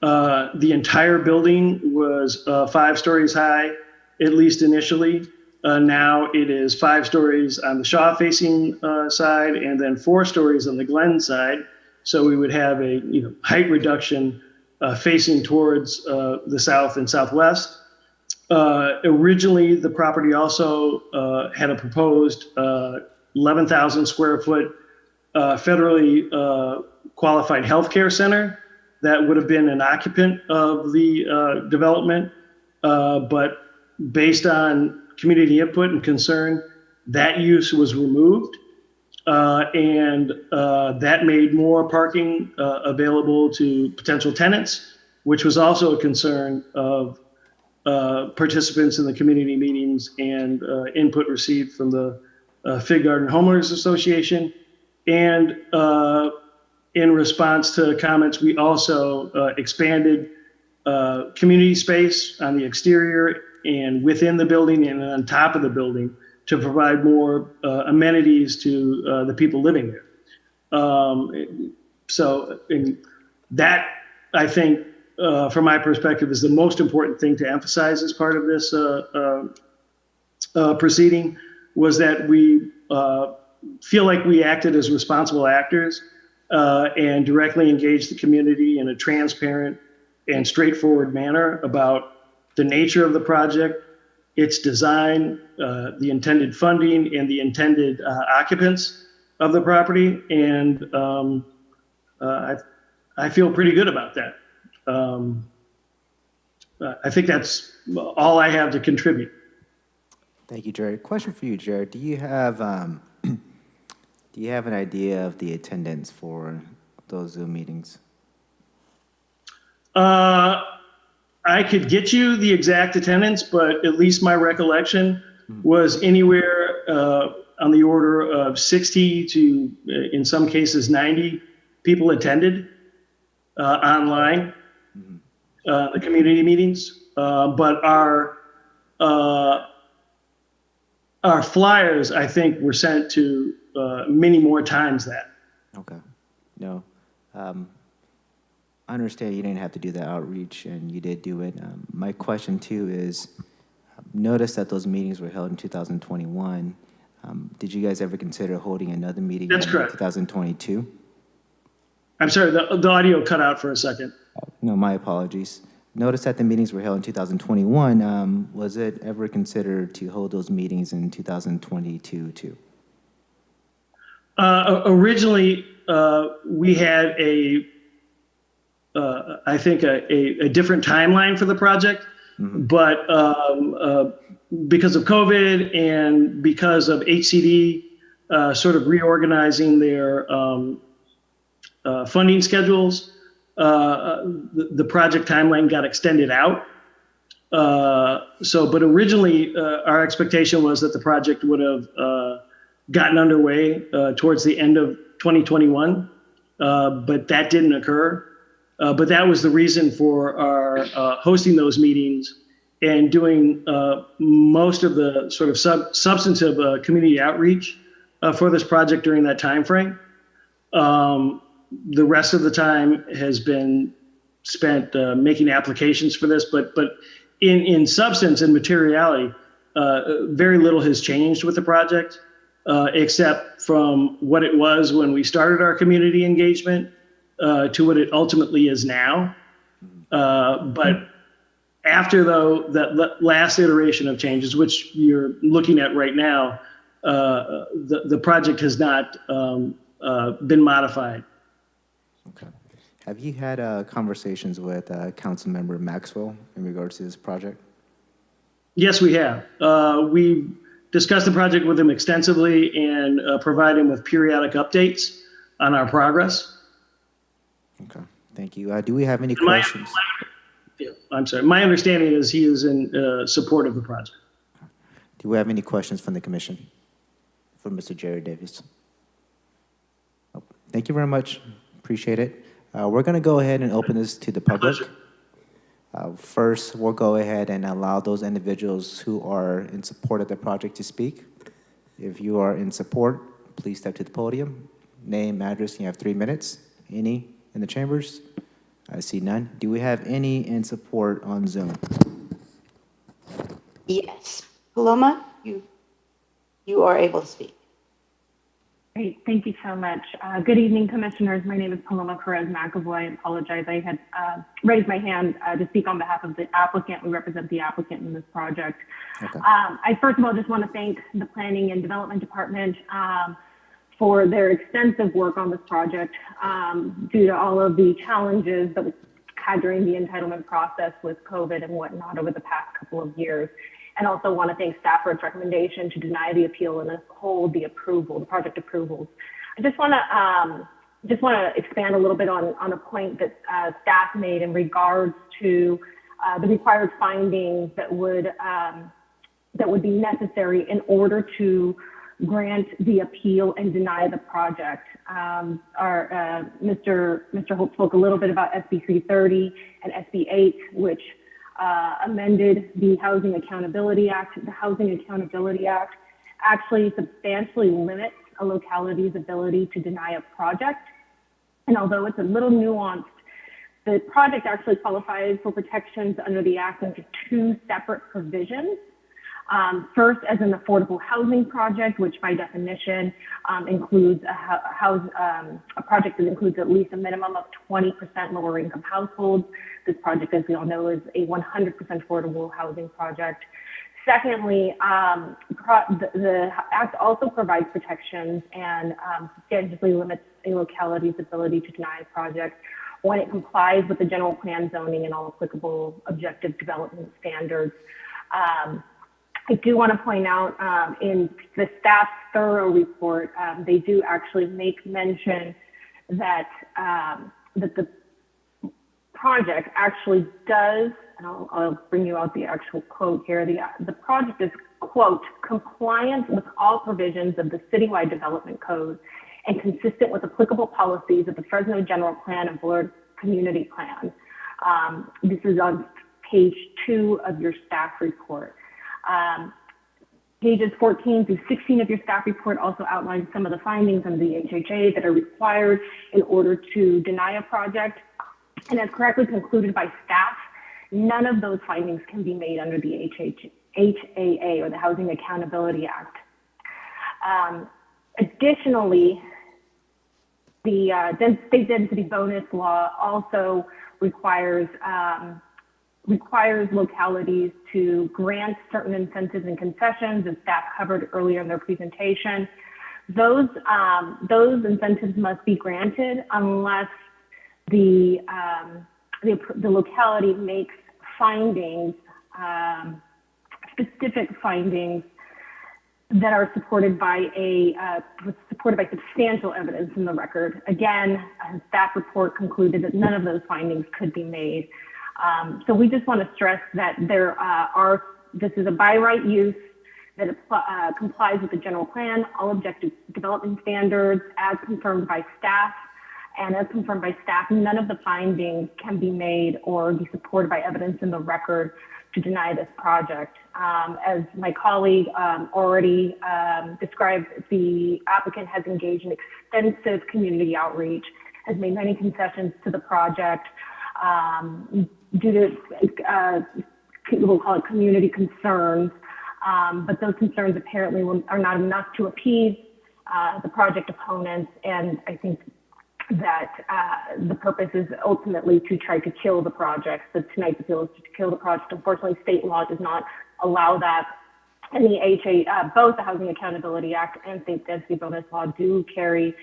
The entire building was 5 stories high, at least initially. Now it is 5 stories on the Shaw-facing side, and then 4 stories on the Glen side. So we would have a height reduction facing towards the south and southwest. Originally, the property also had a proposed 11,000 square foot federally qualified healthcare center that would have been an occupant of the development. But based on community input and concern, that use was removed. And that made more parking available to potential tenants, which was also a concern of participants in the community meetings and input received from the Fig Garden Homeowners Association. And in response to comments, we also expanded community space on the exterior and within the building and on top of the building to provide more amenities to the people living there. So that, I think, from my perspective, is the most important thing to emphasize as part of this proceeding, was that we feel like we acted as responsible actors and directly engaged the community in a transparent and straightforward manner about the nature of the project, its design, the intended funding, and the intended occupants of the property. And I feel pretty good about that. I think that's all I have to contribute. Thank you, Jared. Question for you, Jared. Do you have an idea of the attendance for those Zoom meetings? I could get you the exact attendance, but at least my recollection was anywhere on the order of 60 to, in some cases, 90 people attended online, the community meetings. But our flyers, I think, were sent to many more times that. Okay. No. I understand you didn't have to do the outreach, and you did do it. My question, too, is notice that those meetings were held in 2021. Did you guys ever consider holding another meeting in 2022? I'm sorry, the audio cut out for a second. No, my apologies. Notice that the meetings were held in 2021. Was it ever considered to hold those meetings in 2022, too? Originally, we had I think a different timeline for the project, but because of COVID and because of HCD sort of reorganizing their funding schedules, the project timeline got extended out. But originally, our expectation was that the project would have gotten underway towards the end of 2021, but that didn't occur. But that was the reason for our hosting those meetings and doing most of the sort of substantive community outreach for this project during that time frame. The rest of the time has been spent making applications for this, but in substance and materiality, very little has changed with the project, except from what it was when we started our community engagement to what it ultimately is now. But after, though, that last iteration of changes, which you're looking at right now, the project has not been modified. Okay. Have you had conversations with Councilmember Maxwell in regards to this project? Yes, we have. We discussed the project with him extensively and provide him with periodic updates on our progress. Okay, thank you. Do we have any questions? I'm sorry. My understanding is he is in support of the project. Do we have any questions from the commission for Mr. Jared Davis? Oh, thank you very much. Appreciate it. We're going to go ahead and open this to the public. First, we'll go ahead and allow those individuals who are in support of the project to speak. If you are in support, please step to the podium. Name, address, you have 3 minutes. Any in the chambers? I see none. Do we have any in support on Zoom? Yes. Paloma, you are able to speak. Great, thank you so much. Good evening, commissioners. My name is Paloma Perez McAvoy. I apologize. I had raised my hand to speak on behalf of the applicant. We represent the applicant in this project. Okay. I first of all just want to thank the Planning and Development Department for their extensive work on this project due to all of the challenges that we had during the entitlement process with COVID and whatnot over the past couple of years. And also want to thank staff for its recommendation to deny the appeal and hold the approval, the project approvals. I just want to expand a little bit on a point that staff made in regards to the required findings that would be necessary in order to grant the appeal and deny the project. Mr. Hope spoke a little bit about SB 330 and SB 8, which amended the Housing Accountability Act. The Housing Accountability Act actually substantially limits a locality's ability to deny a project. And although it's a little nuanced, the project actually qualifies for protections under the Act under 2 separate provisions. First, as an affordable housing project, which by definition includes a project that includes at least a minimum of 20% lower income households. This project, as we all know, is a 100% affordable housing project. Secondly, the Act also provides protections and substantially limits a locality's ability to deny a project when it complies with the general plan zoning and all applicable objective development standards. I do want to point out in the staff's thorough report, they do actually make mention that that the project actually does, and I'll bring you out the actual quote here. The project is, quote, compliant with all provisions of the citywide development code and consistent with applicable policies of the Fresno General Plan and Board Community Plan. This is on page 2 of your staff report. Pages 14 through 16 of your staff report also outline some of the findings of the HHA that are required in order to deny a project. And as correctly concluded by staff, none of those findings can be made under the HAA or the Housing Accountability Act. Additionally, the state density bonus law also requires localities to grant certain incentives and concessions, as staff covered earlier in their presentation. Those incentives must be granted unless the locality makes findings, specific findings that are supported by substantial evidence in the record. Again, staff report concluded that none of those findings could be made. So we just want to stress that this is a by right use that complies with the general plan, all objective development standards as confirmed by staff. And as confirmed by staff, none of the findings can be made or be supported by evidence in the record to deny this project. As my colleague already described, the applicant has engaged in extensive community outreach, has made many concessions to the project due to, we'll call it community concerns. But those concerns apparently are not enough to appease the project opponents, and I think that the purpose is ultimately to try to kill the project. So tonight's appeal is to kill the project. Unfortunately, state law does not allow that. And the both the Housing Accountability Act and state density bonus law do carry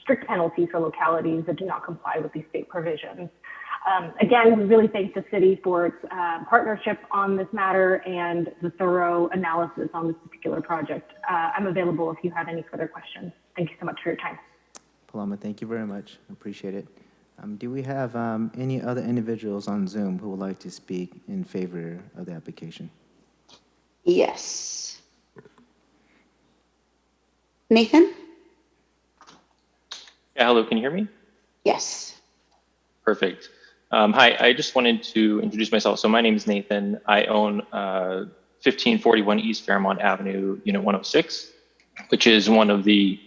strict penalties for localities that do not comply with these state provisions. Again, we really thank the city for its partnership on this matter and the thorough analysis on this particular project. I'm available if you have any further questions. Thank you so much for your time. Paloma, thank you very much. Appreciate it. Do we have any other individuals on Zoom who would like to speak in favor of the application? Yes. Nathan? Yeah, hello, can you hear me? Yes. Perfect. Hi, I just wanted to introduce myself. So my name is Nathan. I own 1541 East Fairmont Avenue, Unit 106, which is one of the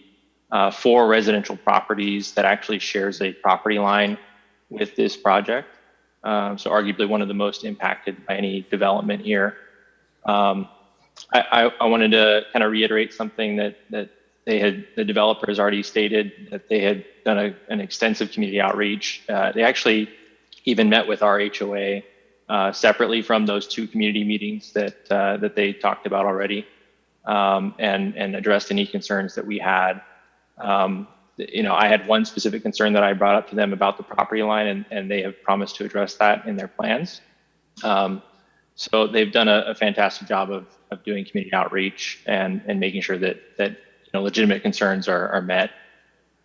4 residential properties that actually shares a property line with this project. So arguably one of the most impacted by any development here. I wanted to kind of reiterate something that the developers already stated, that they had done an extensive community outreach. They actually even met with our HOA separately from those 2 community meetings that they talked about already, and addressed any concerns that we had. I had one specific concern that I brought up to them about the property line, and they have promised to address that in their plans. So they've done a fantastic job of doing community outreach and making sure that legitimate concerns are met.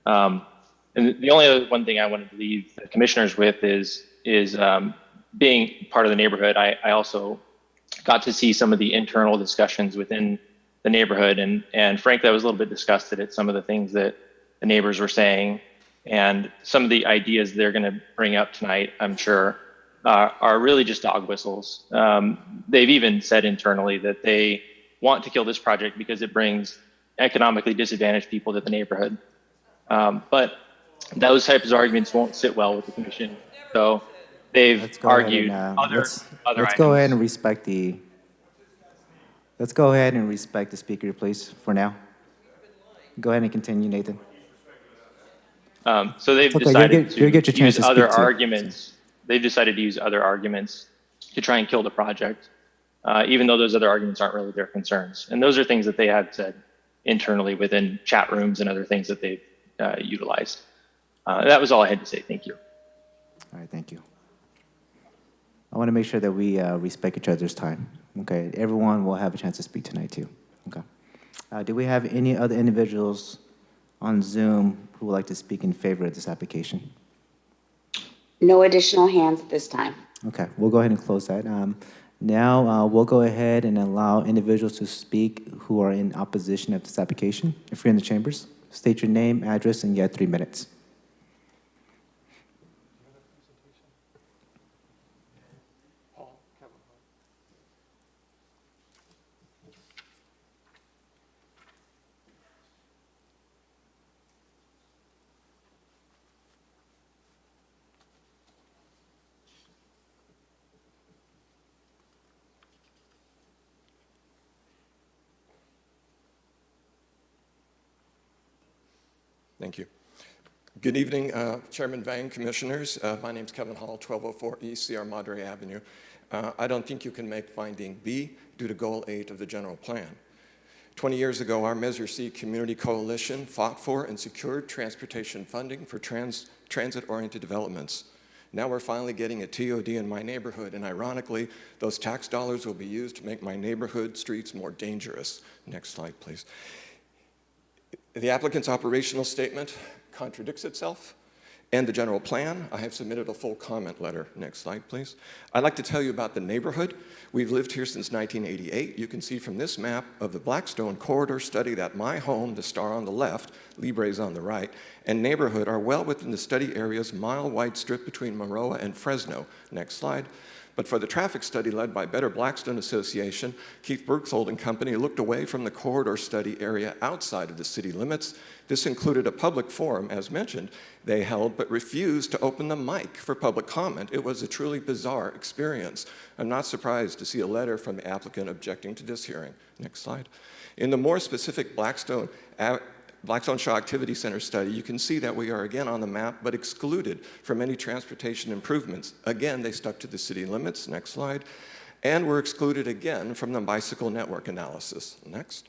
And the only other one thing I wanted to leave the commissioners with is being part of the neighborhood. I also got to see some of the internal discussions within the neighborhood, and frankly, I was a little bit disgusted at some of the things that the neighbors were saying, and some of the ideas they're going to bring up tonight, I'm sure, are really just dog whistles. They've even said internally that they want to kill this project because it brings economically disadvantaged people to the neighborhood. But those types of arguments won't sit well with the commission. So they've argued other let's items. go ahead and respect the. Let's go ahead and respect the speaker, please, for now. Go ahead and continue, Nathan. So they've Okay, decided you'll get your to chance use to other speak too. arguments. They've decided to use other arguments to try and kill the project, even though those other arguments aren't really their concerns. And those are things that they have said internally within chat rooms and other things that they've utilized. That was all I had to say. Thank you. All right, thank you. I want to make sure that we respect each other's time. Okay, everyone will have a chance to speak tonight too. Okay. Do we have any other individuals on Zoom who would like to speak in favor of this application? No additional hands at this time. Okay, we'll go ahead and close that. Now we'll go ahead and allow individuals to speak who are in opposition of this application. If you're in the chambers, state your name, address, and you have 3 minutes. Thank you. Good evening, Chairman Vang, Commissioners. My name is Kevin Hall, 1204 East Sierra Madre Avenue. I don't think you can make finding B due to Goal 8 of the general plan. 20 years ago, our Measure C Community Coalition fought for and secured transportation funding for transit-oriented developments. Now we're finally getting a TOD in my neighborhood, and ironically, those tax dollars will be used to make my neighborhood streets more dangerous. Next slide, please. The applicant's operational statement contradicts itself, and the general plan. I have submitted a full comment letter. Next slide, please. I'd like to tell you about the neighborhood. We've lived here since 1988. You can see from this map of the Blackstone Corridor study that my home, the star on the left, Libre's on the right, and neighborhood are well within the study area's mile-wide strip between Maroa and Fresno. Next slide. But for the traffic study led by Better Blackstone Association, Keith Berksold and company looked away from the corridor study area outside of the city limits. This included a public forum, as mentioned, they held, but refused to open the mic for public comment. It was a truly bizarre experience. I'm not surprised to see a letter from the applicant objecting to this hearing. Next slide. In the more specific Blackstone Shaw Activity Center study, you can see that we are again on the map, but excluded from any transportation improvements. Again, they stuck to the city limits. Next slide. And we're excluded again from the bicycle network analysis. Next.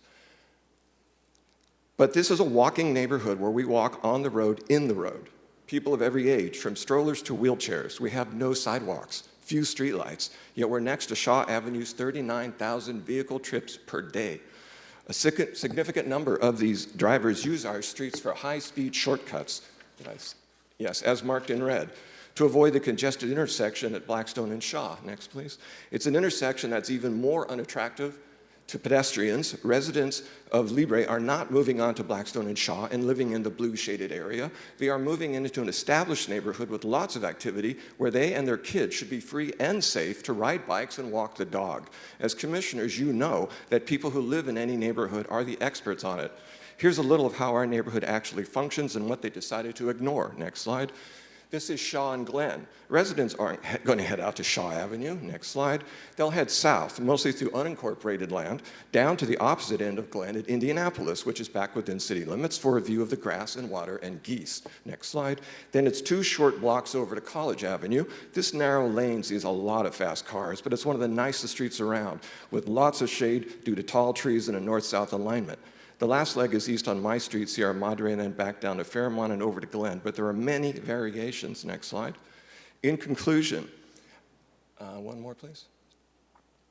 But this is a walking neighborhood where we walk on the road, in the road. People of every age, from strollers to wheelchairs. We have no sidewalks, few streetlights, yet we're next to Shaw Avenue's 39,000 vehicle trips per day. A significant number of these drivers use our streets for high-speed shortcuts, yes, as marked in red, to avoid the congested intersection at Blackstone and Shaw. Next, please. It's an intersection that's even more unattractive to pedestrians. Residents of Libre are not moving on to Blackstone and Shaw and living in the blue shaded area. They are moving into an established neighborhood with lots of activity where they and their kids should be free and safe to ride bikes and walk the dog. As commissioners, you know that people who live in any neighborhood are the experts on it. Here's a little of how our neighborhood actually functions and what they decided to ignore. Next slide. This is Shaw and Glen. Residents aren't going to head out to Shaw Avenue. Next slide. They'll head south, mostly through unincorporated land, down to the opposite end of Glen at Indianapolis, which is back within city limits, for a view of the grass and water and geese. Next slide. Then it's 2 short blocks over to College Avenue. This narrow lane sees a lot of fast cars, but it's one of the nicest streets around, with lots of shade due to tall trees and a north-south alignment. The last leg is east on my street, Sierra Madre, and then back down to Fairmont and over to Glen, but there are many variations. Next slide. In conclusion, one more, please.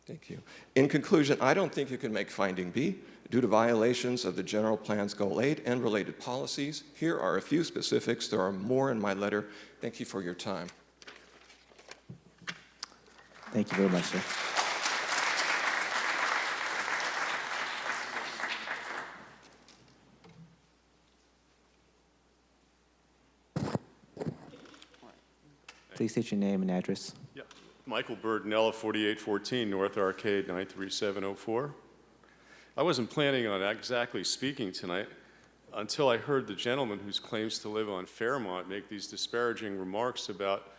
Thank you. In conclusion, I don't think you can make finding B due to violations of the general plan's Goal 8 and related policies. Here are a few specifics. There are more in my letter. Thank you for your time. Thank you very much, sir. Please state your name and address. Yeah. Michael Burdenella, 4814 North Arcade, 93704. I wasn't planning on exactly speaking tonight until I heard the gentleman who claims to live on Fairmont make these disparaging remarks about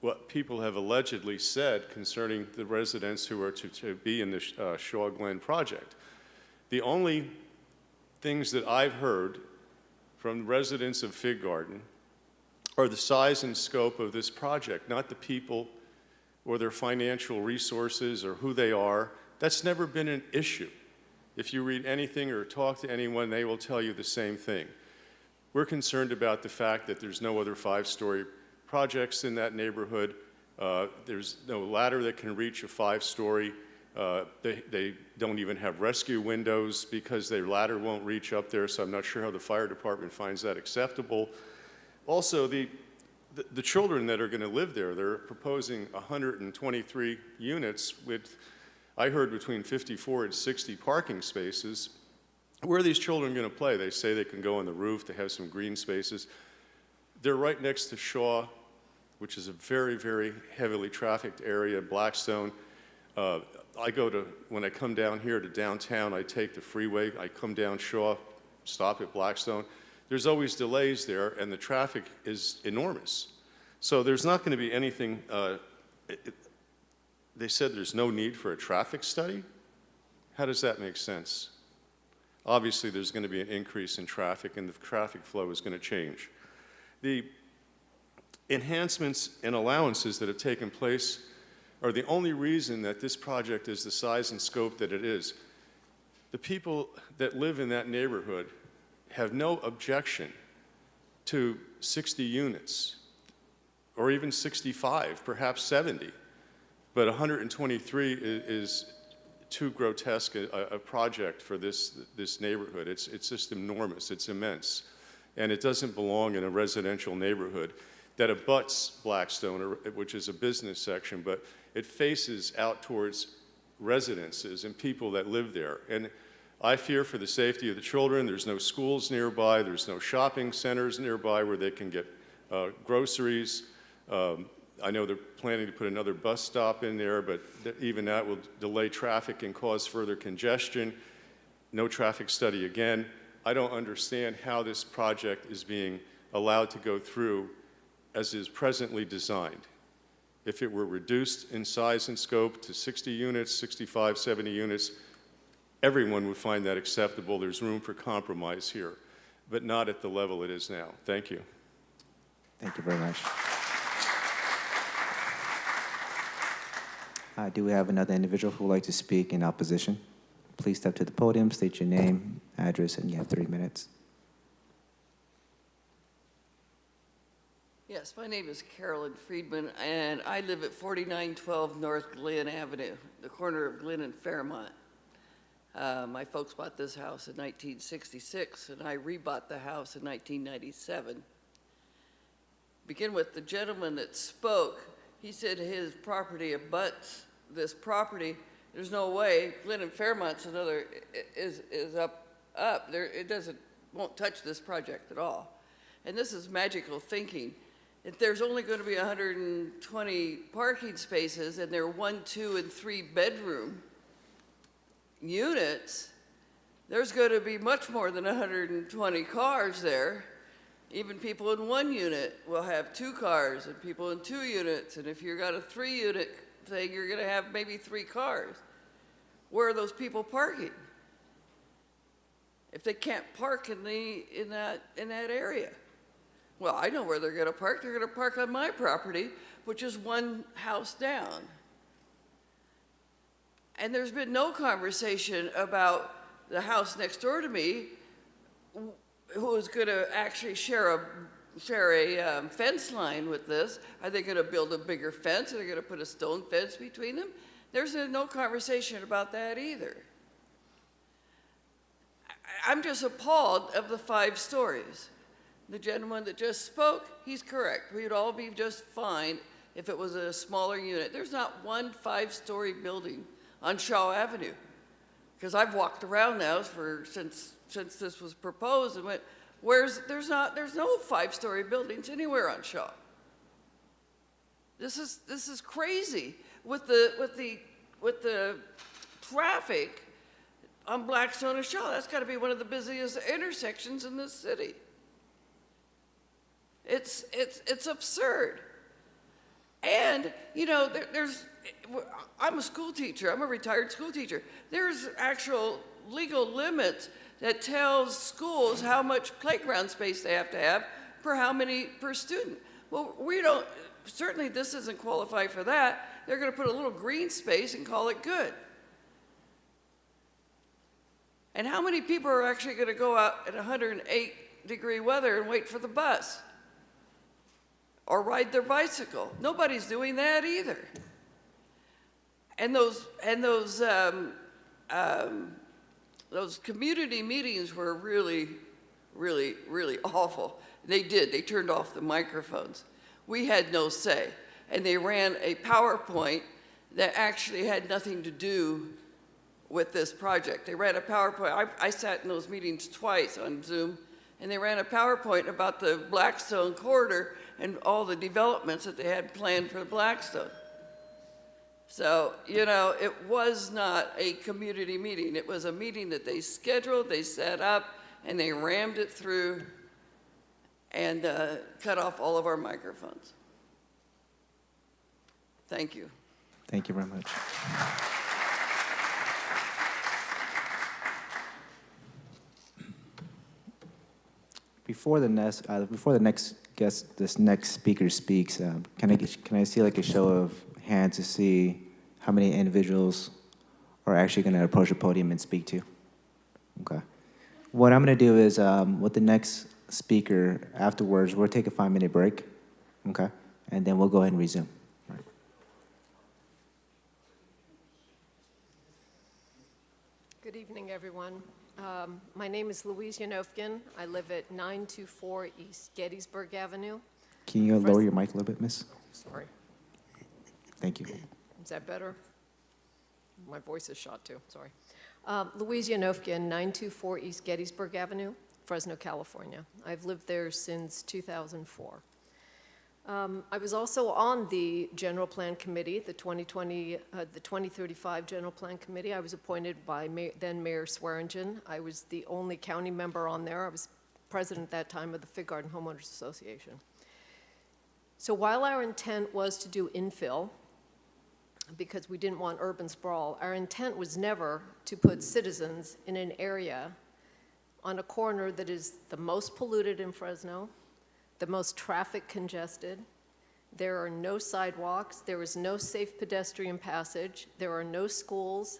what people have allegedly said concerning the residents who are to be in the Shaw Glen project. The only things that I've heard from residents of Fig Garden are the size and scope of this project, not the people or their financial resources or who they are. That's never been an issue. If you read anything or talk to anyone, they will tell you the same thing. We're concerned about the fact that there's no other 5-story projects in that neighborhood. There's no ladder that can reach a 5-story. They don't even have rescue windows because their ladder won't reach up there, so I'm not sure how the fire department finds that acceptable. Also, the children that are going to live there, they're proposing 123 units with, I heard, between 54 and 60 parking spaces. Where are these children going to play? They say they can go on the roof, they have some green spaces. They're right next to Shaw, which is a very, very heavily trafficked area, Blackstone. When I come down here to downtown, I take the freeway, I come down Shaw, stop at Blackstone. There's always delays there, and the traffic is enormous. So there's not going to be anything, they said there's no need for a traffic study? How does that make sense? Obviously, there's going to be an increase in traffic, and the traffic flow is going to change. The enhancements and allowances that have taken place are the only reason that this project is the size and scope that it is. The people that live in that neighborhood have no objection to 60 units, or even 65, perhaps 70. But 123 is too grotesque a project for this neighborhood. It's just enormous, it's immense. And it doesn't belong in a residential neighborhood that abuts Blackstone, which is a business section, but it faces out towards residences and people that live there. And I fear for the safety of the children. There's no schools nearby. There's no shopping centers nearby where they can get groceries. I know they're planning to put another bus stop in there, but even that will delay traffic and cause further congestion. No traffic study again. I don't understand how this project is being allowed to go through as is presently designed. If it were reduced in size and scope to 60 units, 65, 70 units, everyone would find that acceptable. There's room for compromise here, but not at the level it is now. Thank you. Thank you very much. Do we have another individual who would like to speak in opposition? Please step to the podium, state your name, address, and you have 3 minutes. Yes, my name is Carolyn Friedman, and I live at 4912 North Glen Avenue, the corner of Glen and Fairmont. My folks bought this house in 1966, and I rebought the house in 1997. Begin with the gentleman that spoke. He said his property abuts this property. There's no way. Glen and Fairmont's another is up there. It won't touch this project at all. And this is magical thinking. If there's only going to be 120 parking spaces and they're 1, 2, and 3 bedroom units, there's going to be much more than 120 cars there. Even people in 1 unit will have 2 cars, and people in 2 units. And if you've got a 3-unit thing, you're going to have maybe 3 cars. Where are those people parking? If they can't park in that area. Well, I know where they're going to park. They're going to park on my property, which is 1 house down. And there's been no conversation about the house next door to me, who is going to actually share a fence line with this. Are they going to build a bigger fence? Are they going to put a stone fence between them? There's no conversation about that either. I'm just appalled of the 5 stories. The gentleman that just spoke, he's correct. We'd all be just fine if it was a smaller unit. There's not 1 5-story building on Shaw Avenue. Because I've walked around now since this was proposed and went, there's no 5-story buildings anywhere on Shaw. This is crazy with the traffic on Blackstone and Shaw. That's got to be one of the busiest intersections in this city. It's absurd. And, you know, I'm a school teacher. I'm a retired school teacher. There's actual legal limits that tells schools how much playground space they have to have per student. Well, certainly this doesn't qualify for that. They're going to put a little green space and call it good. And how many people are actually going to go out at 108-degree weather and wait for the bus? Or ride their bicycle? Nobody's doing that either. And those community meetings were really, really, really awful. They turned off the microphones. We had no say. And they ran a PowerPoint that actually had nothing to do with this project. They ran a PowerPoint. I sat in those meetings twice on Zoom, and they ran a PowerPoint about the Blackstone corridor and all the developments that they had planned for Blackstone. So, you know, it was not a community meeting. It was a meeting that they scheduled, they set up, and they rammed it through and cut off all of our microphones. Thank you. Thank you very much. Before the next speaker speaks, can I see like a show of hands to see how many individuals are actually going to approach the podium and speak to? Okay. What I'm going to do is, with the next speaker afterwards, we'll take a 5-minute break, okay, and then we'll go ahead and resume. All right. Good evening, everyone. My name is Louise Yanofkin. I live at 924 East Gettysburg Avenue. Can you lower your mic a little bit, miss? Sorry. Thank you. Is that better? My voice is shot too, sorry. Louise Yanofkin, 924 East Gettysburg Avenue, Fresno, California. I've lived there since 2004. I was also on the General Plan Committee, the 2035 General Plan Committee. I was appointed by then Mayor Swearingen. I was the only county member on there. I was president at that time of the Fig Garden Homeowners Association. So while our intent was to do infill, because we didn't want urban sprawl, our intent was never to put citizens in an area on a corner that is the most polluted in Fresno, the most traffic congested. There are no sidewalks. There is no safe pedestrian passage. There are no schools.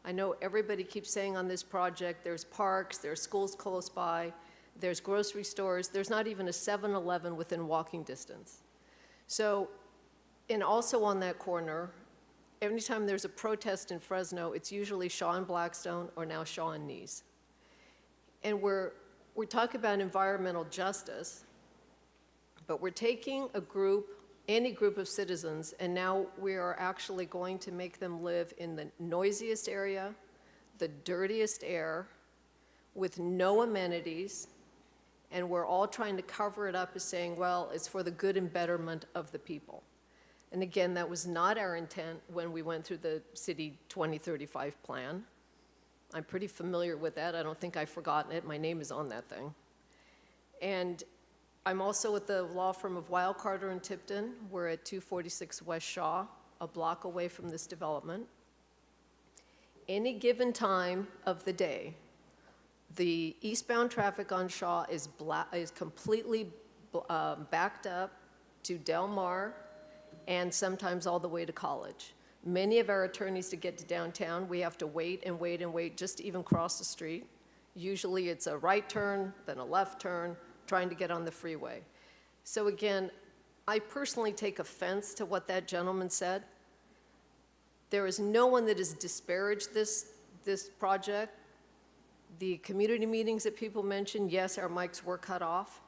I know everybody keeps saying on this project, there's parks, there's schools close by, there's grocery stores. There's not even a 7-Eleven within walking distance. So, and also on that corner, anytime there's a protest in Fresno, it's usually Shaw and Blackstone or now Shaw and Knees. And we're talking about environmental justice, but we're taking a group, any group of citizens, and now we are actually going to make them live in the noisiest area, the dirtiest air, with no amenities, and we're all trying to cover it up as saying, well, it's for the good and betterment of the people. And again, that was not our intent when we went through the City 2035 plan. I'm pretty familiar with that. I don't think I've forgotten it. My name is on that thing. And I'm also with the law firm of Weil, Carter, and Tipton. We're at 246 West Shaw, a block away from this development. Any given time of the day, the eastbound traffic on Shaw is completely backed up to Del Mar and sometimes all the way to College. Many of our attorneys, to get to downtown, we have to wait and wait and wait just to even cross the street. Usually it's a right turn, then a left turn, trying to get on the freeway. So again, I personally take offense to what that gentleman said. There is no one that has disparaged this project. The community meetings that people mentioned, yes, our mics were cut off.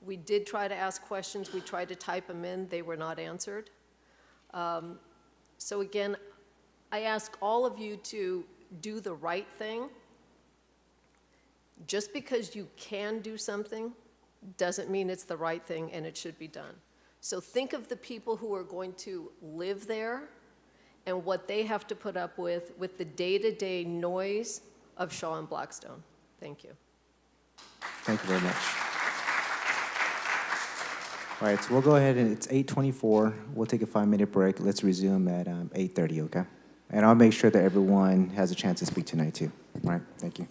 We did try to ask questions. We tried to type them in. They were not answered. So again, I ask all of you to do the right thing. Just because you can do something doesn't mean it's the right thing and it should be done. So think of the people who are going to live there and what they have to put up with the day-to-day noise of Shaw and Blackstone. Thank you. Thank you very much. All right, so we'll go ahead, and it's 8:24. We'll take a 5-minute break. Let's resume at 8:30, okay? And I'll make sure that everyone has a chance to speak tonight, too. All right, thank you.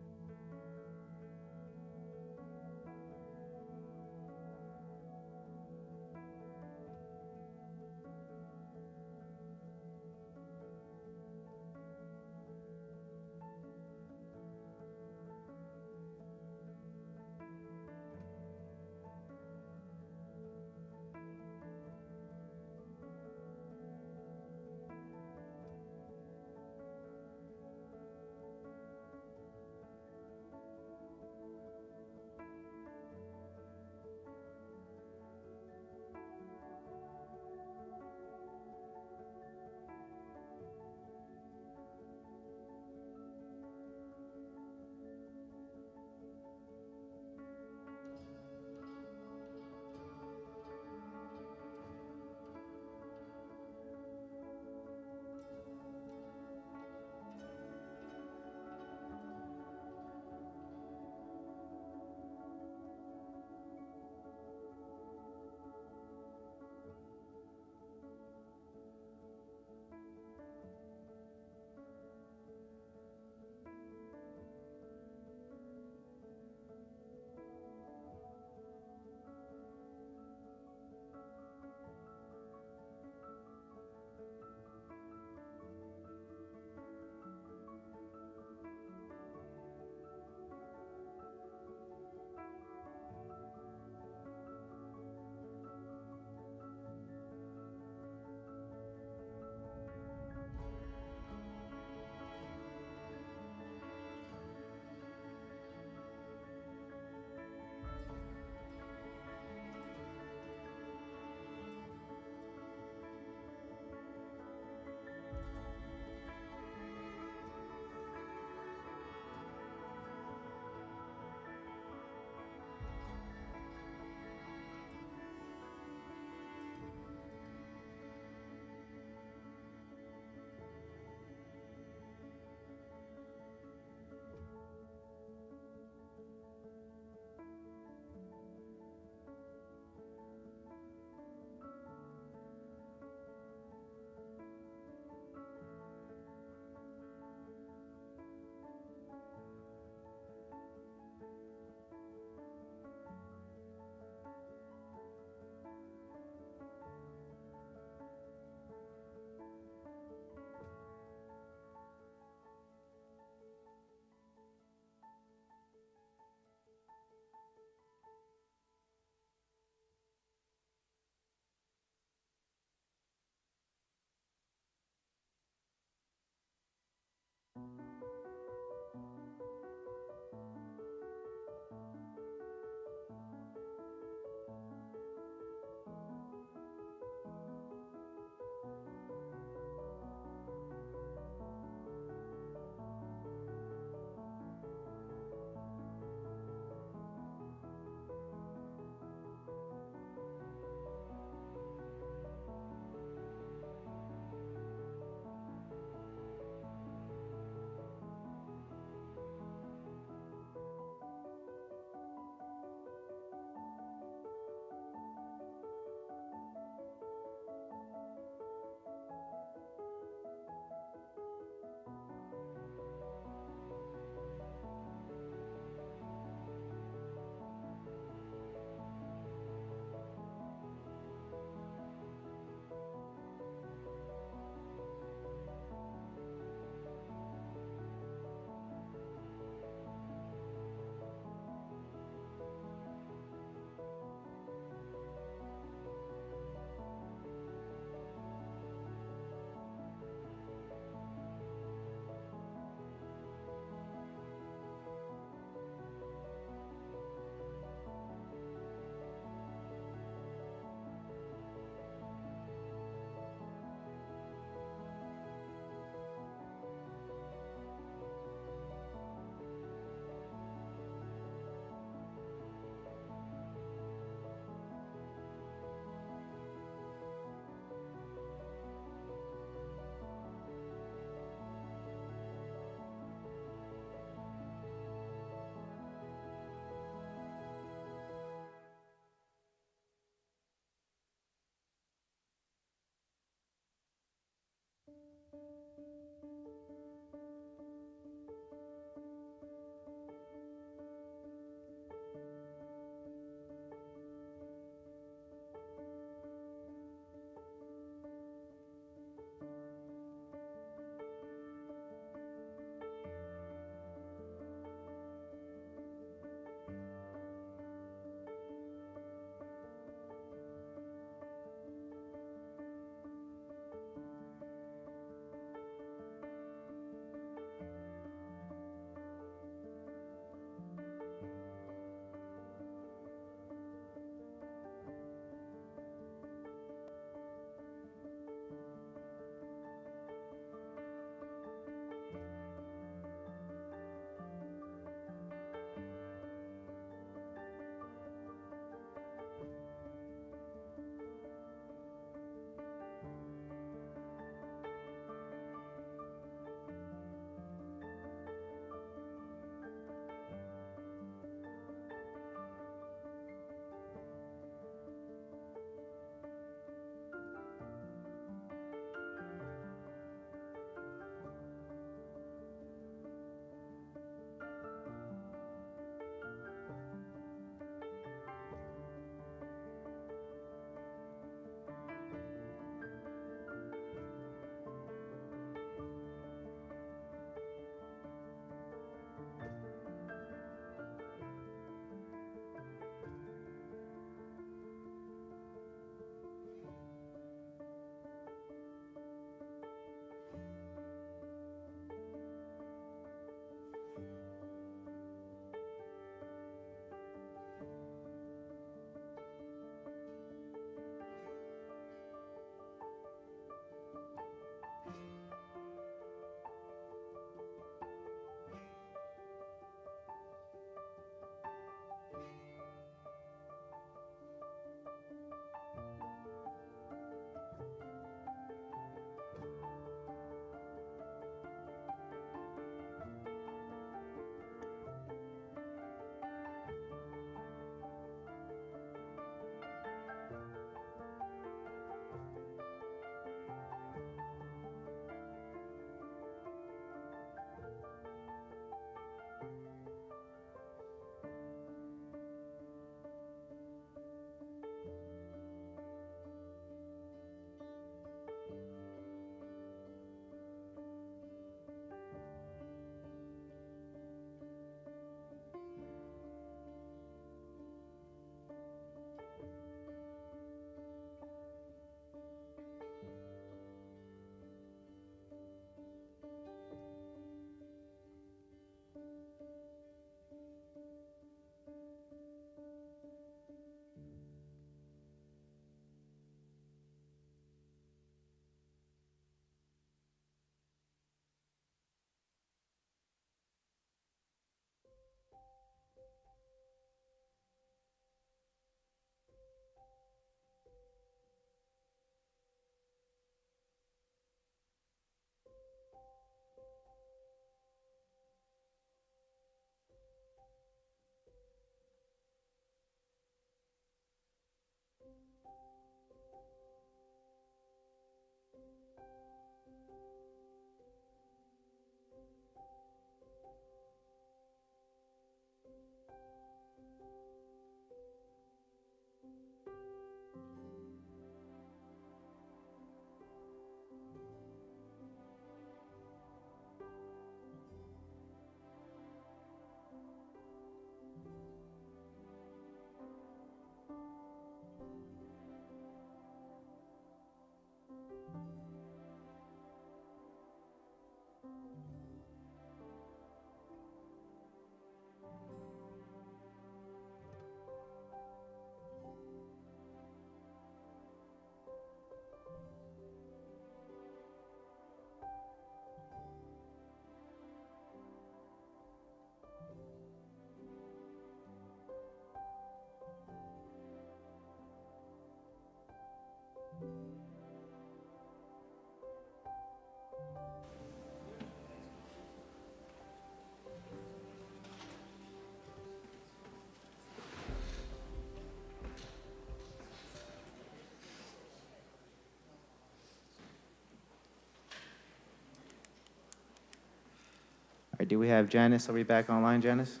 do we have Janice? Are we back online, Janice?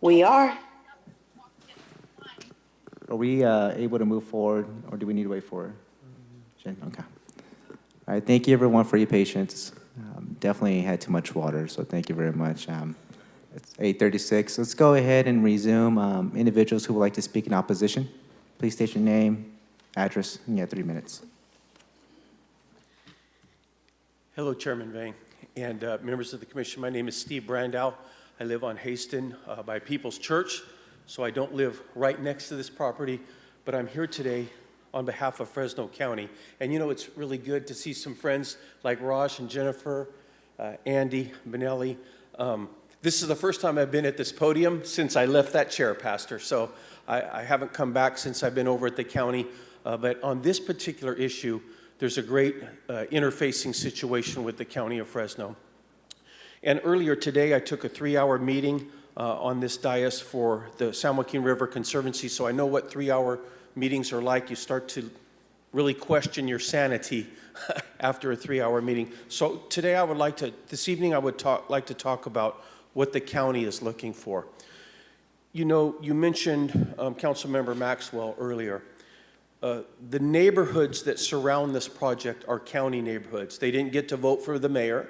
We are. Are we able to move forward, or do we need to wait for Jen? Okay. All right, thank you everyone for your patience. Definitely had too much water, so thank you very much. It's 8:36. Let's go ahead and resume. Individuals who would like to speak in opposition, please state your name, address, and you have 3 minutes. Hello, Chairman Vang and members of the commission. My name is Steve Brandow. I live on Haston by People's Church, so I don't live right next to this property, but I'm here today on behalf of Fresno County. And you know, it's really good to see some friends like Raj and Jennifer, Andy, Benelli. This is the first time I've been at this podium since I left that chair, Pastor, so I haven't come back since I've been over at the county. But on this particular issue, there's a great interfacing situation with the County of Fresno. And earlier today, I took a 3-hour meeting on this dais for the San Joaquin River Conservancy, so I know what 3-hour meetings are like. You start to really question your sanity after a 3-hour meeting. So today I would like to, this evening I would like to talk about what the county is looking for. You know, you mentioned Councilmember Maxwell earlier. The neighborhoods that surround this project are county neighborhoods. They didn't get to vote for the mayor.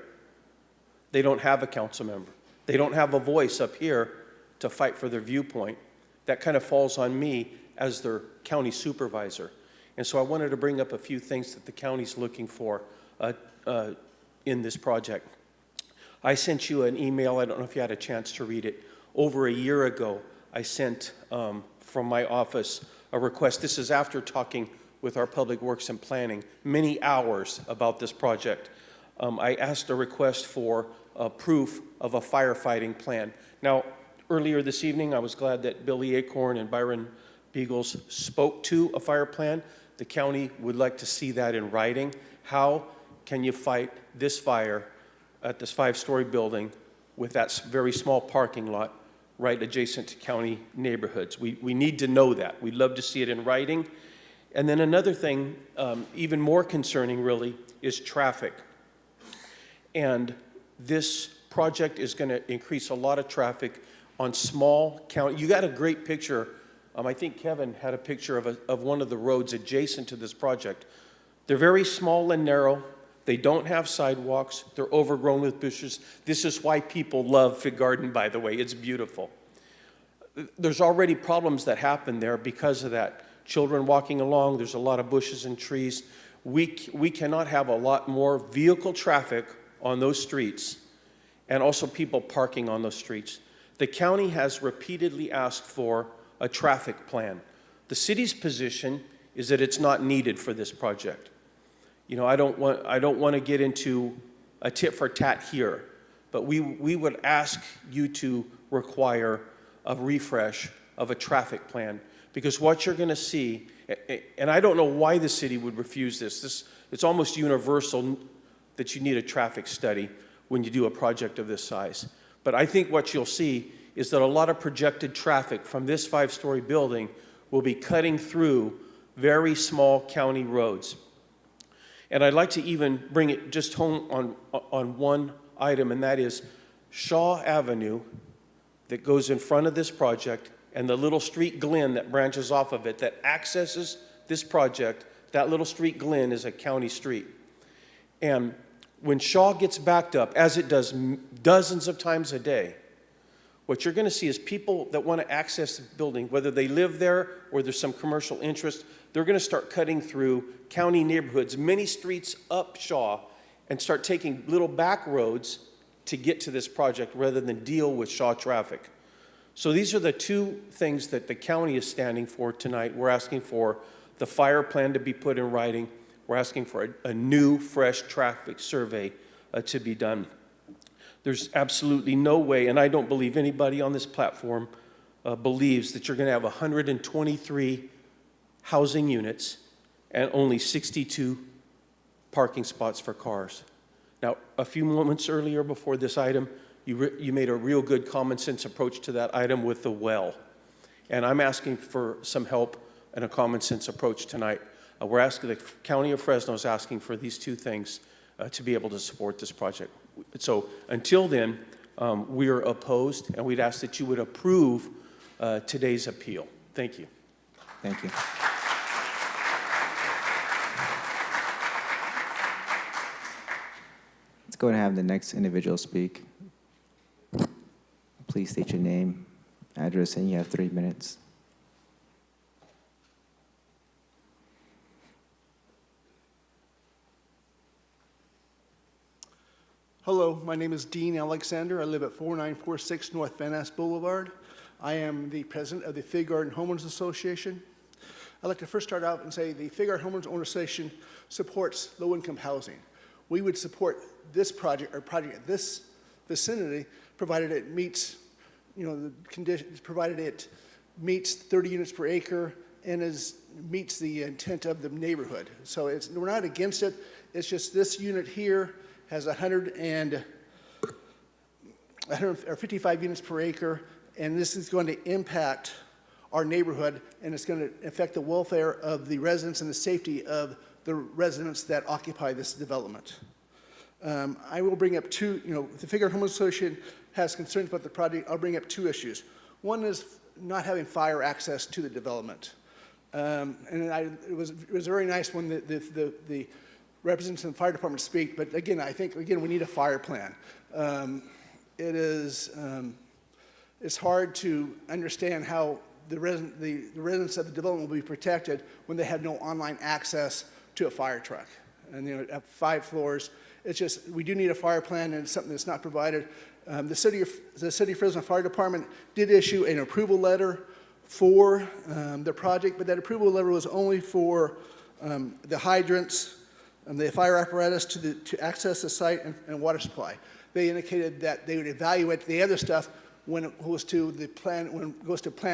They don't have a council member. They don't have a voice up here to fight for their viewpoint. That kind of falls on me as their county supervisor. And so I wanted to bring up a few things that the county's looking for in this project. I sent you an email, I don't know if you had a chance to read it. Over a year ago, I sent from my office a request. This is after talking with our Public Works and Planning many hours about this project. I asked a request for proof of a firefighting plan. Now, earlier this evening, I was glad that Billy Acorn and Byron Beagles spoke to a fire plan. The county would like to see that in writing. How can you fight this fire at this 5-story building with that very small parking lot right adjacent to county neighborhoods? We need to know that. We'd love to see it in writing. And then another thing, even more concerning really, is traffic. And this project is going to increase a lot of traffic on small county. You got a great picture. I think Kevin had a picture of one of the roads adjacent to this project. They're very small and narrow. They don't have sidewalks. They're overgrown with bushes. This is why people love Fig Garden, by the way. It's beautiful. There's already problems that happen there because of that. Children walking along, there's a lot of bushes and trees. We cannot have a lot more vehicle traffic on those streets and also people parking on those streets. The county has repeatedly asked for a traffic plan. The city's position is that it's not needed for this project. You know, I don't want to get into a tit for tat here, but we would ask you to require a refresh of a traffic plan, because what you're going to see, and I don't know why the city would refuse this. It's almost universal that you need a traffic study when you do a project of this size. But I think what you'll see is that a lot of projected traffic from this 5-story building will be cutting through very small county roads. And I'd like to even bring it just home on one item, and that is Shaw Avenue that goes in front of this project and the little street Glen that branches off of it that accesses this project. That little street Glen is a county street. And when Shaw gets backed up, as it does dozens of times a day, what you're going to see is people that want to access the building, whether they live there or there's some commercial interest, they're going to start cutting through county neighborhoods, many streets up Shaw, and start taking little back roads to get to this project rather than deal with Shaw traffic. So these are the two things that the county is standing for tonight. We're asking for the fire plan to be put in writing. We're asking for a new, fresh traffic survey to be done. There's absolutely no way, and I don't believe anybody on this platform believes that you're going to have 123 housing units and only 62 parking spots for cars. Now, a few moments earlier before this item, you made a real good common sense approach to that item with the well. And I'm asking for some help and a common sense approach tonight. We're asking, the County of Fresno is asking for these two things to be able to support this project. So until then, We are opposed, and we'd ask that you would approve today's appeal. Thank you. Thank you. Let's go ahead and have the next individual speak. Please state your name, address, and you have 3 minutes. Hello, my name is Dean Alexander. I live at 4946 North Van Ness Boulevard. I am the president of the Fig Garden Homeowners Association. I'd like to first start out and say the Fig Garden Homeowners Association supports low-income housing. We would support this project or project at this vicinity, provided it meets, the conditions, provided it meets 30 units per acre and meets the intent of the neighborhood. So we're not against it. It's just this unit here has 55 units per acre, and this is going to impact our neighborhood, and it's going to affect the welfare of the residents and the safety of the residents that occupy this development. I will bring up two, the Fig Garden Homeowners Association has concerns about the project. I'll bring up 2 issues. One is not having fire access to the development. It was very nice when the representatives of the fire department speak, but again, I think, we need a fire plan. It's hard to understand how the residents of the development will be protected when they have no online access to a fire truck. And at 5 floors, it's just, we do need a fire plan, and it's something that's not provided. The City of Fresno Fire Department did issue an approval letter for the project, but that approval letter was only for the hydrants, the fire apparatus to access the site, and water supply. They indicated that they would evaluate the other stuff when it goes to plan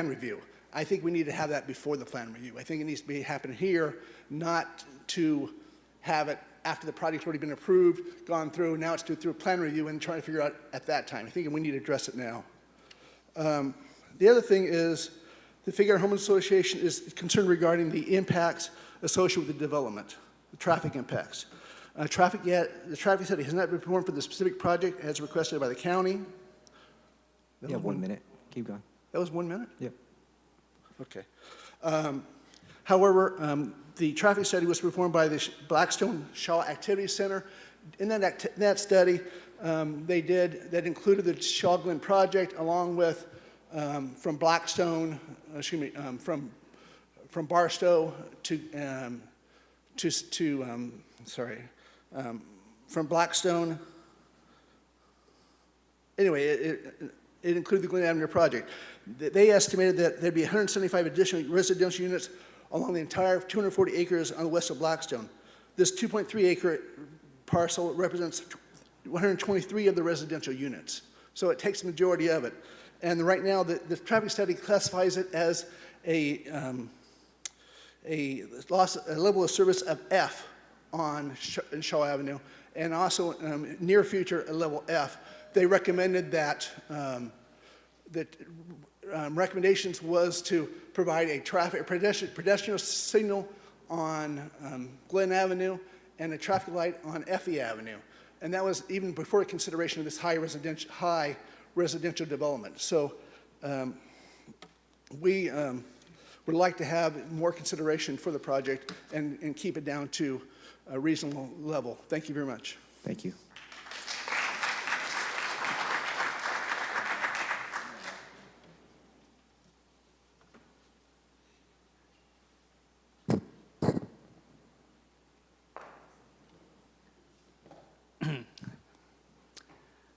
review. I think we need to have that before the plan review. I think it needs to happen here, not to have it after the project's already been approved, gone through. Now it's through a plan review and trying to figure out at that time. I think we need to address it now. The other thing is the Fig Garden Homeowners Association is concerned regarding the impacts associated with the development. The traffic impacts. The traffic study has not been performed for the specific project as requested by the county. You have 1 minute. Keep going. That was 1 minute? Yep. Okay. However, the traffic study was performed by the Blackstone Shaw Activity Center. In that study, that included the Shaw Glen project along with from Blackstone, from Barstow from Blackstone. Anyway, it included the Glen Avenue project. They estimated that there'd be 175 additional residential units along the entire 240 acres on the west of Blackstone. This 2.3 acre parcel represents 123 of the residential units. So it takes the majority of it. And right now, the traffic study classifies it as a level of service of F on Shaw Avenue, and also near future a level F. They recommended that recommendations was to provide a pedestrian signal on Glen Avenue and a traffic light on Effie Avenue, and that was even before consideration of this high residential development. So we would like to have more consideration for the project and keep it down to a reasonable level. Thank you very much. Thank you.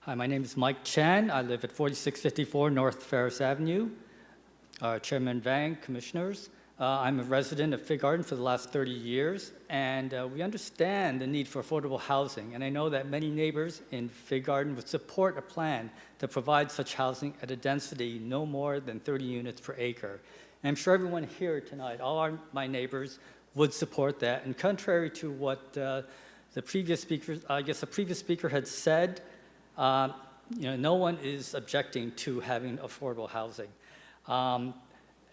Hi, my name is Mike Chan. I live at 4654 North Ferris Avenue. Chairman Vang, commissioners. I'm a resident of Fig Garden for the last 30 years, and we understand the need for affordable housing. And I know that many neighbors in Fig Garden would support a plan to provide such housing at a density no more than 30 units per acre. And I'm sure everyone here tonight, my neighbors, would support that. And contrary to what the previous speaker had said, no one is objecting to having affordable housing.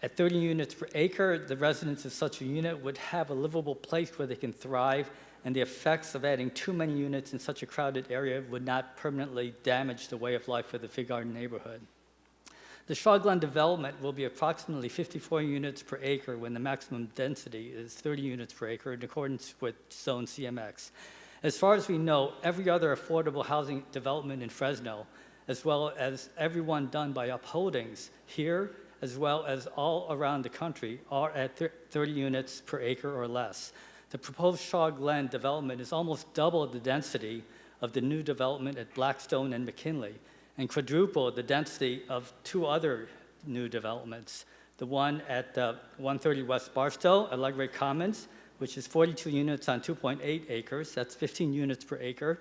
At 30 units per acre, the residents of such a unit would have a livable place where they can thrive and the effects of adding too many units in such a crowded area would not permanently damage the way of life for the Fig Garden neighborhood. The Shaw Glen development will be approximately 54 units per acre when the maximum density is 30 units per acre in accordance with Zone CMX. As far as we know, every other affordable housing development in Fresno, as well as every one done by upholdings here, as well as all around the country, are at 30 units per acre or less. The proposed Shaw Glen development is almost double the density of the new development at Blackstone and McKinley, and quadruple the density of two other new developments. The one at 130 West Barstow, Alegre Commons, which is 42 units on 2.8 acres, that's 15 units per acre,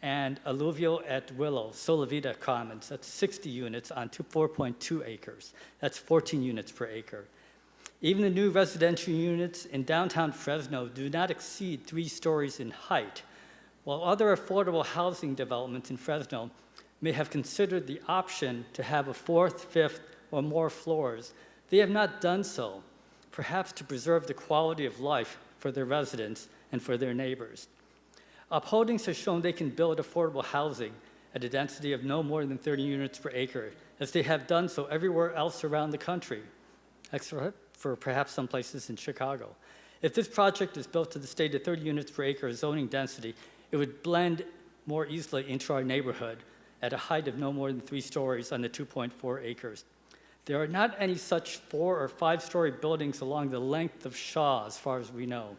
and Alluvial at Willow, Solavita Commons, that's 60 units on 4.2 acres, that's 14 units per acre. Even the new residential units in downtown Fresno do not exceed 3 stories in height, while other affordable housing developments in Fresno may have considered the option to have a 4th, 5th, or more floors. They have not done so, perhaps to preserve the quality of life for their residents and for their neighbors. Upholdings have shown they can build affordable housing at a density of no more than 30 units per acre, as they have done so everywhere else around the country, except for perhaps some places in Chicago. If this project is built to the stated 30 units per acre zoning density, it would blend more easily into our neighborhood at a height of no more than 3 stories on the 2.4 acres. There are not any such 4 or 5-story buildings along the length of Shaw, as far as we know.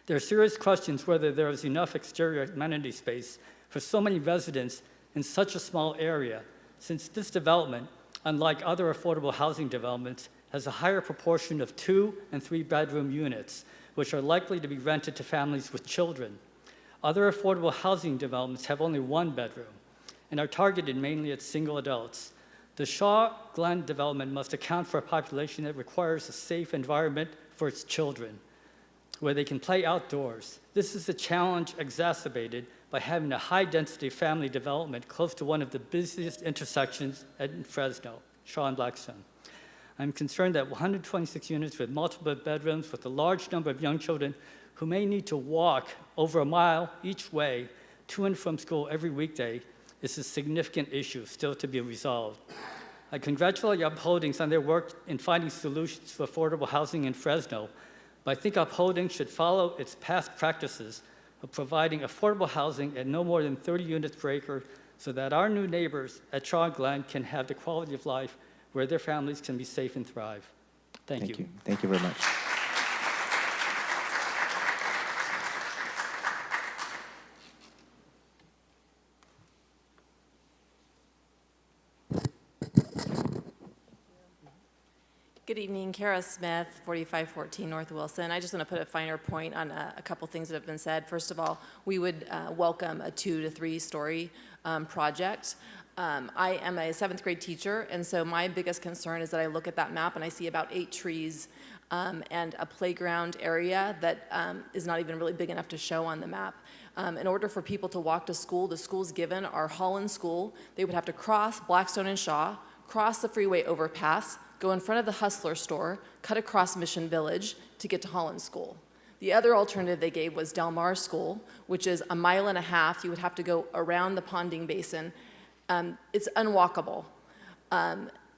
There are serious questions whether there is enough exterior amenity space for so many residents in such a small area, since this development, unlike other affordable housing developments, has a higher proportion of 2- and 3-bedroom units, which are likely to be rented to families with children. Other affordable housing developments have only 1 bedroom and are targeted mainly at single adults. The Shaw Glen development must account for a population that requires a safe environment for its children, where they can play outdoors. This is a challenge exacerbated by having a high-density family development close to one of the busiest intersections in Fresno, Shaw and Blackstone. I'm concerned that 126 units with multiple bedrooms with a large number of young children who may need to walk over a mile each way to and from school every weekday is a significant issue still to be resolved. I congratulate Upholdings on their work in finding solutions to affordable housing in Fresno, but I think Upholdings should follow its past practices of providing affordable housing at no more than 30 units per acre so that our new neighbors at Shaw Glen can have the quality of life where their families can be safe and thrive. Thank you. Thank you very much. Good evening, Kara Smith, 4514 North Wilson. I just want to put a finer point on a couple things that have been said. First of all, we would welcome a 2 to 3 story project. I am a 7th grade teacher, and so my biggest concern is that I look at that map and I see about 8 trees and a playground area that is not even really big enough to show on the map. In order for people to walk to school, the schools given are Holland School. They would have to cross Blackstone and Shaw, cross the freeway overpass, go in front of the Hustler store, cut across Mission Village to get to Holland School. The other alternative they gave was Del Mar School, which is a mile and a half. You would have to go around the Ponding Basin. It's unwalkable.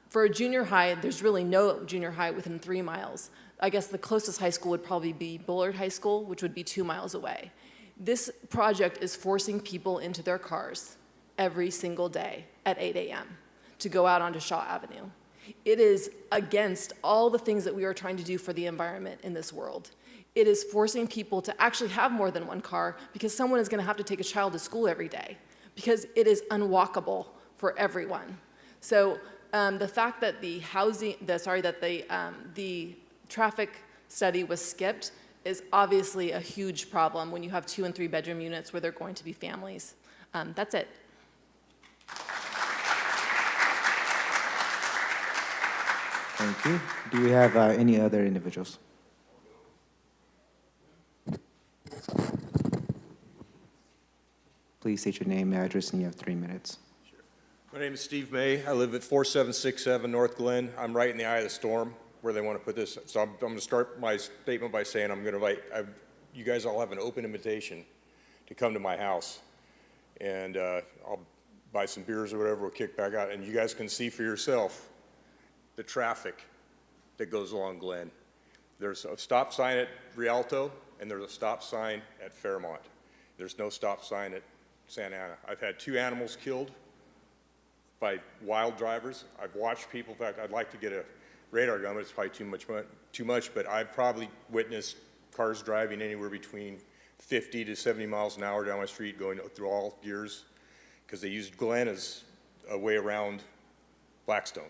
For a junior high, there's really no junior high within 3 miles. I guess the closest high school would probably be Bullard High School, which would be 2 miles away. This project is forcing people into their cars every single day at 8 a.m. to go out onto Shaw Avenue. It is against all the things that we are trying to do for the environment in this world. It is forcing people to actually have more than 1 car because someone is going to have to take a child to school every day because it is unwalkable for everyone. So the fact that the traffic study was skipped is obviously a huge problem when you have 2- and 3-bedroom units where there are going to be families. That's it. Thank you. Do we have any other individuals? Please state your name, address, and you have 3 minutes. My name is Steve May. I live at 4767 North Glen. I'm right in the eye of the storm where they want to put this. So I'm going to start my statement by saying I'm going to invite you guys all have an open invitation to come to my house, and I'll buy some beers or whatever, we'll kick back out, and you guys can see for yourself the traffic that goes along Glen. There's a stop sign at Rialto, and there's a stop sign at Fairmont. There's no stop sign at Santa Ana. I've had 2 animals killed by wild drivers. I've watched people, in fact, I'd like to get a radar gun, but it's probably too much, but I've probably witnessed cars driving anywhere between 50 to 70 miles an hour down my street going through all gears because they used Glen as a way around Blackstone,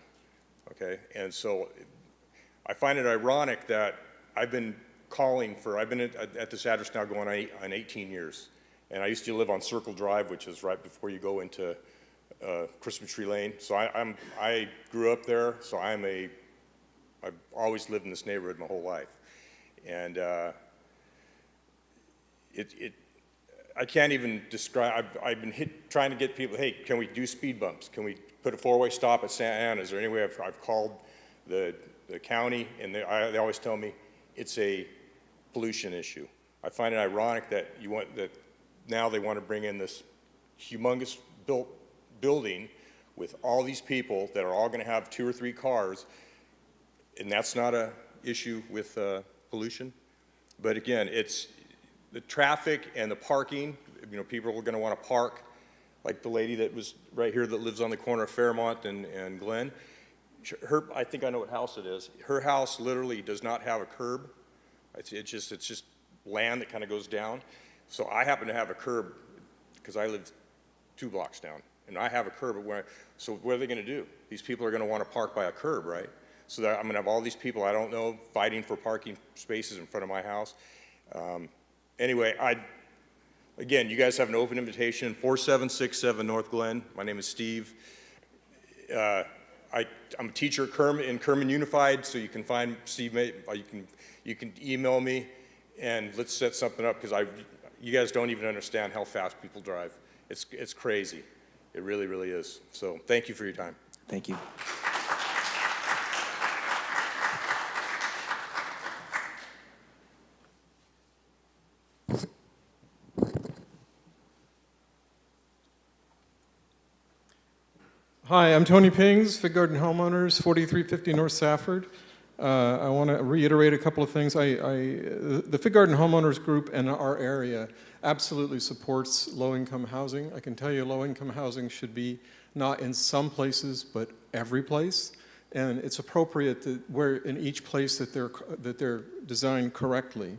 okay? And so I find it ironic that I've been at this address now going on 18 years. And I used to live on Circle Drive, which is right before you go into Christmas Tree Lane. So I grew up there, so I've always lived in this neighborhood my whole life. And I can't even describe, I've been trying to get people, hey, can we do speed bumps? Can we put a 4-way stop at Santa Ana? Is there any way? I've called the county, and they always tell me it's a pollution issue. I find it ironic that now they want to bring in this humongous building with all these people that are all going to have 2 or 3 cars, and that's not a issue with pollution. But again, it's the traffic and the parking. You know, people are going to want to park, like the lady that was right here that lives on the corner of Fairmont and Glen. I think I know what house it is. Her house literally does not have a curb. It's just land that kind of goes down. So I happen to have a curb because I live 2 blocks down, and I have a curb. So what are they going to do? These people are going to want to park by a curb, right? So that I'm going to have all these people I don't know fighting for parking spaces in front of my house. Anyway, again, you guys have an open invitation, 4767 North Glen. My name is Steve. I'm a teacher in Kerman Unified, so you can find Steve. You can email me, and let's set something up because you guys don't even understand how fast people drive. It's crazy. It really, really is. So thank you for your time. Thank you. Hi, I'm Tony Pings, Fig Garden Homeowners, 4350 North Safford. I want to reiterate a couple of things. The Fig Garden Homeowners Group in our area absolutely supports low-income housing. I can tell you low-income housing should be not in some places, but every place. And it's appropriate that where in each place that they're designed correctly.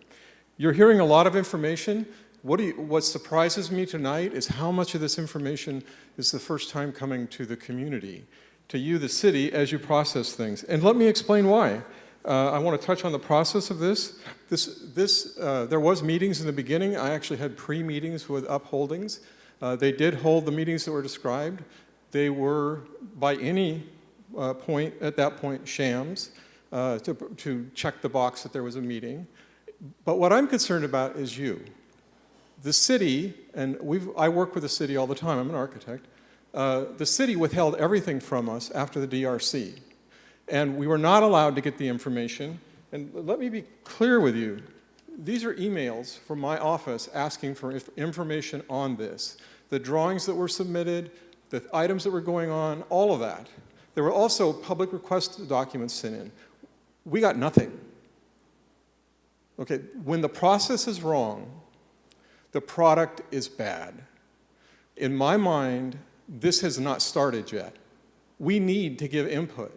You're hearing a lot of information. What surprises me tonight is how much of this information is the first time coming to the community, to you, the city, as you process things. And let me explain why. I want to touch on the process of this. There was meetings in the beginning. I actually had pre-meetings with upholdings. They did hold the meetings that were described. They were, by any point, at that point, shams to check the box that there was a meeting. But what I'm concerned about is you. The city, and I work with the city all the time, I'm an architect, the city withheld everything from us after the DRC. And we were not allowed to get the information. And let me be clear with you, these are emails from my office asking for information on this. The drawings that were submitted, the items that were going on, all of that. There were also public request documents sent in. We got nothing. Okay, when the process is wrong, the product is bad. In my mind, this has not started yet. We need to give input.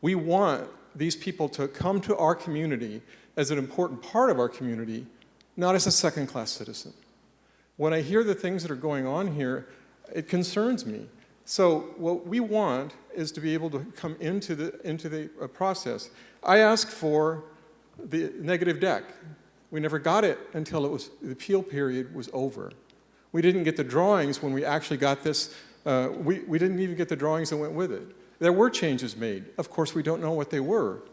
We want these people to come to our community as an important part of our community, not as a second-class citizen. When I hear the things that are going on here, it concerns me. So what we want is to be able to come into the process. I asked for the negative deck. We never got it until the appeal period was over. We didn't get the drawings when we actually got this. We didn't even get the drawings that went with it. There were changes made. Of course, we don't know what they were.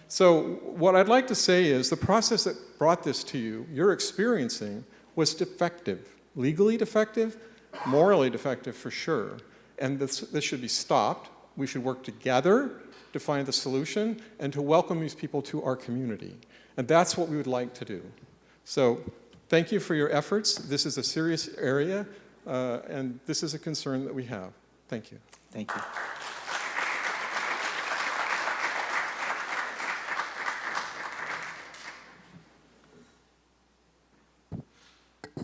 So what I'd like to say is the process that brought this to you, you're experiencing, was defective. Legally defective, morally defective for sure. And this should be stopped. We should work together to find the solution and to welcome these people to our community. And that's what we would like to do. So Thank you for your efforts. This is a serious area, and this is a concern that we have. Thank you. Thank you.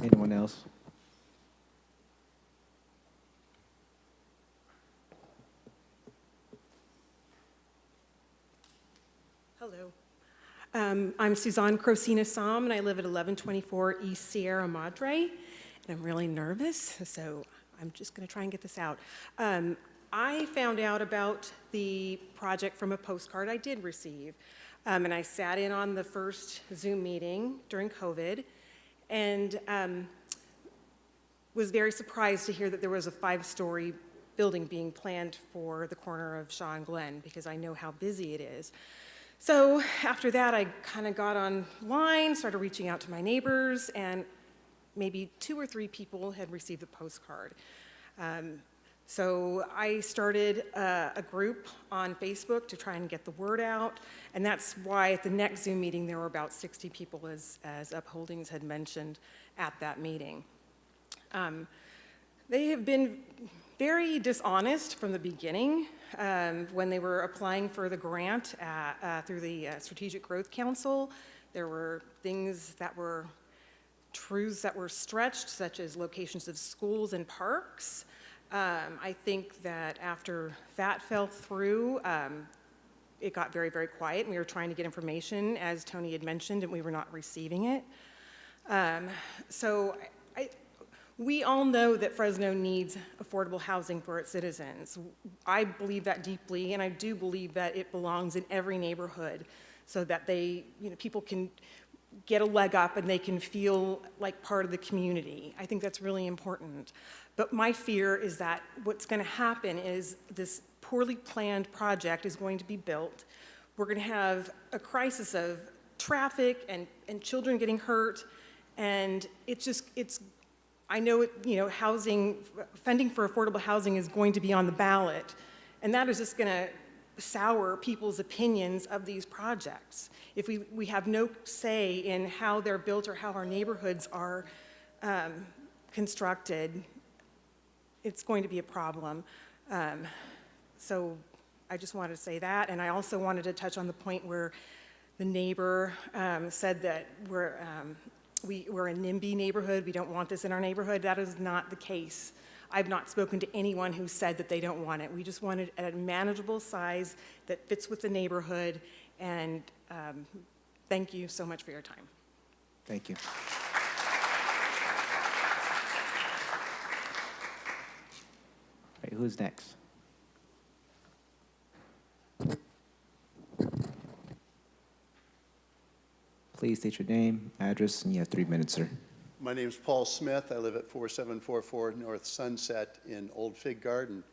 Anyone else? Hello. I'm Suzanne Crocina-Som, and I live at 1124 East Sierra Madre, and I'm really nervous, so I'm just going to try and get this out. I found out about the project from a postcard I did receive, and I sat in on the first Zoom meeting during COVID, and was very surprised to hear that there was a 5-story building being planned for the corner of Shaw and Glen, because I know how busy it is. So after that, I kind of got online, started reaching out to my neighbors, and maybe 2 or 3 people had received the postcard. So I started a group on Facebook to try and get the word out, and that's why at the next Zoom meeting there were about 60 people, as Upholdings had mentioned at that meeting. They have been very dishonest from the beginning. When they were applying for the grant through the Strategic Growth Council, there were things that were truths that were stretched, such as locations of schools and parks. I think that after that fell through, it got very, very quiet, and we were trying to get information, as Tony had mentioned, and we were not receiving it. We all know that Fresno needs affordable housing for its citizens. I believe that deeply, and I do believe that it belongs in every neighborhood so that people can get a leg up and they can feel like part of the community. I think that's really important. But my fear is that what's going to happen is this poorly planned project is going to be built. We're going to have a crisis of traffic and children getting hurt, and I know funding for affordable housing is going to be on the ballot, and that is just going to sour people's opinions of these projects. If we have no say in how they're built or how our neighborhoods are constructed, it's going to be a problem. So I just wanted to say that, and I also wanted to touch on the point where the neighbor said that we're a NIMBY neighborhood, we don't want this in our neighborhood. That is not the case. I've not spoken to anyone who said that they don't want it. We just want it at a manageable size that fits with the neighborhood, and thank you so much for your time. Thank you. All right, who's next? Please state your name, address, and you have 3 minutes, sir. My name is Paul Smith. I live at 4744 North Sunset in Old Fig Garden.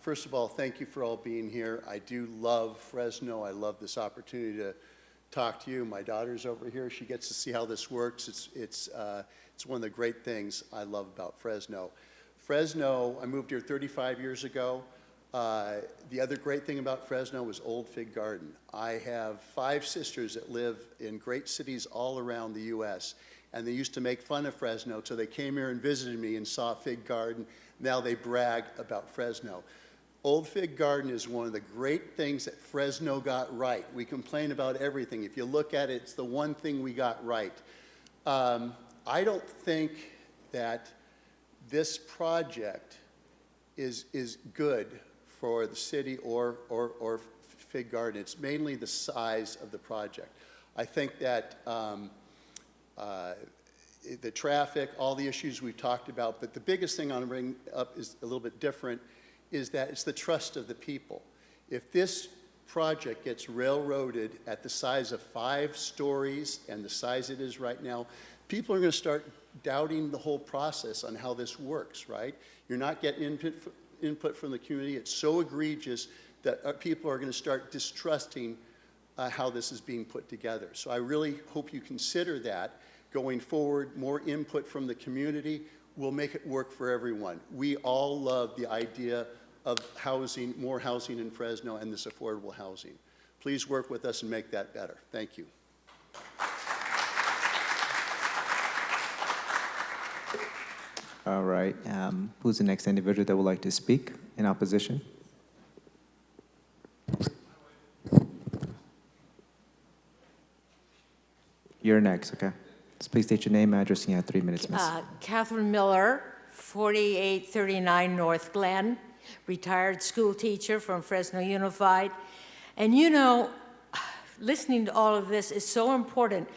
First of all, thank you for all being here. I do love Fresno. I love this opportunity to talk to you. My daughter's over here. She gets to see how this works. It's one of the great things I love about Fresno. Fresno, I moved here 35 years ago. The other great thing about Fresno was Old Fig Garden. I have 5 sisters that live in great cities all around the U.S., and they used to make fun of Fresno, so they came here and visited me and saw Fig Garden. Now they brag about Fresno. Old Fig Garden is one of the great things that Fresno got right. We complain about everything. If you look at it, it's the one thing we got right. I don't think that this project is good for the city or Fig Garden. It's mainly the size of the project. I think that the traffic, all the issues we've talked about, but the biggest thing I want to bring up is a little bit different, is that it's the trust of the people. If this project gets railroaded at the size of 5 stories and the size it is right now, people are going to start doubting the whole process on how this works, right? You're not getting input from the community. It's so egregious that people are going to start distrusting how this is being put together. So I really hope you consider that going forward. More input from the community will make it work for everyone. We all love the idea of housing, more housing in Fresno, and this affordable housing. Please work with us and make that better. Thank you. All right. Who's the next individual that would like to speak in opposition? You're next, okay. So please state your name, address, and you have 3 minutes, miss. Catherine Miller, 4839 North Glen, retired school teacher from Fresno Unified. And you know, listening to all of this is so important,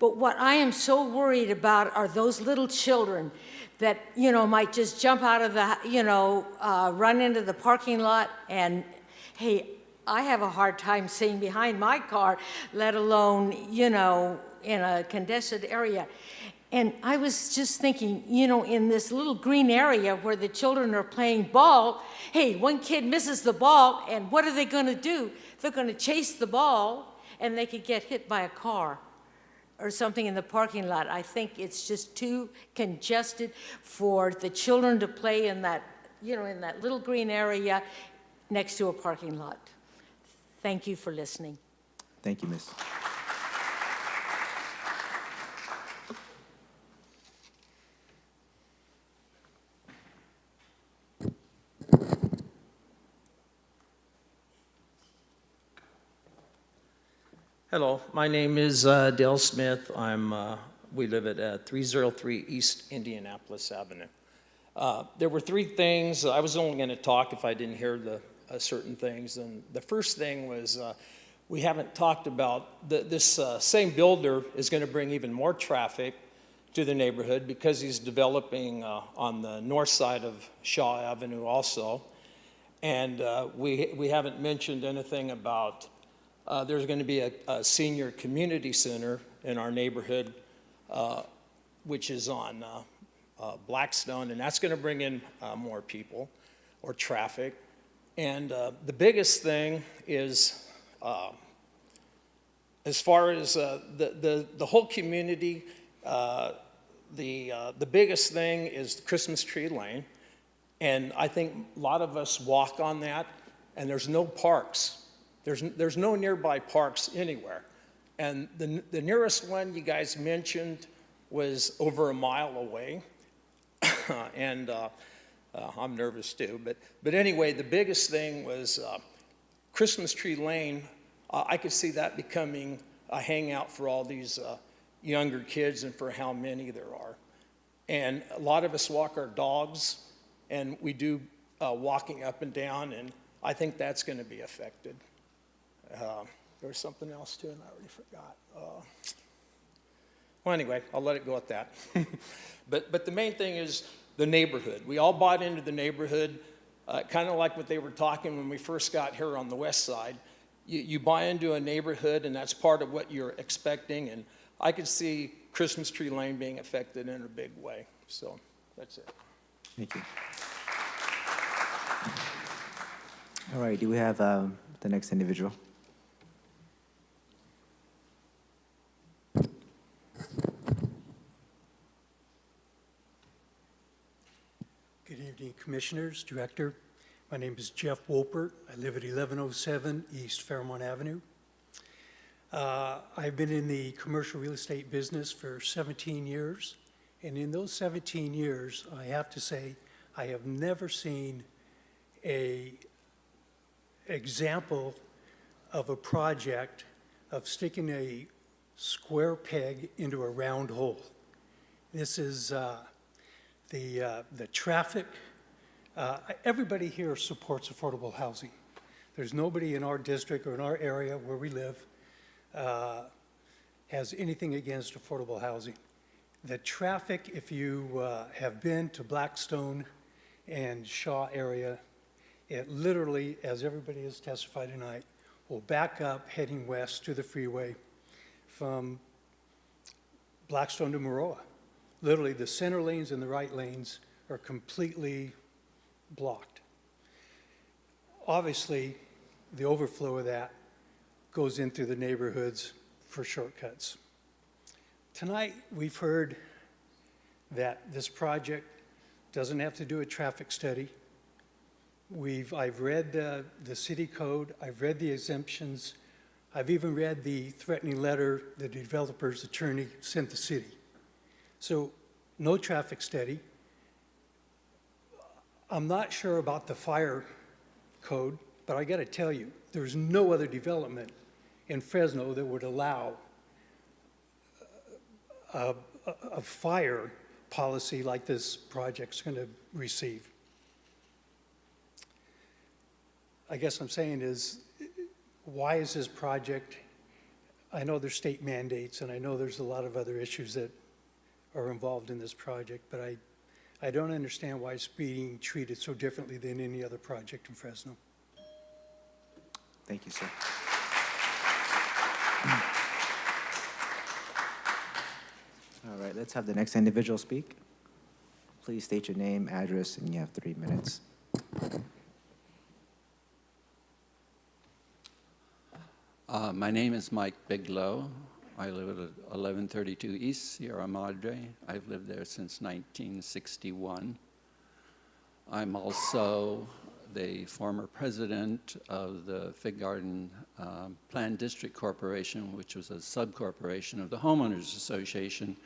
but what I am so worried about are those little children that, you know, might just jump out of the, you know, run into the parking lot and, hey, I have a hard time seeing behind my car, let alone, you know, in a congested area. And I was just thinking, you know, in this little green area where the children are playing ball, hey, one kid misses the ball, and what are they going to do? They're going to chase the ball, and they could get hit by a car or something in the parking lot. I think it's just too congested for the children to play in that, you know, in that little green area next to a parking lot. Thank you for listening. Thank you, miss. Hello, my name is Dale Smith. We live at 303 East Indianapolis Avenue. There were 3 things. I was only going to talk if I didn't hear the certain things. And the first thing was we haven't talked about this same builder is going to bring even more traffic to the neighborhood because he's developing on the north side of Shaw Avenue also. And we haven't mentioned anything about there's going to be a senior community center in our neighborhood, which is on Blackstone, and that's going to bring in more people or traffic. And the biggest thing is, as far as the whole community, the biggest thing is Christmas Tree Lane, and I think a lot of us walk on that, and there's no parks. There's no nearby parks anywhere. And the nearest one you guys mentioned was over a mile away. And I'm nervous too. But anyway, the biggest thing was Christmas Tree Lane. I could see that becoming a hangout for all these younger kids and for how many there are. And a lot of us walk our dogs, and we do walking up and down, and I think that's going to be affected. There was something else too, and I already forgot. Well, anyway, I'll let it go at that. But the main thing is the neighborhood. We all bought into the neighborhood, kind of like what they were talking when we first got here on the west side. You buy into a neighborhood, and that's part of what you're expecting. And I could see Christmas Tree Lane being affected in a big way. So that's it. Thank you. All right, do we have the next individual? Good evening, Commissioners, Director. My name is Jeff Wolpert. I live at 1107 East Fairmont Avenue. I've been in the commercial real estate business for 17 years, and in those 17 years, I have to say, I have never seen an example of a project of sticking a square peg into a round hole. This is the traffic. Everybody here supports affordable housing. There's nobody in our district or in our area where we live has anything against affordable housing. The traffic, if you have been to Blackstone and Shaw area, it literally, as everybody has testified tonight, will back up heading west to the freeway from Blackstone to Maroa. Literally, the center lanes and the right lanes are completely blocked. Obviously, the overflow of that goes in through the neighborhoods for shortcuts. Tonight, we've heard that this project doesn't have to do a traffic study. I've read the city code, I've read the exemptions, I've even read the threatening letter the developer's attorney sent the city. So no traffic study. I'm not sure about the fire code, but I got to tell you, there's no other development in Fresno that would allow a fire policy like this project's going to receive. I guess I'm saying is, why is this project, I know there's state mandates and I know there's a lot of other issues that are involved in this project, but I don't understand why it's being treated so differently than any other project in Fresno. Thank you, sir. All right, let's have the next individual speak. Please state your name, address, and you have 3 minutes. My name is Mike Bigelow. I live at 1132 East Sierra Madre. I've lived there since 1961. I'm also the former president of the Fig Garden Planned District Corporation, which was a subcorporation of the Homeowners Association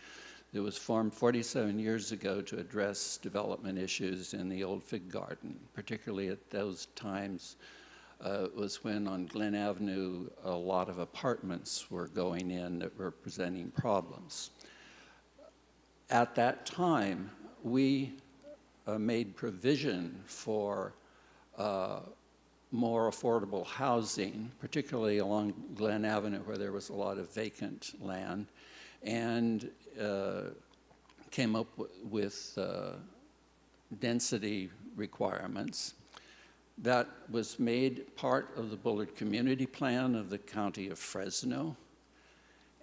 that was formed 47 years ago to address development issues in the old Fig Garden. Particularly at those times, it was when on Glen Avenue a lot of apartments were going in that were presenting problems. At that time, we made provision for more affordable housing, particularly along Glen Avenue where there was a lot of vacant land, and came up with density requirements. That was made part of the Bullard Community Plan of the County of Fresno,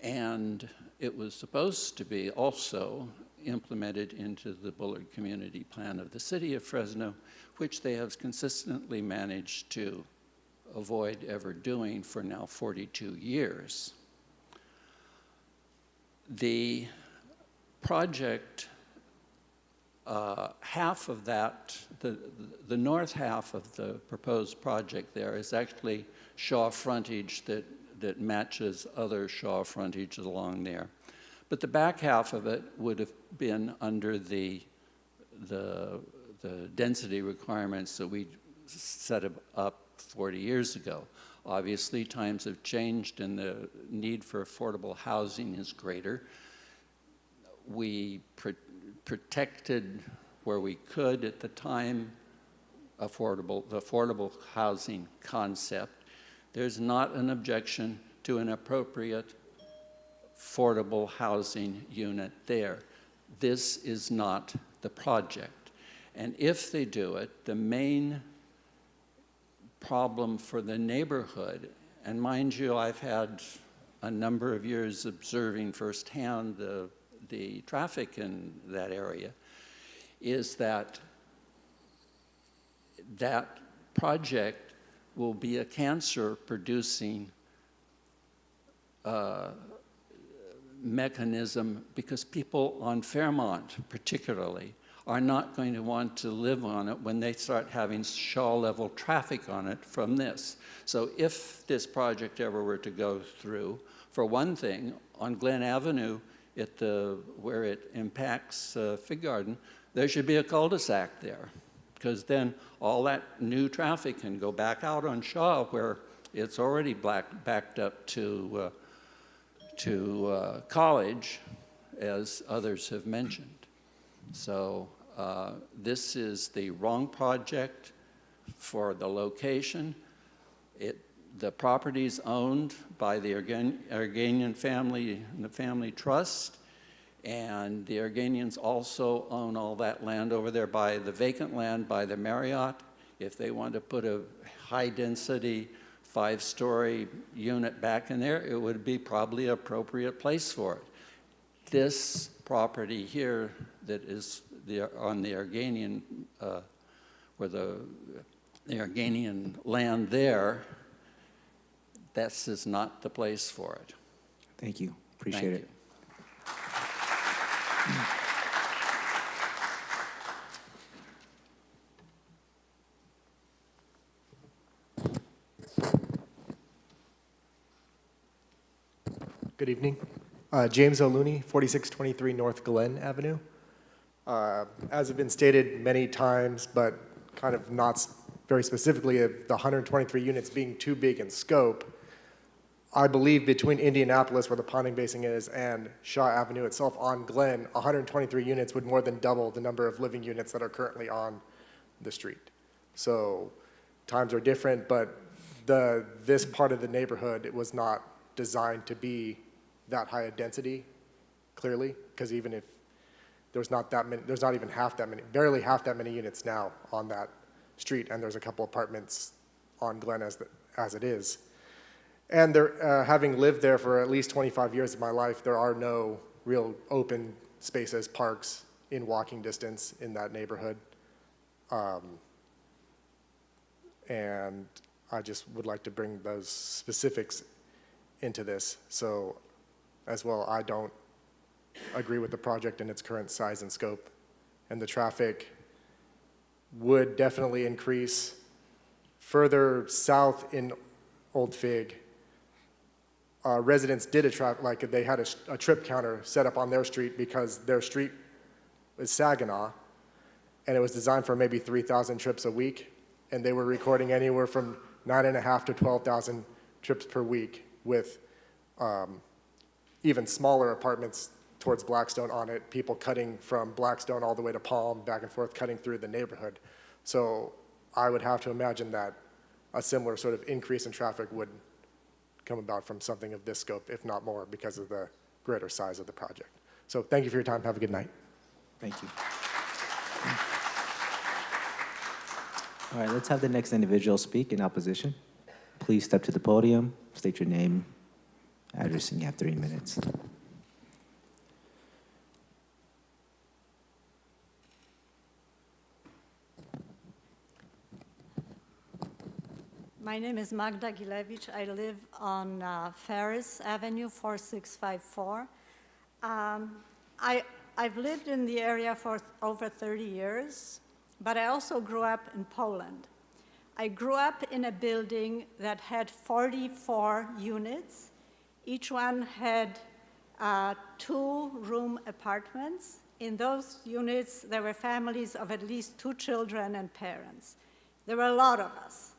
and it was supposed to be also implemented into the Bullard Community Plan of the City of Fresno, which they have consistently managed to avoid ever doing for now 42 years. The project, half of that, the north half of the proposed project there is actually Shaw frontage that matches other Shaw frontage along there. But the back half of it would have been under the density requirements that we set up 40 years ago. Obviously, times have changed and the need for affordable housing is greater. We protected where we could at the time the affordable housing concept. There's not an objection to an appropriate affordable housing unit there. This is not the project. And if they do it, the main problem for the neighborhood, and mind you, I've had a number of years observing firsthand the traffic in that area, is that that project will be a cancer-producing mechanism because people on Fairmont, particularly, are not going to want to live on it when they start having Shaw-level traffic on it from this. So if this project ever were to go through, for one thing, on Glen Avenue, where it impacts Fig Garden, there should be a cul-de-sac there, because then all that new traffic can go back out on Shaw where it's already backed up to College, as others have mentioned. So this is the wrong project for the location. The property is owned by the Arganian family and the family trust, and the Arganians also own all that land over there by the vacant land by the Marriott. If they want to put a high-density 5-story unit back in there, it would be probably an appropriate place for it. This property here that is on the Arganian, where the Arganian land there, this is not the place for it. Thank you. Appreciate it. Good evening. James O'Looney, 4623 North Glen Avenue. As has been stated many times, but kind of not very specifically of the 123 units being too big in scope, I believe between Indianapolis, where the ponding basin is, and Shaw Avenue itself on Glen, 123 units would more than double the number of living units that are currently on the street. So times are different, but this part of the neighborhood, it was not designed to be that high a density, clearly, because even if there's not that many, there's not even half that many, barely half that many units now on that street, and there's a couple apartments on Glen as it is. And there, having lived there for at least 25 years of my life, there are no real open spaces, parks in walking distance in that neighborhood. And I just would like to bring those specifics into this. So as well, I don't agree with the project in its current size and scope. And the traffic would definitely increase. Further south in Old Fig, residents did they had a trip counter set up on their street because their street is Saginaw, and it was designed for maybe 3,000 trips a week, and they were recording anywhere from 9,500 to 12,000 trips per week with even smaller apartments towards Blackstone on it, people cutting from Blackstone all the way to Palm, back and forth, cutting through the neighborhood. So I would have to imagine that a similar sort of increase in traffic would come about from something of this scope, if not more, because of the greater size of the project. So thank you for your time. Have a good night. Thank you. All right, let's have the next individual speak in opposition. Please step to the podium, state your name, address, and you have 3 minutes. My name is Magda Gilevich. I live on Ferris Avenue, 4654. I've lived in the area for over 30 years, but I also grew up in Poland. I grew up in a building that had 44 units. Each one had 2-room apartments. In those units, there were families of at least 2 children and parents. There were a lot of us.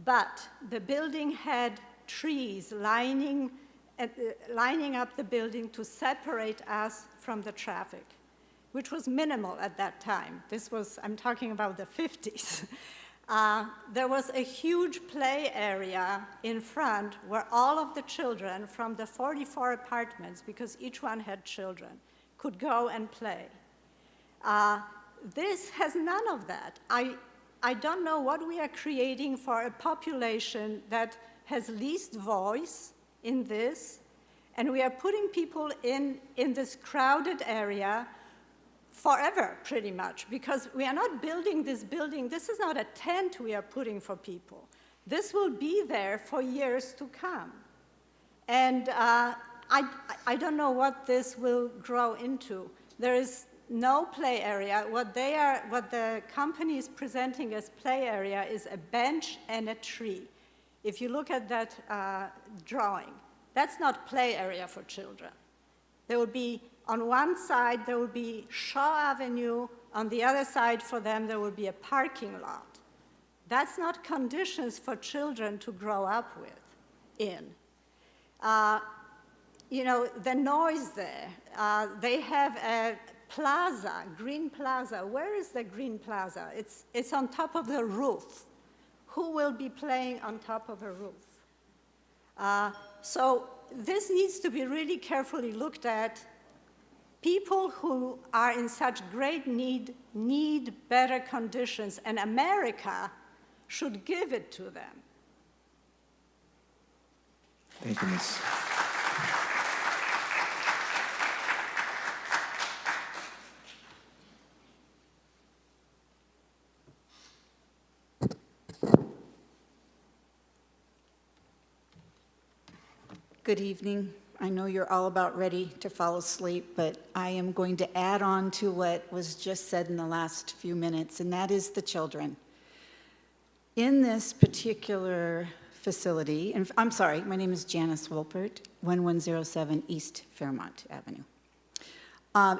But the building had trees lining up the building to separate us from the traffic, which was minimal at that time. I'm talking about the 50s. There was a huge play area in front where all of the children from the 44 apartments, because each one had children, could go and play. This has none of that. I don't know what we are creating for a population that has least voice in this, and we are putting people in this crowded area forever, pretty much, because we are not building this building. This is not a tent we are putting for people. This will be there for years to come. And I don't know what this will grow into. There is no play area. What the company is presenting as play area is a bench and a tree. If you look at that drawing, that's not play area for children. There will be, on one side, there will be Shaw Avenue. On the other side for them, there will be a parking lot. That's not conditions for children to grow up in. You know, the noise there. They have a plaza, green plaza. Where is the green plaza? It's on top of the roof. Who will be playing on top of a roof? So this needs to be really carefully looked at. People who are in such great need better conditions, and America should give it to them. Thank you, Ms. Good evening. I know you're all about ready to fall asleep, but I am going to add on to what was just said in the last few minutes, and that is the children. In this particular facility, and I'm sorry, my name is Janice Wolpert, 1107 East Fairmont Avenue.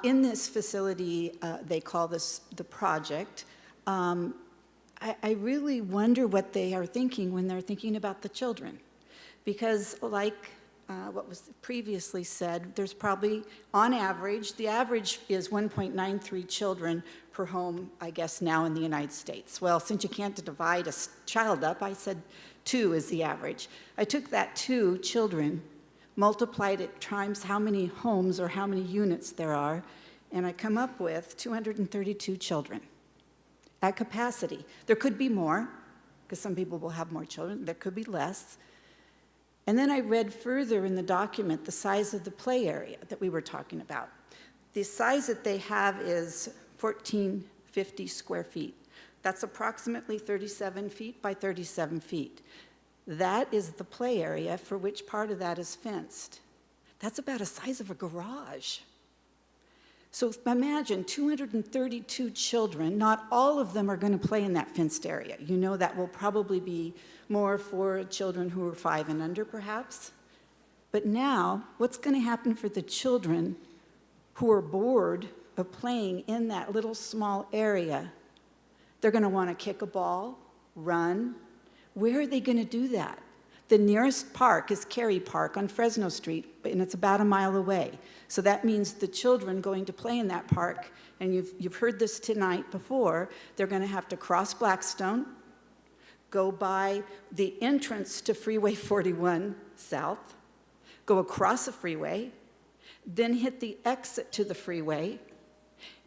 In this facility, they call this the project. I really wonder what they are thinking when they're thinking about the children. Because like what was previously said, there's probably, on average, the average is 1.93 children per home, I guess, now in the United States. Well, since you can't divide a child up, I said 2 is the average. I took that 2 children, multiplied it times how many homes or how many units there are, and I come up with 232 children at capacity. There could be more, because some people will have more children. There could be less. And then I read further in the document the size of the play area that we were talking about. The size that they have is 1,450 square feet. That's approximately 37 feet by 37 feet. That is the play area for which part of that is fenced. That's about the size of a garage. So imagine 232 children, not all of them are going to play in that fenced area. You know that will probably be more for children who are 5 and under, perhaps. But now, what's going to happen for the children who are bored of playing in that little small area? They're going to want to kick a ball, run. Where are they going to do that? The nearest park is Cary Park on Fresno Street, and it's about a mile away. So that means the children going to play in that park, and you've heard this tonight before, they're going to have to cross Blackstone, go by the entrance to Freeway 41 South, go across the freeway, then hit the exit to the freeway,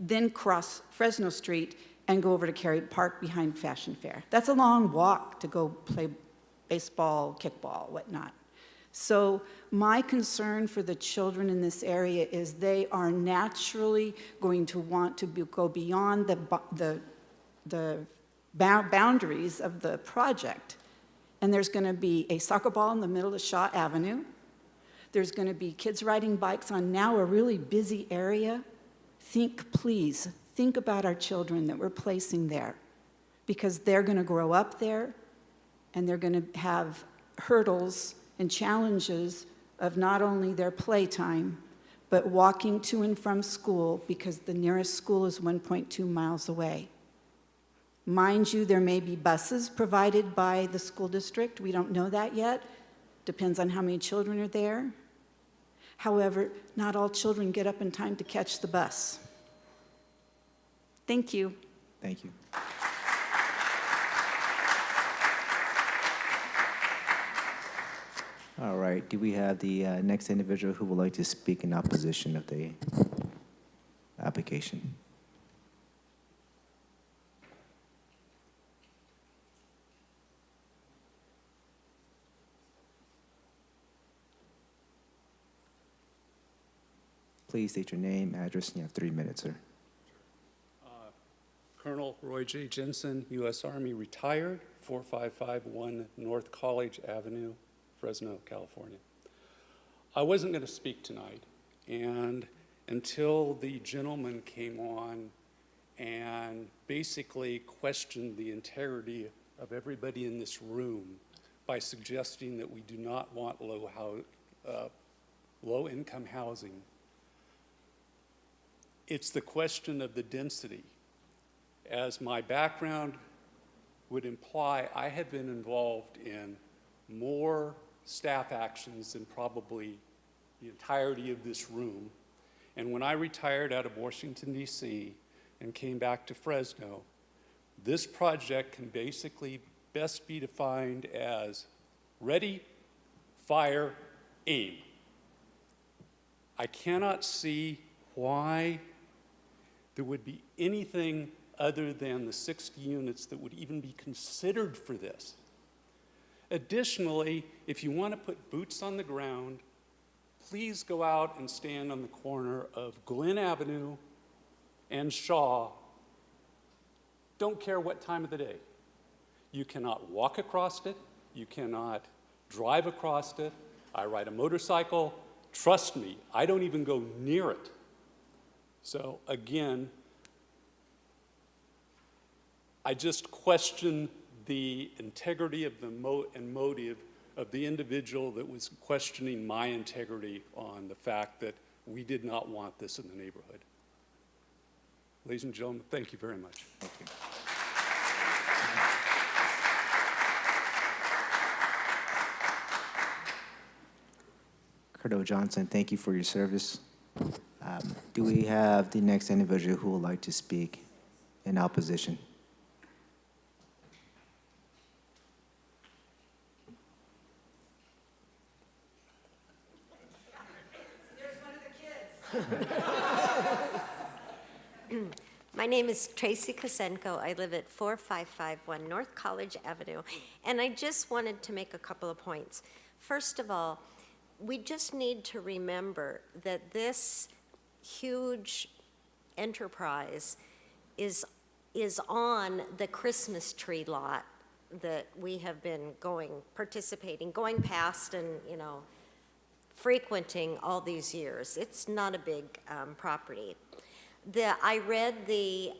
then cross Fresno Street and go over to Cary Park behind Fashion Fair. That's a long walk to go play baseball, kickball, whatnot. So my concern for the children in this area is they are naturally going to want to go beyond the boundaries of the project. And there's going to be a soccer ball in the middle of Shaw Avenue. There's going to be kids riding bikes on now a really busy area. Please, think about our children that we're placing there, because they're going to grow up there, and they're going to have hurdles and challenges of not only their playtime, but walking to and from school, because the nearest school is 1.2 miles away. Mind you, there may be buses provided by the school district. We don't know that yet. Depends on how many children are there. However, not all children get up in time to catch the bus. Thank you. Thank you. All right, do we have the next individual who would like to speak in opposition of the application? Please state your name, address, and you have 3 minutes, sir. Colonel Roy J. Jensen, U.S. Army, retired, 4551 North College Avenue, Fresno, California. I wasn't going to speak tonight, and until the gentleman came on and basically questioned the integrity of everybody in this room by suggesting that we do not want low-income housing. It's the question of the density. As my background would imply, I have been involved in more staff actions than probably the entirety of this room. And when I retired out of Washington, D.C., and came back to Fresno, this project can basically best be defined as ready, fire, aim. I cannot see why there would be anything other than the 60 units that would even be considered for this. Additionally, if you want to put boots on the ground, please go out and stand on the corner of Glen Avenue and Shaw. Don't care what time of the day. You cannot walk across it. You cannot drive across it. I ride a motorcycle. Trust me, I don't even go near it. So again, I just question the integrity of the motive of the individual that was questioning my integrity on the fact that we did not want this in the neighborhood. Ladies and gentlemen, thank you very much. Thank you. Curdo Johnson, thank you for your service. Do we have the next individual who would like to speak in opposition? My name is Tracy Kosenko. I live at 4551 North College Avenue, and I just wanted to make a couple of points. First of all, we just need to remember that this huge enterprise is on the Christmas tree lot that we have been going past and, frequenting all these years. It's not a big property. I read the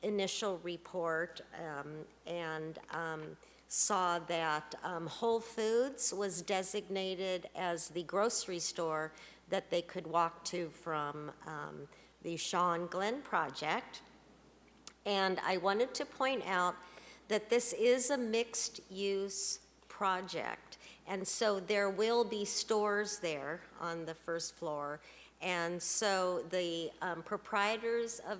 initial report and saw that Whole Foods was designated as the grocery store that they could walk to from the Shaw and Glen project. And I wanted to point out that this is a mixed-use project. And so there will be stores there on the first floor. And so the proprietors of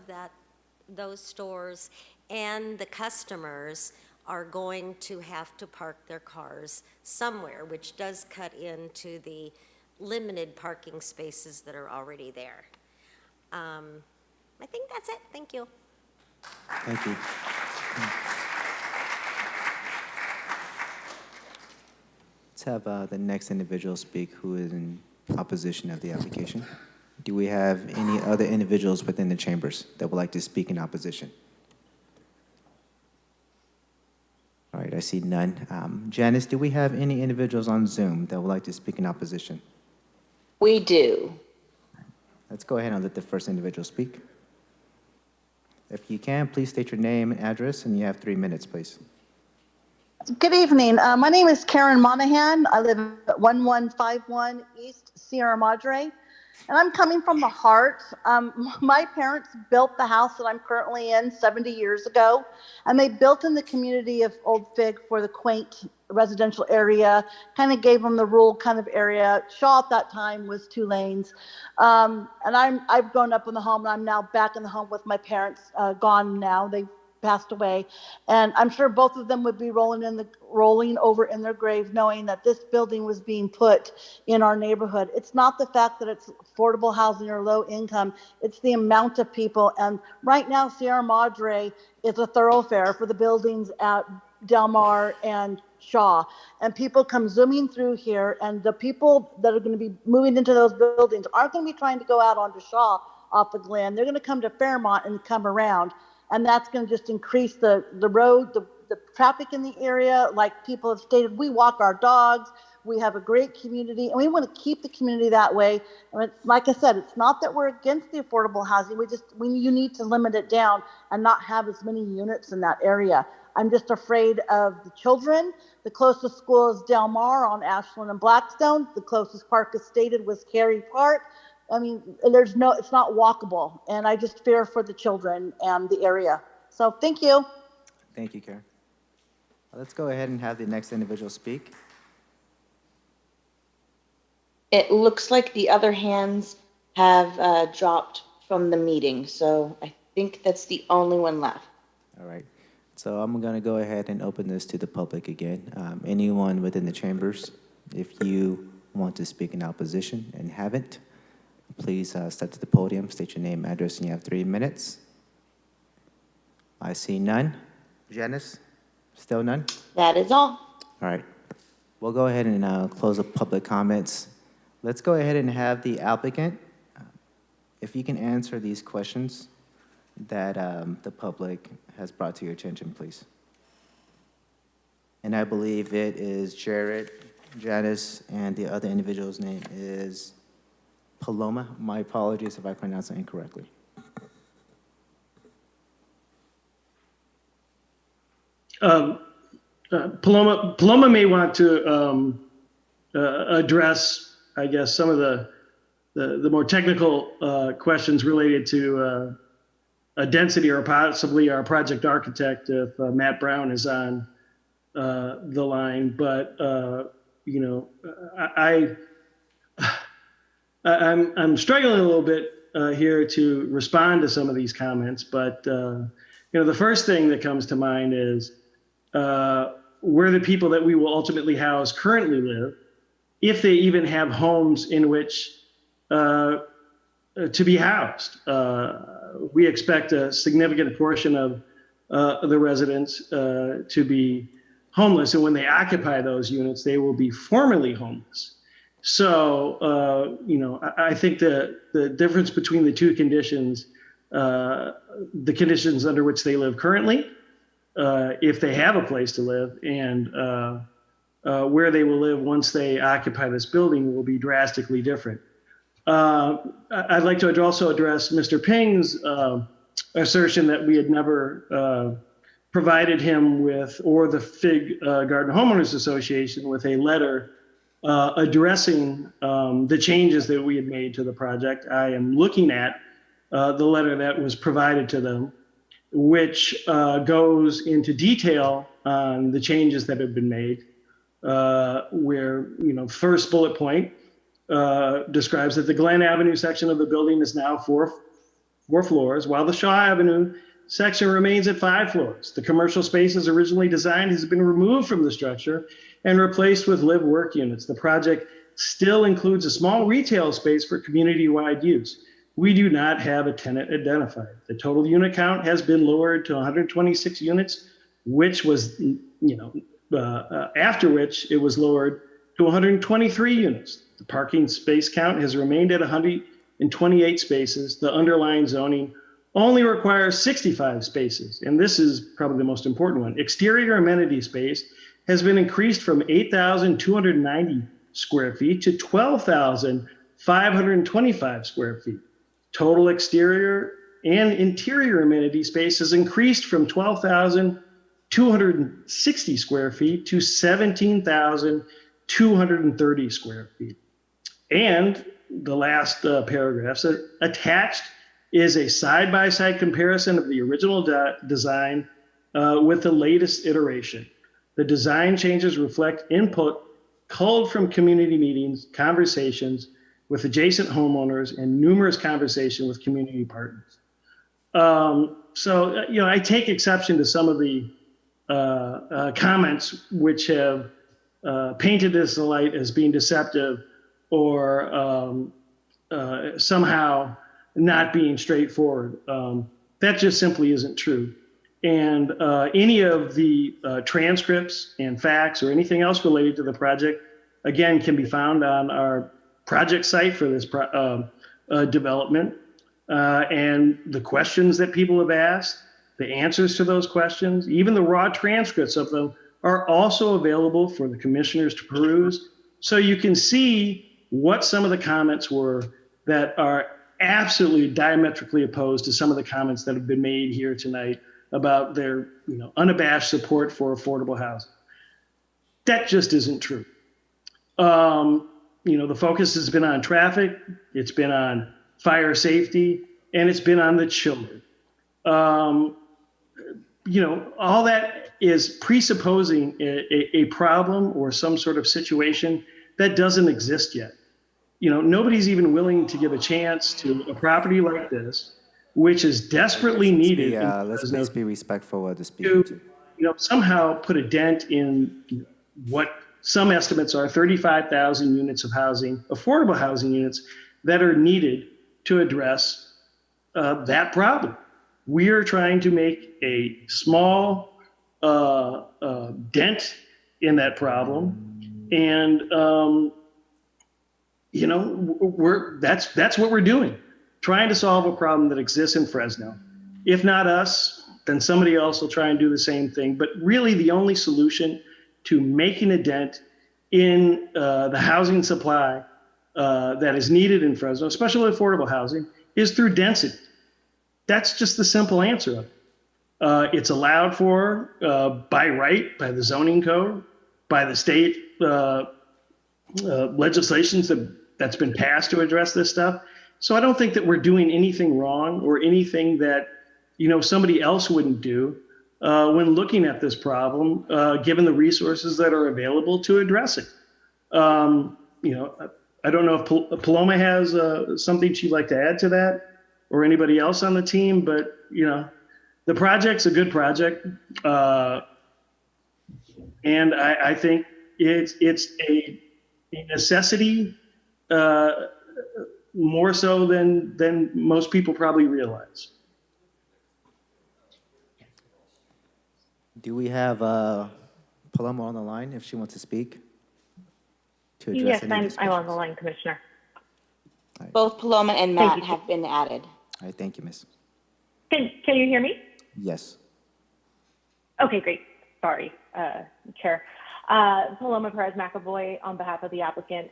those stores and the customers are going to have to park their cars somewhere, which does cut into the limited parking spaces that are already there. I think that's it. Thank you. Thank you. Let's have the next individual speak who is in opposition of the application. Do we have any other individuals within the chambers that would like to speak in opposition? All right, I see none. Janice, do we have any individuals on Zoom that would like to speak in opposition? We do. Let's go ahead and let the first individual speak. If you can, please state your name and address, and you have 3 minutes, please. Good evening. My name is Karen Monahan. I live at 1151 East Sierra Madre, and I'm coming from the heart. My parents built the house that I'm currently in 70 years ago, and they built in the community of Old Fig for the quaint residential area, kind of gave them the rural kind of area. Shaw at that time was 2 lanes. And I've grown up in the home, and I'm now back in the home with my parents, gone now. They've passed away, and I'm sure both of them would be rolling over in their grave knowing that this building was being put in our neighborhood. It's not the fact that it's affordable housing or low income, it's the amount of people. And right now Sierra Madre is a thoroughfare for the buildings at Del Mar and Shaw, and people come zooming through here, and the people that are going to be moving into those buildings aren't going to be trying to go out onto Shaw off of Glen. They're going to come to Fairmont and come around. And that's going to just increase the road, the traffic in the area. Like people have stated, we walk our dogs. We have a great community, and we want to keep the community that way. And like I said, it's not that we're against the affordable housing. You need to limit it down and not have as many units in that area. I'm just afraid of the children. The closest school is Del Mar on Ashland and Blackstone. The closest park, as stated, was Cary Park. I mean, it's not walkable, and I just fear for the children and the area. So thank you. Thank you, Karen. Let's go ahead and have the next individual speak. It looks like the other hands have dropped from the meeting, so I think that's the only one left. All right. So I'm going to go ahead and open this to the public again. Anyone within the chambers, if you want to speak in opposition and haven't, please step to the podium, state your name, address, and you have 3 minutes. I see none. Janice, still none? That is all. All right. We'll go ahead and close up public comments. Let's go ahead and have the applicant, if you can answer these questions that the public has brought to your attention, please. And I believe it is Jared, Janice, and the other individual's name is Paloma. My apologies if I pronounce it incorrectly. Paloma may want to address, I guess, some of the more technical questions related to a density or possibly our project architect if Matt Brown is on the line. But, I'm struggling a little bit here to respond to some of these comments, but the first thing that comes to mind is where the people that we will ultimately house currently live, if they even have homes in which to be housed. We expect a significant portion of the residents to be homeless, and when they occupy those units, they will be formerly homeless. So, I think the difference between the two conditions, the conditions under which they live currently, if they have a place to live, and where they will live once they occupy this building will be drastically different. I'd like to also address Mr. Ping's assertion that we had never provided him with, or the Fig Garden Homeowners Association, with a letter addressing the changes that we had made to the project. I am looking at the letter that was provided to them, which goes into detail on the changes that have been made, where, first bullet point describes that the Glen Avenue section of the building is now four floors, while the Shaw Avenue section remains at 5 floors. The commercial space as originally designed has been removed from the structure and replaced with live-work units. The project still includes a small retail space for community-wide use. We do not have a tenant identified. The total unit count has been lowered to 126 units, which was, after which it was lowered to 123 units. The parking space count has remained at 128 spaces. The underlying zoning only requires 65 spaces, and this is probably the most important one. Exterior amenity space has been increased from 8,290 square feet to 12,525 square feet. Total exterior and interior amenity space has increased from 12,260 square feet to 17,230 square feet. And the last paragraph says, attached is a side-by-side comparison of the original design with the latest iteration. The design changes reflect input culled from community meetings, conversations with adjacent homeowners, and numerous conversations with community partners. I take exception to some of the comments which have painted this light as being deceptive or somehow not being straightforward. That just simply isn't true. And any of the transcripts and facts or anything else related to the project, again, can be found on our project site for this development. And the questions that people have asked, the answers to those questions, even the raw transcripts of them are also available for the commissioners to peruse. So you can see what some of the comments were that are absolutely diametrically opposed to some of the comments that have been made here tonight about their unabashed support for affordable housing. That just isn't true. The focus has been on traffic, it's been on fire safety, and it's been on the children. All that is presupposing a problem or some sort of situation that doesn't exist yet. Nobody's even willing to give a chance to a property like this, which is desperately needed. Let's please be respectful of the speaker. To somehow put a dent in what some estimates are 35,000 units of housing, affordable housing units, that are needed to address that problem. We are trying to make a small dent in that problem, and that's what we're doing, trying to solve a problem that exists in Fresno. If not us, then somebody else will try and do the same thing. But really, the only solution to making a dent in the housing supply that is needed in Fresno, especially affordable housing, is through density. That's just the simple answer of it. It's allowed for by right, by the zoning code, by the state legislations that's been passed to address this stuff. So I don't think that we're doing anything wrong or anything that somebody else wouldn't do when looking at this problem, given the resources that are available to address it. I don't know if Paloma has something she'd like to add to that, or anybody else on the team, but the project's a good project. And I think it's a necessity more so than most people probably realize. Do we have Paloma on the line if she wants to speak? To address Yes, any of these I'm on the questions? line, Commissioner. Both Paloma and Thank Matt you. have been added. All right, thank you, Miss. Can you hear me? Yes. Okay, great. Sorry, Chair. Paloma Perez-McAvoy on behalf of the applicant.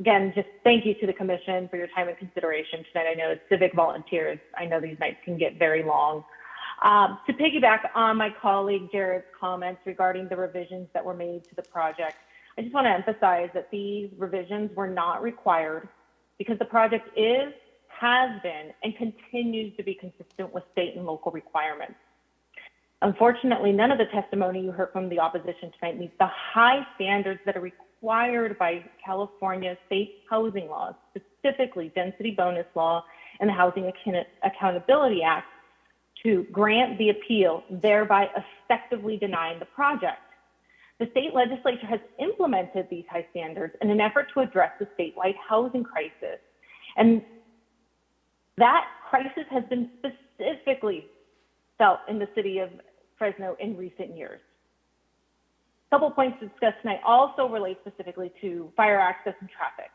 Again, just thank you to the Commission for your time and consideration tonight. I know as civic volunteers, I know these nights can get very long. To piggyback on my colleague Jared's comments regarding the revisions that were made to the project, I just want to emphasize that these revisions were not required because the project has been, and continues to be consistent with state and local requirements. Unfortunately, none of the testimony you heard from the opposition tonight meets the high standards that are required by California state housing laws, specifically density bonus law and the Housing Accountability Act, to grant the appeal, thereby effectively denying the project. The state legislature has implemented these high standards in an effort to address the statewide housing crisis. And that crisis has been specifically felt in the city of Fresno in recent years. A couple points discussed tonight also relate specifically to fire access and traffic.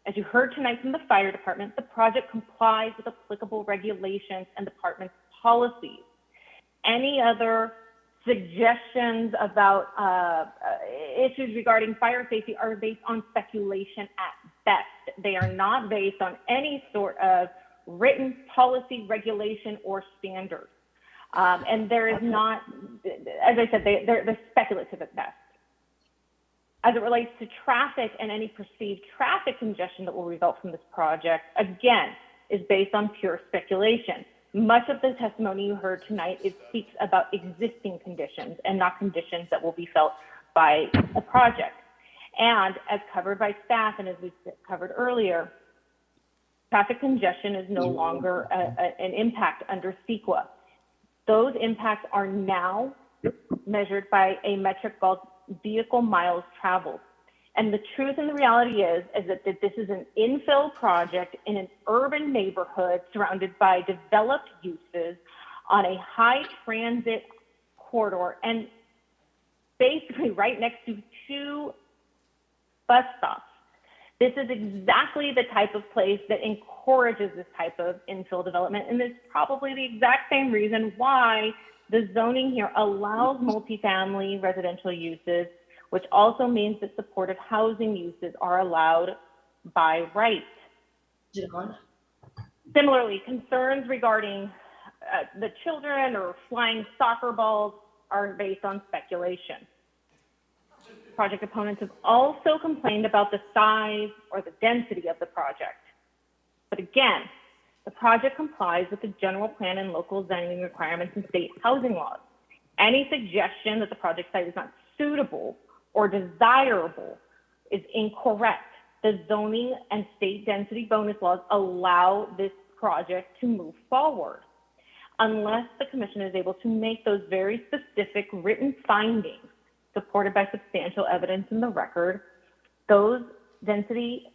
As you heard tonight from the fire department, the project complies with applicable regulations and department policies. Any other suggestions about issues regarding fire safety are based on speculation at best. They are not based on any sort of written policy, regulation, or standard. And there is not, as I said, they're speculative at best. As it relates to traffic and any perceived traffic congestion that will result from this project, again, is based on pure speculation. Much of the testimony you heard tonight, it speaks about existing conditions and not conditions that will be felt by the project. And as covered by staff and as we covered earlier, traffic congestion is no longer an impact under CEQA. Those impacts are now measured by a metric called vehicle miles traveled. And the truth and the reality is that this is an infill project in an urban neighborhood surrounded by developed uses on a high transit corridor and basically right next to two bus stops. This is exactly the type of place that encourages this type of infill development, and it's probably the exact same reason why the zoning here allows multifamily residential uses, which also means that supportive housing uses are allowed by right. Similarly, concerns regarding the children or flying soccer balls are based on speculation. Project opponents have also complained about the size or the density of the project. But again, the project complies with the general plan and local zoning requirements and state housing laws. Any suggestion that the project site is not suitable or desirable is incorrect. The zoning and state density bonus laws allow this project to move forward. Unless the commission is able to make those very specific written findings supported by substantial evidence in the record, those density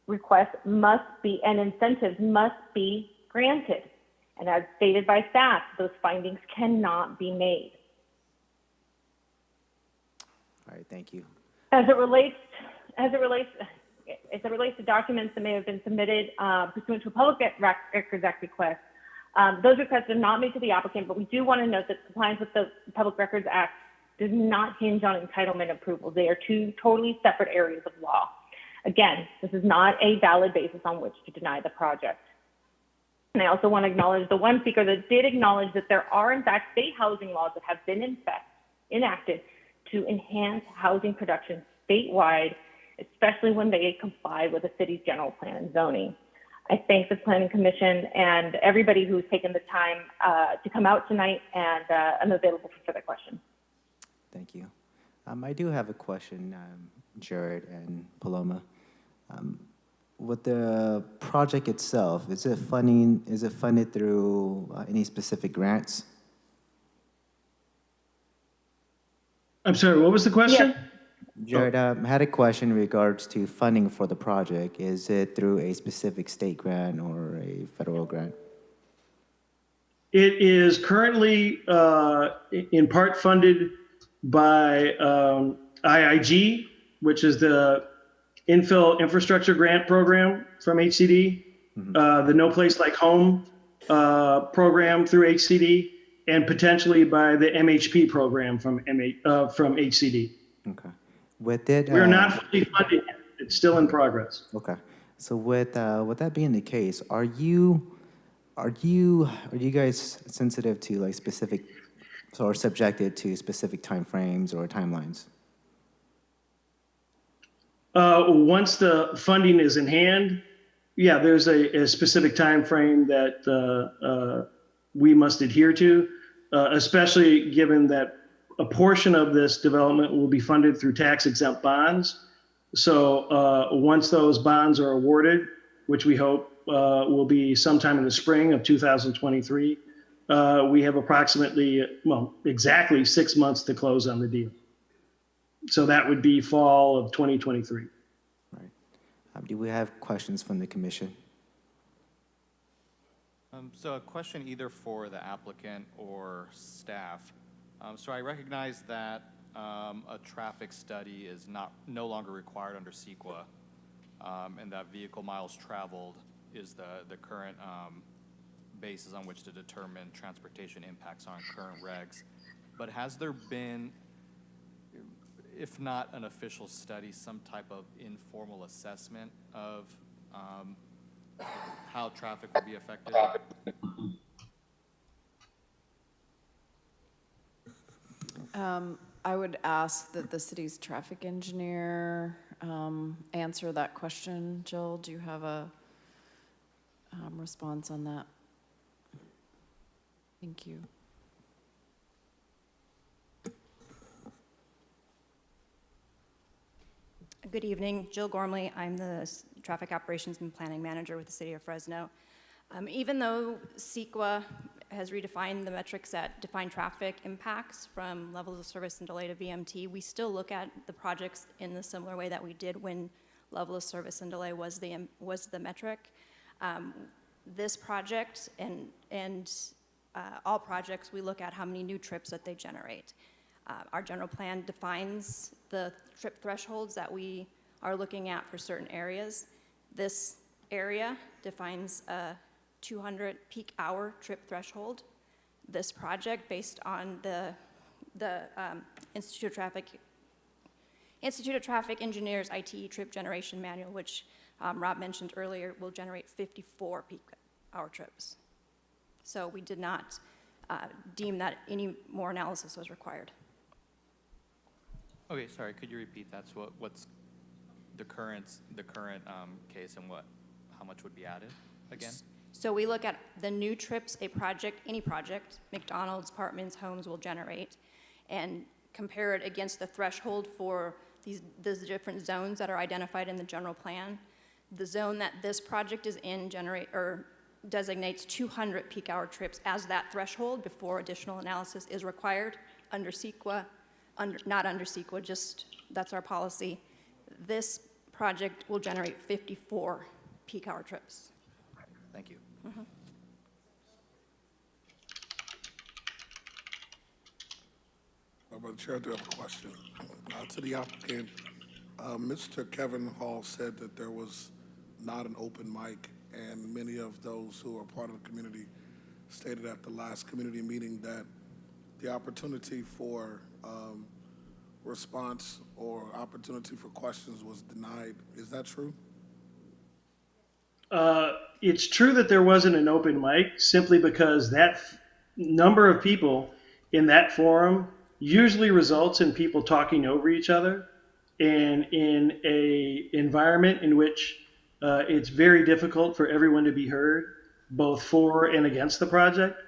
requests must be, and incentives must be granted. And as stated by staff, those findings cannot be made. All right, thank you. As it relates to documents that may have been submitted pursuant to a Public Records Act request, those requests are not made to the applicant, but we do want to note that compliance with the Public Records Act does not hinge on entitlement approval. They are two totally separate areas of law. Again, this is not a valid basis on which to deny the project. And I also want to acknowledge the one speaker that did acknowledge that there are in fact state housing laws that have been in fact enacted to enhance housing production statewide, especially when they comply with the city's general plan and zoning. I thank the Planning Commission and everybody who's taken the time to come out tonight, and I'm available for further questions. Thank you. I do have a question, Jared and Paloma. with the project itself, is it funded through any specific grants? I'm sorry, what was the question? Jared, I had a question in regards to funding for the project. Is it through a specific state grant or a federal grant? It is currently in part funded by IIG, which is the Infill Infrastructure Grant Program from HCD, the No Place Like Home program through HCD, and potentially by the MHP program from HCD. Okay. With it, We're not fully funded yet. It's still in progress. Okay. So with that being the case, are you guys sensitive to like specific, or subjected to specific timeframes or timelines? Once the funding is in hand, yeah, there's a specific time frame that we must adhere to, especially given that a portion of this development will be funded through tax-exempt bonds. So once those bonds are awarded, which we hope will be sometime in the spring of 2023, we have approximately, exactly 6 months to close on the deal. So that would be fall of 2023. Right. Do we have questions from the commission? So a question either for the applicant or staff. So I recognize that a traffic study is no longer required under CEQA, and that vehicle miles traveled is the current basis on which to determine transportation impacts on current regs. But has there been, if not an official study, some type of informal assessment of how traffic will be affected? I would ask that the city's traffic engineer answer that question. Jill, do you have a response on that? Thank you. Good evening, Jill Gormley. I'm the Traffic Operations and Planning Manager with the City of Fresno. Even though CEQA has redefined the metrics that define traffic impacts from levels of service and delay to VMT, we still look at the projects in the similar way that we did when level of service and delay was the metric. This project and all projects, we look at how many new trips that they generate. Our general plan defines the trip thresholds that we are looking at for certain areas. This area defines a 200 peak hour trip threshold. This project, based on the Institute of Traffic Engineers IT trip generation manual, which Rob mentioned earlier, will generate 54 peak hour trips. So we did not deem that any more analysis was required. Okay, sorry, could you repeat that? So what's the current case and how much would be added again? So we look at the new trips any project, McDonald's, apartments, homes will generate, and compare it against the threshold for those different zones that are identified in the general plan. The zone that this project is in designates 200 peak hour trips as that threshold before additional analysis is required under CEQA. Not under CEQA, just that's our policy. This project will generate 54 peak hour trips. Thank you. Mm-hmm. Madam Chair, I do have a question. To the applicant, Mr. Kevin Hall said that there was not an open mic, and many of those who are part of the community stated at the last community meeting that the opportunity for response or opportunity for questions was denied. Is that true? It's true that there wasn't an open mic simply because that number of people in that forum usually results in people talking over each other, and in a environment in which it's very difficult for everyone to be heard, both for and against the project.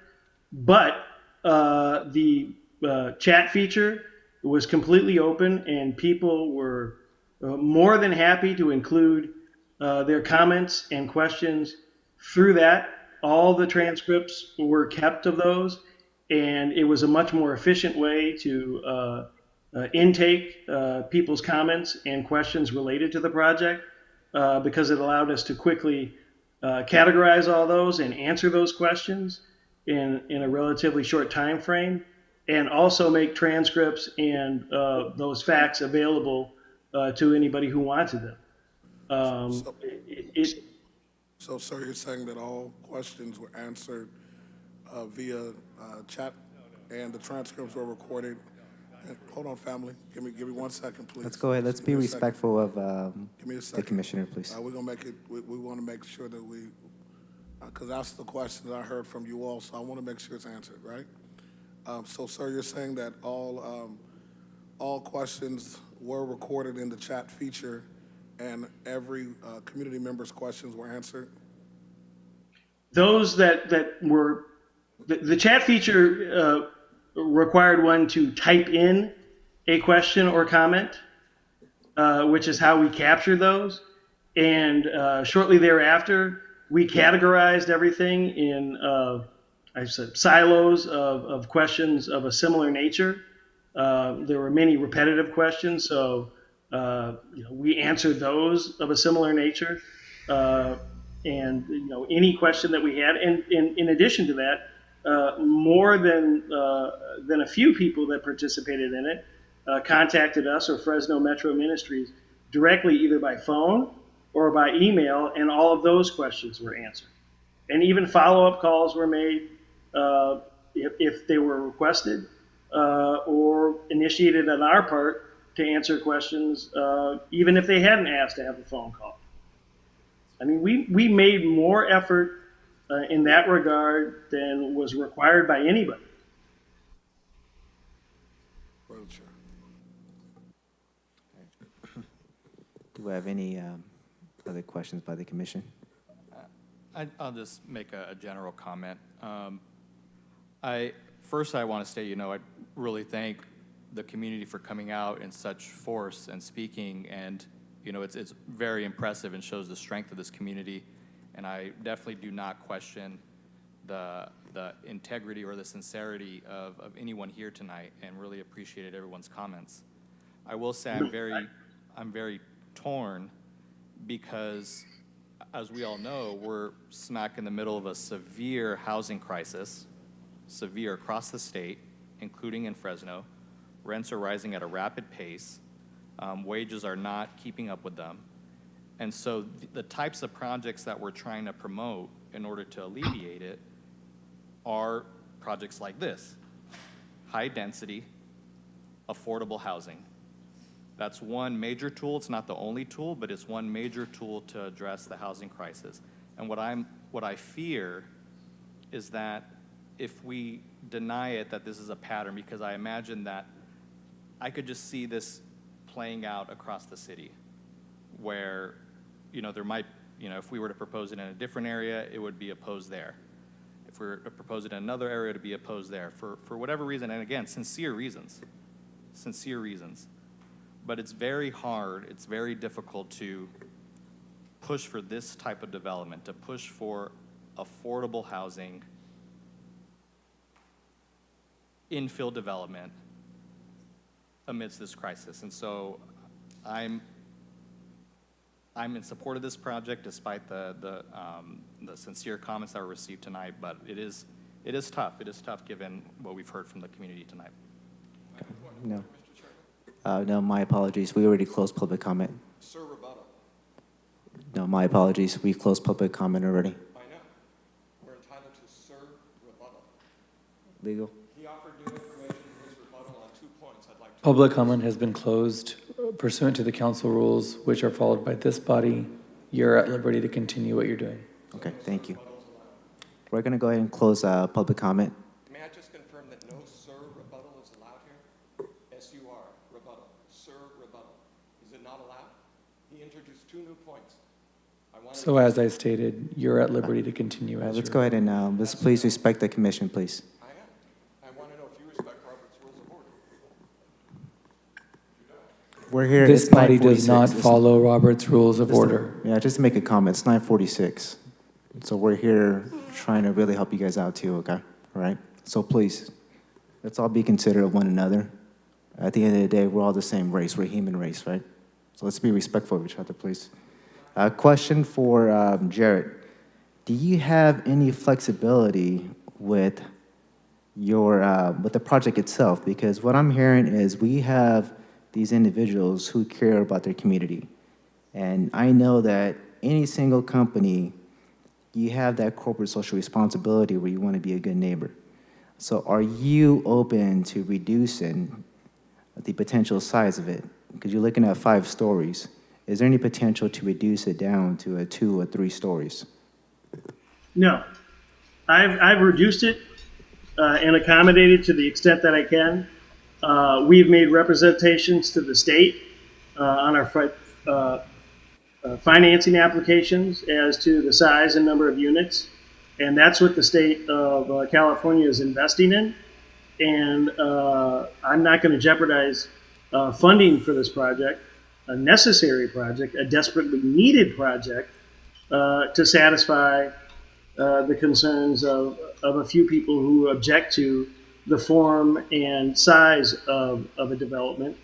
But the chat feature was completely open, and people were more than happy to include their comments and questions through that. All the transcripts were kept of those, and it was a much more efficient way to intake people's comments and questions related to the project because it allowed us to quickly categorize all those and answer those questions in a relatively short time frame, and also make transcripts and those facts available to anybody who wanted them. So, sir, you're saying that all questions were answered via chat, and the transcripts were recorded. And, hold on, family. Give me 1 second, please. Let's go ahead. Let's be respectful of Give me a the second. commissioner, please. We're gonna make it. We want to make sure that we, because that's the question that I heard from you all. So I want to make sure it's answered, right? So, sir, you're saying that all questions were recorded in the chat feature, and every community member's questions were answered? Those that were, the chat feature required one to type in a question or comment, which is how we capture those. And shortly thereafter, we categorized everything in I said silos of questions of a similar nature. There were many repetitive questions, so we answered those of a similar nature. And any question that we had, and in addition to that, more than a few people that participated in it contacted us or Fresno Metro Ministries directly, either by phone or by email, and all of those questions were answered. And even follow-up calls were made if they were requested or initiated on our part to answer questions, even if they hadn't asked to have a phone call. I mean, we made more effort in that regard than was required by anybody. Do we have any other questions by the commission? I'll just make a general comment. First, I want to say, I really thank the community for coming out in such force and speaking, and it's very impressive and shows the strength of this community. And I definitely do not question the integrity or the sincerity of anyone here tonight, and really appreciated everyone's comments. I will say I'm very torn because, as we all know, we're smack in the middle of a severe housing crisis, severe across the state, including in Fresno. Rents are rising at a rapid pace. Wages are not keeping up with them. And so the types of projects that we're trying to promote in order to alleviate it are projects like this: high density, affordable housing. That's one major tool. It's not the only tool, but it's one major tool to address the housing crisis. And what I fear is that if we deny it, that this is a pattern, because I imagine that I could just see this playing out across the city, where, there might, if we were to propose it in a different area, it would be opposed there. If we were to propose it in another area, it would be opposed there for whatever reason, and again, sincere reasons. But it's very hard, it's very difficult to push for this type of development, to push for affordable housing, infill development amidst this crisis. And so I'm in support of this project, despite the sincere comments that were received tonight, but it is tough. It is tough given what we've heard from the community tonight. No. No, my apologies. We already closed public comment. Sir, rebuttal. No, my apologies. We closed public comment already. I know. We're entitled to sir rebuttal. Legal. He offered new information in his rebuttal on 2 points. I'd like to... Public comment has been closed pursuant to the council rules, which are followed by this body. You're at liberty to continue what you're doing. Okay, thank you. We're going to go ahead and close public comment. May I just confirm that no sir rebuttal is allowed here? S-U-R, rebuttal. Sir rebuttal. Is it not allowed? He introduced 2 new points. So as I stated, you're at liberty to continue as Let's go ahead and let's please respect the commission, please. I am. I want to know if you respect Robert's Rules of Order. We're here. This it's body does 9:46. not It's- follow Robert's Rules of just to- Order. Yeah, just to make a comment, it's 9:46. So we're here trying to really help you guys out too, okay? All right? So please, let's all be considerate of one another. At the end of the day, we're all the same race. We're a human race, right? So let's be respectful of each other, please. Question for Jarrett. Do you have any flexibility with with the project itself? Because what I'm hearing is we have these individuals who care about their community. And I know that any single company, you have that corporate social responsibility where you want to be a good neighbor. So are you open to reducing the potential size of it? Because you're looking at 5 stories. Is there any potential to reduce it down to a 2 or 3 stories? No. I've reduced it and accommodated to the extent that I can. We've made representations to the state on our financing applications as to the size and number of units, and that's what the state of California is investing in. And I'm not going to jeopardize funding for this project, a necessary project, a desperately needed project, to satisfy the concerns of a few people who object to the form and size of a development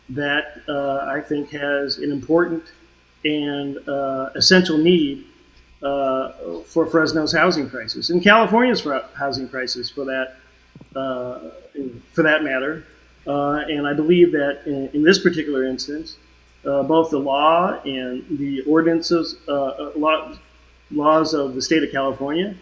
that I think has an important and essential need for Fresno's housing crisis and California's housing crisis for that matter. And I believe that in this particular instance, both the law and the ordinances, laws of the state of California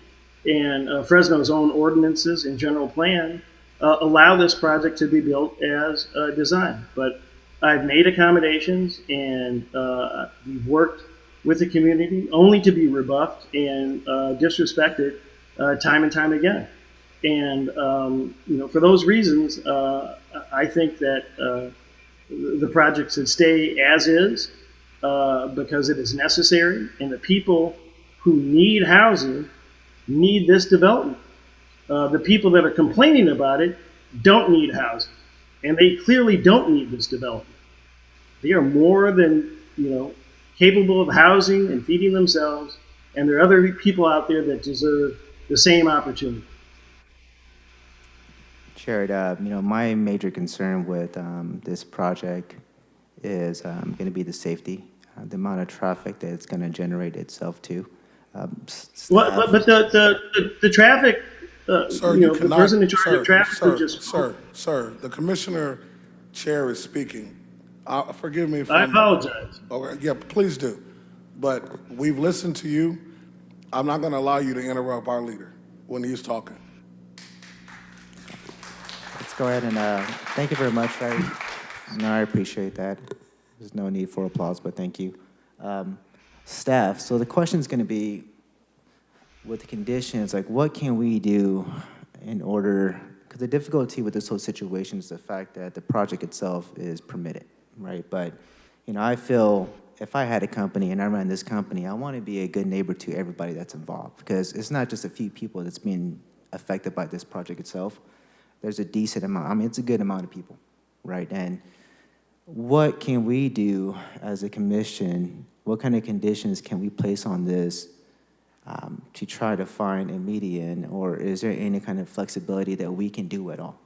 and Fresno's own ordinances and general plan allow this project to be built as designed. But I've made accommodations, and we've worked with the community only to be rebuffed and disrespected time and time again. And for those reasons, I think that the project should stay as is because it is necessary, and the people who need housing need this development. The people that are complaining about it don't need housing, and they clearly don't need this development. They are more than capable of housing and feeding themselves, and there are other people out there that deserve the same opportunity. Jared, my major concern with this project is going to be the safety, the amount of traffic that it's going to generate itself to. Well, but the traffic, Sir, the person in charge of traffic would just... Sir, the commissioner chair is speaking. Forgive me if I apologize. Okay, yeah, please do. But we've listened to you. I'm not going to allow you to interrupt our leader when he's talking. Let's go ahead and thank you very much. I appreciate that. There's no need for applause, but thank you. Staff, so the question is going to be, with the conditions, like what can we do in order, because the difficulty with this whole situation is the fact that the project itself is permitted, right? But, I feel if I had a company and I ran this company, I want to be a good neighbor to everybody that's involved, because it's not just a few people that's being affected by this project itself. There's a decent amount, it's a good amount of people, right? And what can we do as a commission? What kind of conditions can we place on this to try to find a median, or is there any kind of flexibility that we can do at all?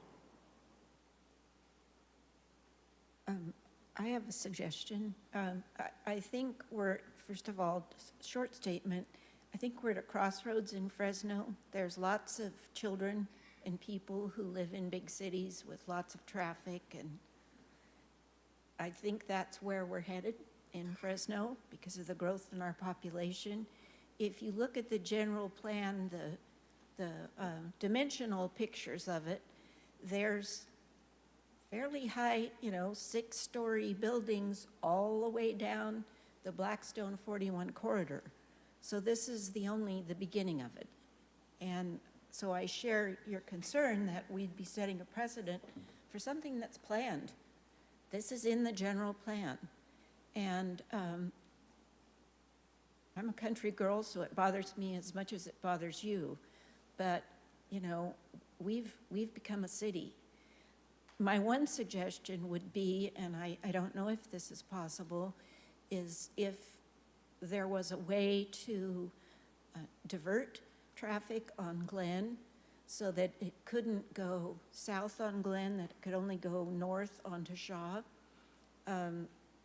I have a suggestion. I think first of all, short statement, I think we're at a crossroads in Fresno. There's lots of children and people who live in big cities with lots of traffic, and I think that's where we're headed in Fresno because of the growth in our population. If you look at the general plan, the dimensional pictures of it, there's fairly high, 6-story buildings all the way down the Blackstone 41 corridor. So this is the beginning of it. And so I share your concern that we'd be setting a precedent for something that's planned. This is in the general plan. And I'm a country girl, so it bothers me as much as it bothers you. But, we've become a city. My one suggestion would be, and I don't know if this is possible, is if there was a way to divert traffic on Glen so that it couldn't go south on Glen, that it could only go north onto Shaw.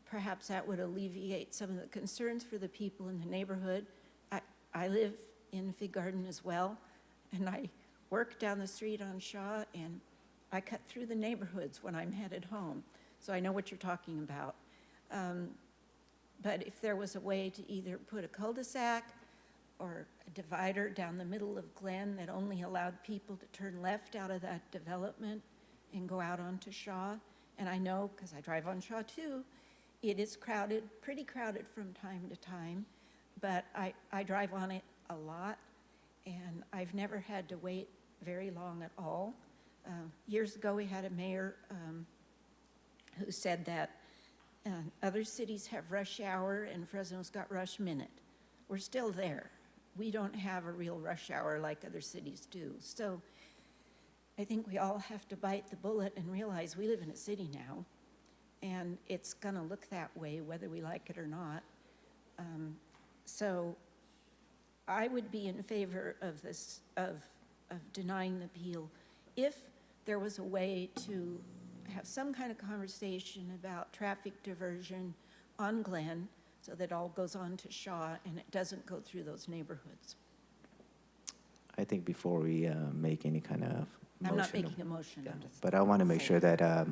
Perhaps that would alleviate some of the concerns for the people in the neighborhood. I live in Fig Garden as well, and I work down the street on Shaw, and I cut through the neighborhoods when I'm headed home, so I know what you're talking about. But if there was a way to either put a cul-de-sac or a divider down the middle of Glen that only allowed people to turn left out of that development and go out onto Shaw, and I know, because I drive on Shaw too, it is crowded, pretty crowded from time to time, but I drive on it a lot, and I've never had to wait very long at all. Years ago, we had a mayor who said that other cities have rush hour and Fresno's got rush minute. We're still there. We don't have a real rush hour like other cities do. So I think we all have to bite the bullet and realize we live in a city now, and it's gonna look that way whether we like it or not. So I would be in favor of this, of denying the appeal if there was a way to have some kind of conversation about traffic diversion on Glen so that all goes on to Shaw and it doesn't go through those neighborhoods. I think before we make any kind of motion. I'm not making a motion. Yeah, I'm just but I want to make sure that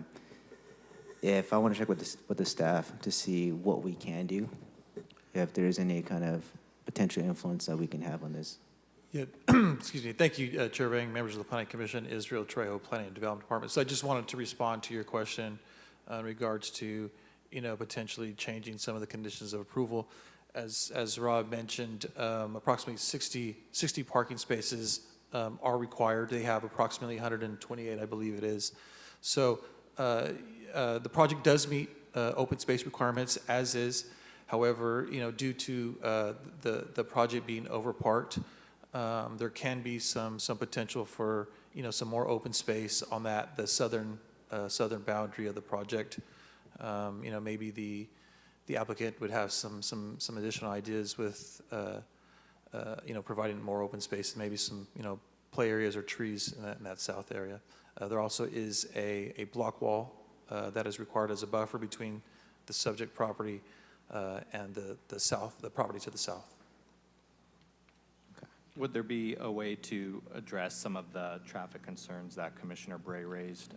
if I want to check with the staff to see what we can do, if there's any kind of potential influence that we can have on this. Yeah, excuse me. Thank you, Chair Vang, members of the Planning Commission, Israel Trejo, Planning and Development Department. So I just wanted to respond to your question in regards to, potentially changing some of the conditions of approval. As Rob mentioned, approximately 60 parking spaces are required. They have approximately 128, I believe it is. So the project does meet open space requirements as is. However, due to the project being overparked, there can be some potential for some more open space on the southern boundary of the project. Maybe the applicant would have some additional ideas with providing more open space and maybe some play areas or trees in that south area. There also is a block wall that is required as a buffer between the subject property and the property to the south. Would there be a way to address some of the traffic concerns that Commissioner Bray raised?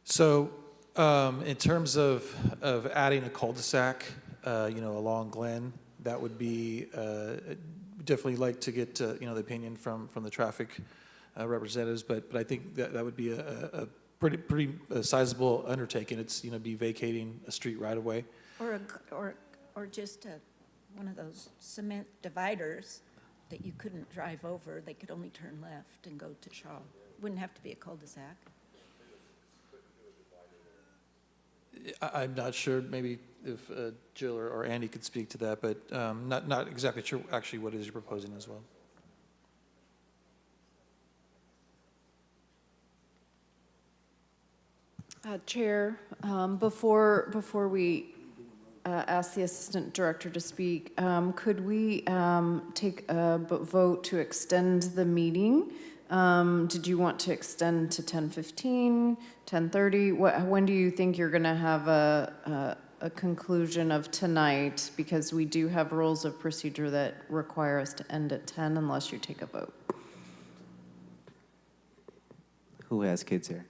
So in terms of adding a cul-de-sac, along Glen, that would be definitely like to get the opinion from the traffic representatives, but I think that would be a pretty sizable undertaking. It's be vacating a street right away. Or just one of those cement dividers that you couldn't drive over. They could only turn left and go to Shaw. Wouldn't have to be a cul-de-sac. I'm not sure. Maybe if Jill or Andy could speak to that, but not exactly sure actually what it is you're proposing as well. Chair, before we ask the Assistant Director to speak, could we take a vote to extend the meeting? Did you want to extend to 10:15, 10:30? When do you think you're going to have a conclusion of tonight? Because we do have rules of procedure that require us to end at 10 unless you take a vote. Who has kids here?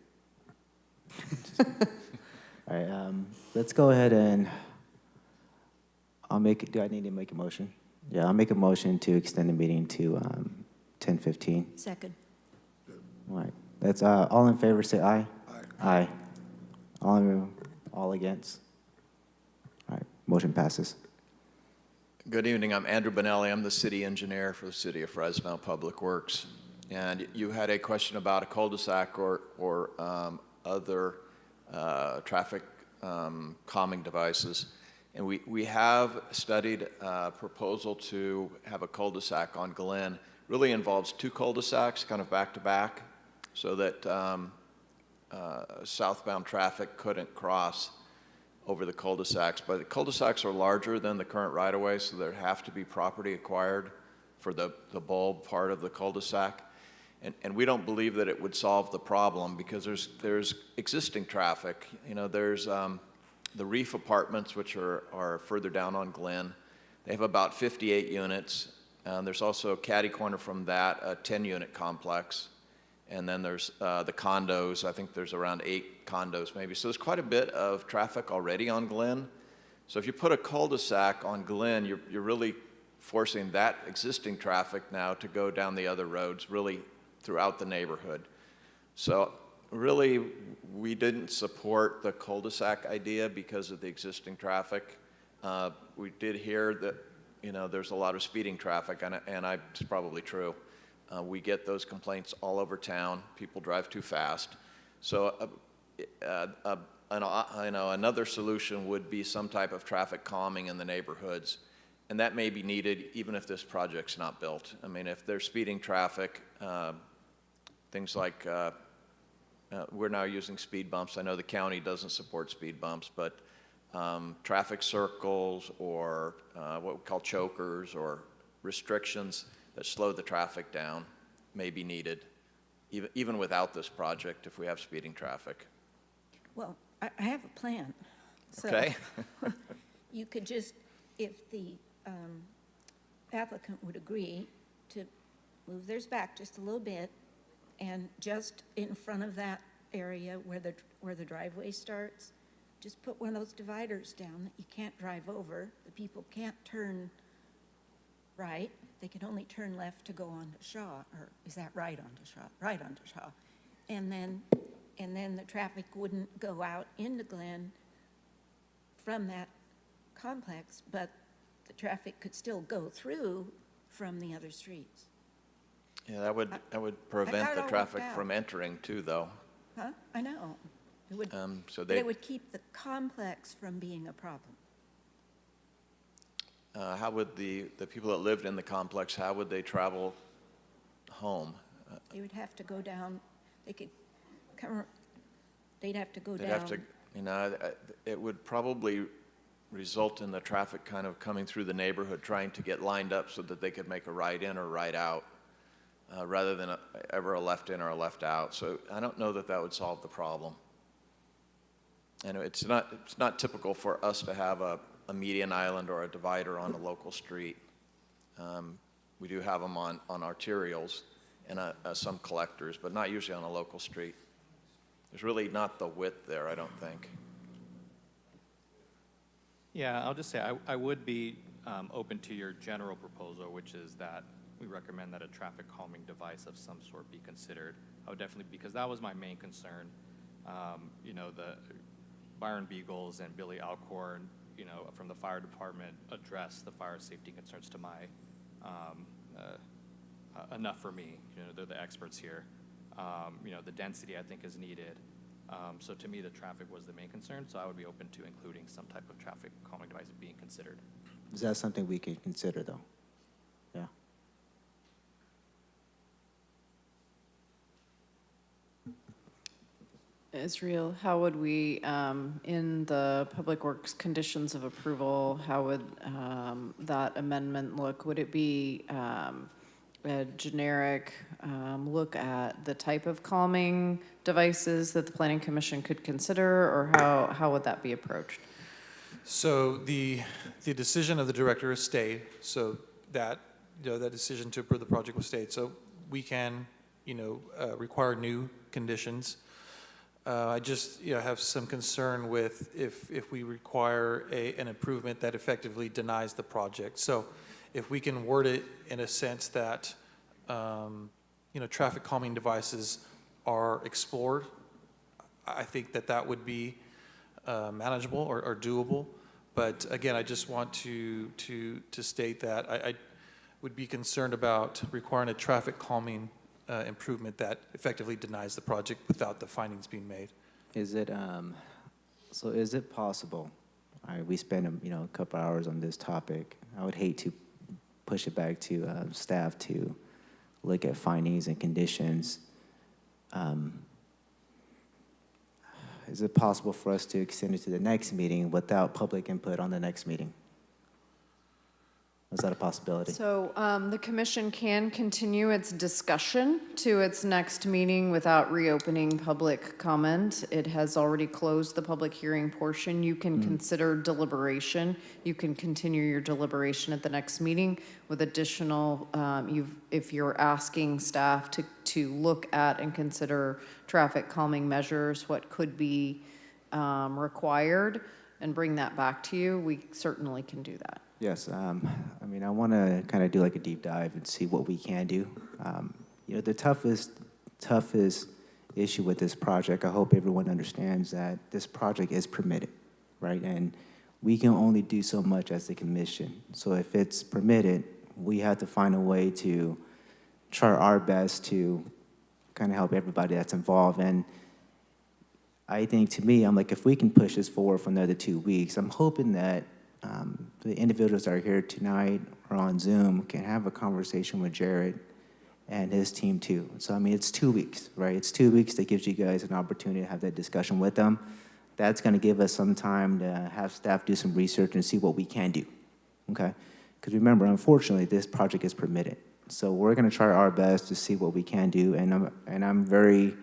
All right, let's go ahead and do I need to make a motion? Yeah, I'll make a motion to extend the meeting to 10:15. Second. All right, that's all in favor, say aye. Aye. All against? All right, motion passes. Good evening, I'm Andrew Bonelli. I'm the city engineer for the city of Fresno Public Works. And you had a question about a cul-de-sac or other traffic calming devices. And we have studied a proposal to have a cul-de-sac on Glen. Really involves two cul-de-sacs kind of back to back. so that southbound traffic couldn't cross over the cul-de-sacs. But the cul-de-sacs are larger than the current right-of-way, so there have to be property acquired for the bulb part of the cul-de-sac. And we don't believe that it would solve the problem because there's existing traffic. You know, there's the Reef Apartments, which are further down on Glen. They have about 58 units. There's also catty corner from that, a 10-unit complex. And then there's the condos. I think there's around 8 condos maybe. So there's quite a bit of traffic already on Glen. So if you put a cul-de-sac on Glen, you're really forcing that existing traffic now to go down the other roads, really throughout the neighborhood. So really, we didn't support the cul-de-sac idea because of the existing traffic. We did hear that, you know, there's a lot of speeding traffic, and it's probably true. We get those complaints all over town. People drive too fast. So, another solution would be some type of traffic calming in the neighborhoods, and that may be needed even if this project's not built. I mean, if there's speeding traffic, things like we're now using speed bumps. I know the county doesn't support speed bumps, but traffic circles or what we call chokers or restrictions that slow the traffic down may be needed, even without this project if we have speeding traffic. Well, I have a plan. So Okay. you could just, if the applicant would agree to move theirs back just a little bit, and just in front of that area where the driveway starts, just put one of those dividers down that you can't drive over. The people can't turn right. They can only turn left to go onto Shaw, or is that right onto Shaw? Right onto Shaw. And then the traffic wouldn't go out into Glen from that complex, but the traffic could still go through from the other streets. Yeah, that would I prevent got the it all traffic worked out. from entering too, though. Huh? I know. It would, So but they, it would keep the complex from being a problem. how would the people that lived in the complex, how would they travel home? They would have to go down, they could come, they'd have to go They'd down. have to, you know, it would probably result in the traffic kind of coming through the neighborhood, trying to get lined up so that they could make a right in or right out, rather than ever a left in or a left out. So I don't know that that would solve the problem. And it's not typical for us to have a median island or a divider on a local street. We do have them on arterials and some collectors, but not usually on a local street. There's really not the width there, I don't think. Yeah, I'll just say I would be open to your general proposal, which is that we recommend that a traffic calming device of some sort be considered. I would definitely, because that was my main concern. You know, the Byron Beagles and Billy Alcorn, you know, from the fire department address the fire safety concerns to my, enough for me. You know, they're the experts here. You know, the density I think is needed. So to me, the traffic was the main concern, so I would be open to including some type of traffic calming device being considered. Is that something we could consider, though? Yeah. Israel, how would we, in the Public Works conditions of approval, how would that amendment look? Would it be a generic look at the type of calming devices that the Planning Commission could consider, or how would that be approached? So the decision of the director has stayed, so that, you know, that decision to approve the project was stayed. So we can, you know, require new conditions. I just, you know, have some concern with if we require an improvement that effectively denies the project. So if we can word it in a sense that, you know, traffic calming devices are explored, I think that would be manageable or doable. But again, I just want to state that I would be concerned about requiring a traffic calming improvement that effectively denies the project without the findings being made. Is it, so is it possible, we spent, you know, a couple hours on this topic. I would hate to push it back to staff to look at findings and conditions is it possible for us to extend it to the next meeting without public input on the next meeting? Is that a possibility? So the commission can continue its discussion to its next meeting without reopening public comment. It has already closed the public hearing portion. You can consider deliberation. You can continue your deliberation at the next meeting with additional, if you're asking staff to look at and consider traffic calming measures, what could be required, and bring that back to you, we certainly can do that. Yes, I mean, I want to kind of do like a deep dive and see what we can do. You know, the toughest issue with this project, I hope everyone understands that this project is permitted, right? And we can only do so much as the commission. So if it's permitted, we have to find a way to try our best to kind of help everybody that's involved. And I think, to me, I'm like, if we can push this forward for another 2 weeks, I'm hoping that the individuals that are here tonight or on Zoom can have a conversation with Jared and his team too. So, I mean, it's 2 weeks, right? It's 2 weeks that gives you guys an opportunity to have that discussion with them. That's going to give us some time to have staff do some research and see what we can do, okay? Because remember, unfortunately, this project is permitted. So we're going to try our best to see what we can do, and I'm very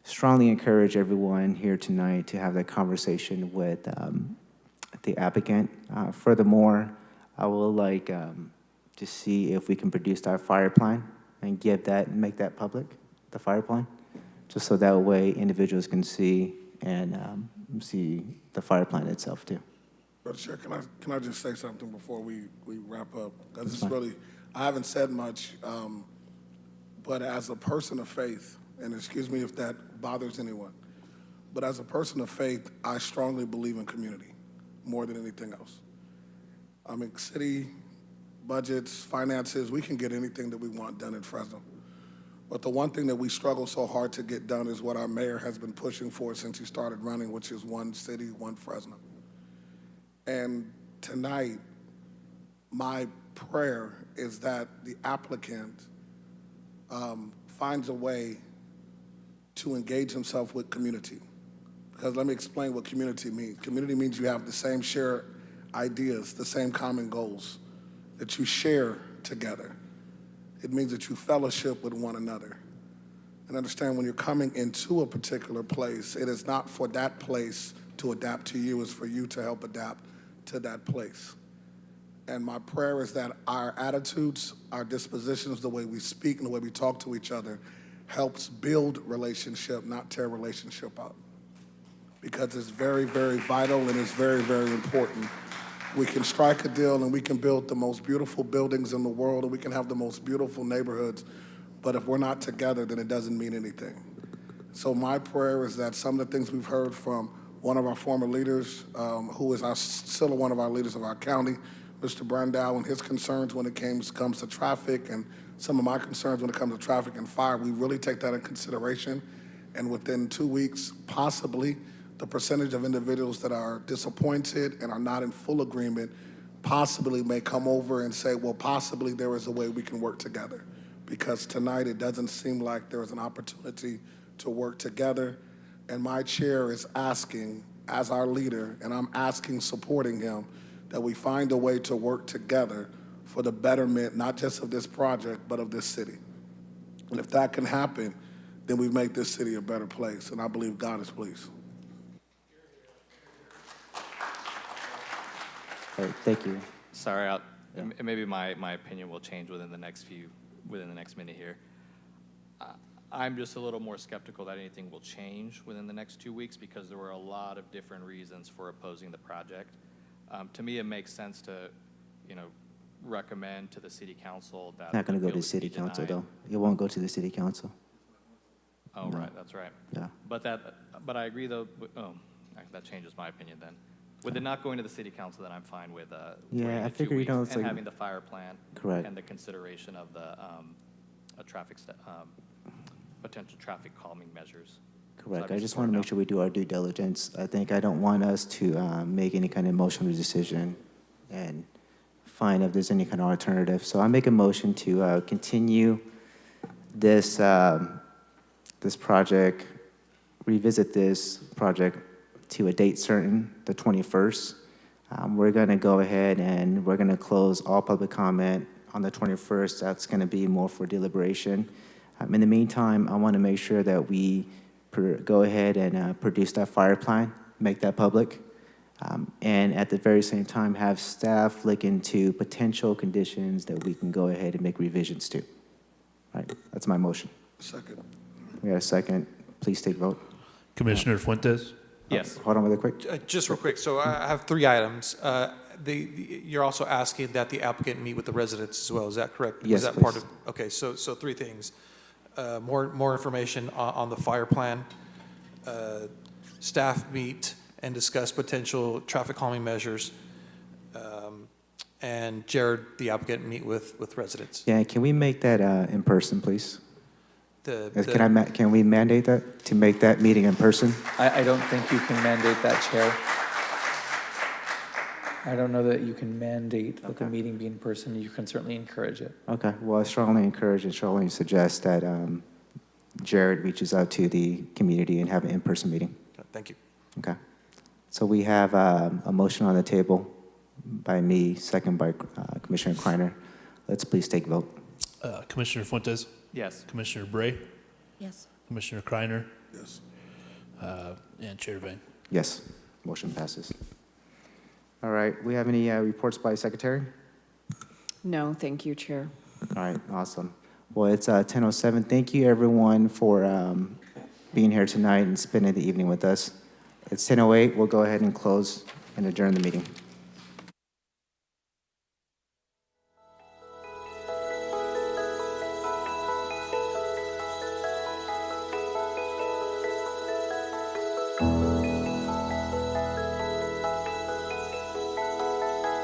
strongly encourage everyone here tonight to have that conversation with the applicant. Furthermore, I would like to see if we can produce our fire plan and make that public, the fire plan, just so that way individuals can see and see the fire plan itself too. Brother Chair, can I just say something before we wrap up? Because it's really, I haven't said much, but as a person of faith, and excuse me if that bothers anyone, but as a person of faith, I strongly believe in community more than anything else. I mean, city budgets, finances, we can get anything that we want done in Fresno. But the one thing that we struggle so hard to get done is what our mayor has been pushing for since he started running, which is one city, one Fresno. And tonight, my prayer is that the applicant finds a way to engage himself with community. Because let me explain what community means. Community means you have the same shared ideas, the same common goals that you share together. It means that you fellowship with one another. And understand, when you're coming into a particular place, it is not for that place to adapt to you, it's for you to help adapt to that place. And my prayer is that our attitudes, our dispositions, the way we speak and the way we talk to each other helps build relationship, not tear relationship up. Because it's very, very vital and it's very, very important. We can strike a deal and we can build the most beautiful buildings in the world and we can have the most beautiful neighborhoods, but if we're not together, then it doesn't mean anything. So my prayer is that some of the things we've heard from one of our former leaders, who is still one of our leaders of our county, Mr. Brandow, and his concerns when it comes to traffic, and some of my concerns when it comes to traffic and fire, we really take that in consideration. And within 2 weeks, possibly, the percentage of individuals that are disappointed and are not in full agreement possibly may come over and say, well, possibly there is a way we can work together. Because tonight it doesn't seem like there is an opportunity to work together. And my chair is asking, as our leader, and I'm asking, supporting him, that we find a way to work together for the betterment, not just of this project, but of this city. And if that can happen, then we make this city a better place. And I believe God is pleased. All right, thank you. Sorry, maybe my opinion will change within the next minute here. I'm just a little more skeptical that anything will change within the next 2 weeks because there were a lot of different reasons for opposing the project. To me, it makes sense to, recommend to the city council that. It's not going to go to the city council, though. It won't go to the city council. Oh, No. right, that's right. Yeah. But I agree, though, that changes my opinion then. With it not going to the city council, then I'm fine with Yeah, waiting I the 2 figure, weeks it's and like. having the fire plan. Correct. And the consideration of the potential traffic calming measures. Correct. So I just want to make sure we do our due diligence. I don't want us to make any kind of emotional decision and find if there's any kind of alternative. So I make a motion to continue this this project, revisit this project to a date certain, the 21st. We're going to go ahead and we're going to close all public comment on the 21st. That's going to be more for deliberation. In the meantime, I want to make sure that we go ahead and produce that fire plan, make that public, and at the very same time have staff look into potential conditions that we can go ahead and make revisions to. All right, that's my motion. Second. We got a second. Please take vote. Commissioner Fuentes? Yes. Hold on really quick. Just real quick, so I have 3 items. You're also asking that the applicant meet with the residents as well, is that correct? Yes, Is that please. part of? Okay, so 3 things. More information on the fire plan. Staff meet and discuss potential traffic calming measures. And Jared, the applicant, meet with residents. Yeah, can we make that in person, please? The- Can we mandate that, to make that meeting in person? I don't think you can mandate that, Chair. I don't know that you can mandate that the meeting be in person. You can certainly encourage it. Okay, well, I strongly encourage and strongly suggest that Jared reaches out to the community and have an in-person meeting. Thank you. Okay. So we have a motion on the table by me, second by Commissioner Kreiner. Let's please take vote. Commissioner Fuentes? Yes. Commissioner Bray? Yes. Commissioner Kreiner? Yes. And Chair Vang. Yes, motion passes. All right, we have any reports by Secretary? No, thank you, Chair. All right, awesome. Well, it's 10:07. Thank you, everyone, for being here tonight and spending the evening with us. It's 10:08. We'll go ahead and close and adjourn the meeting.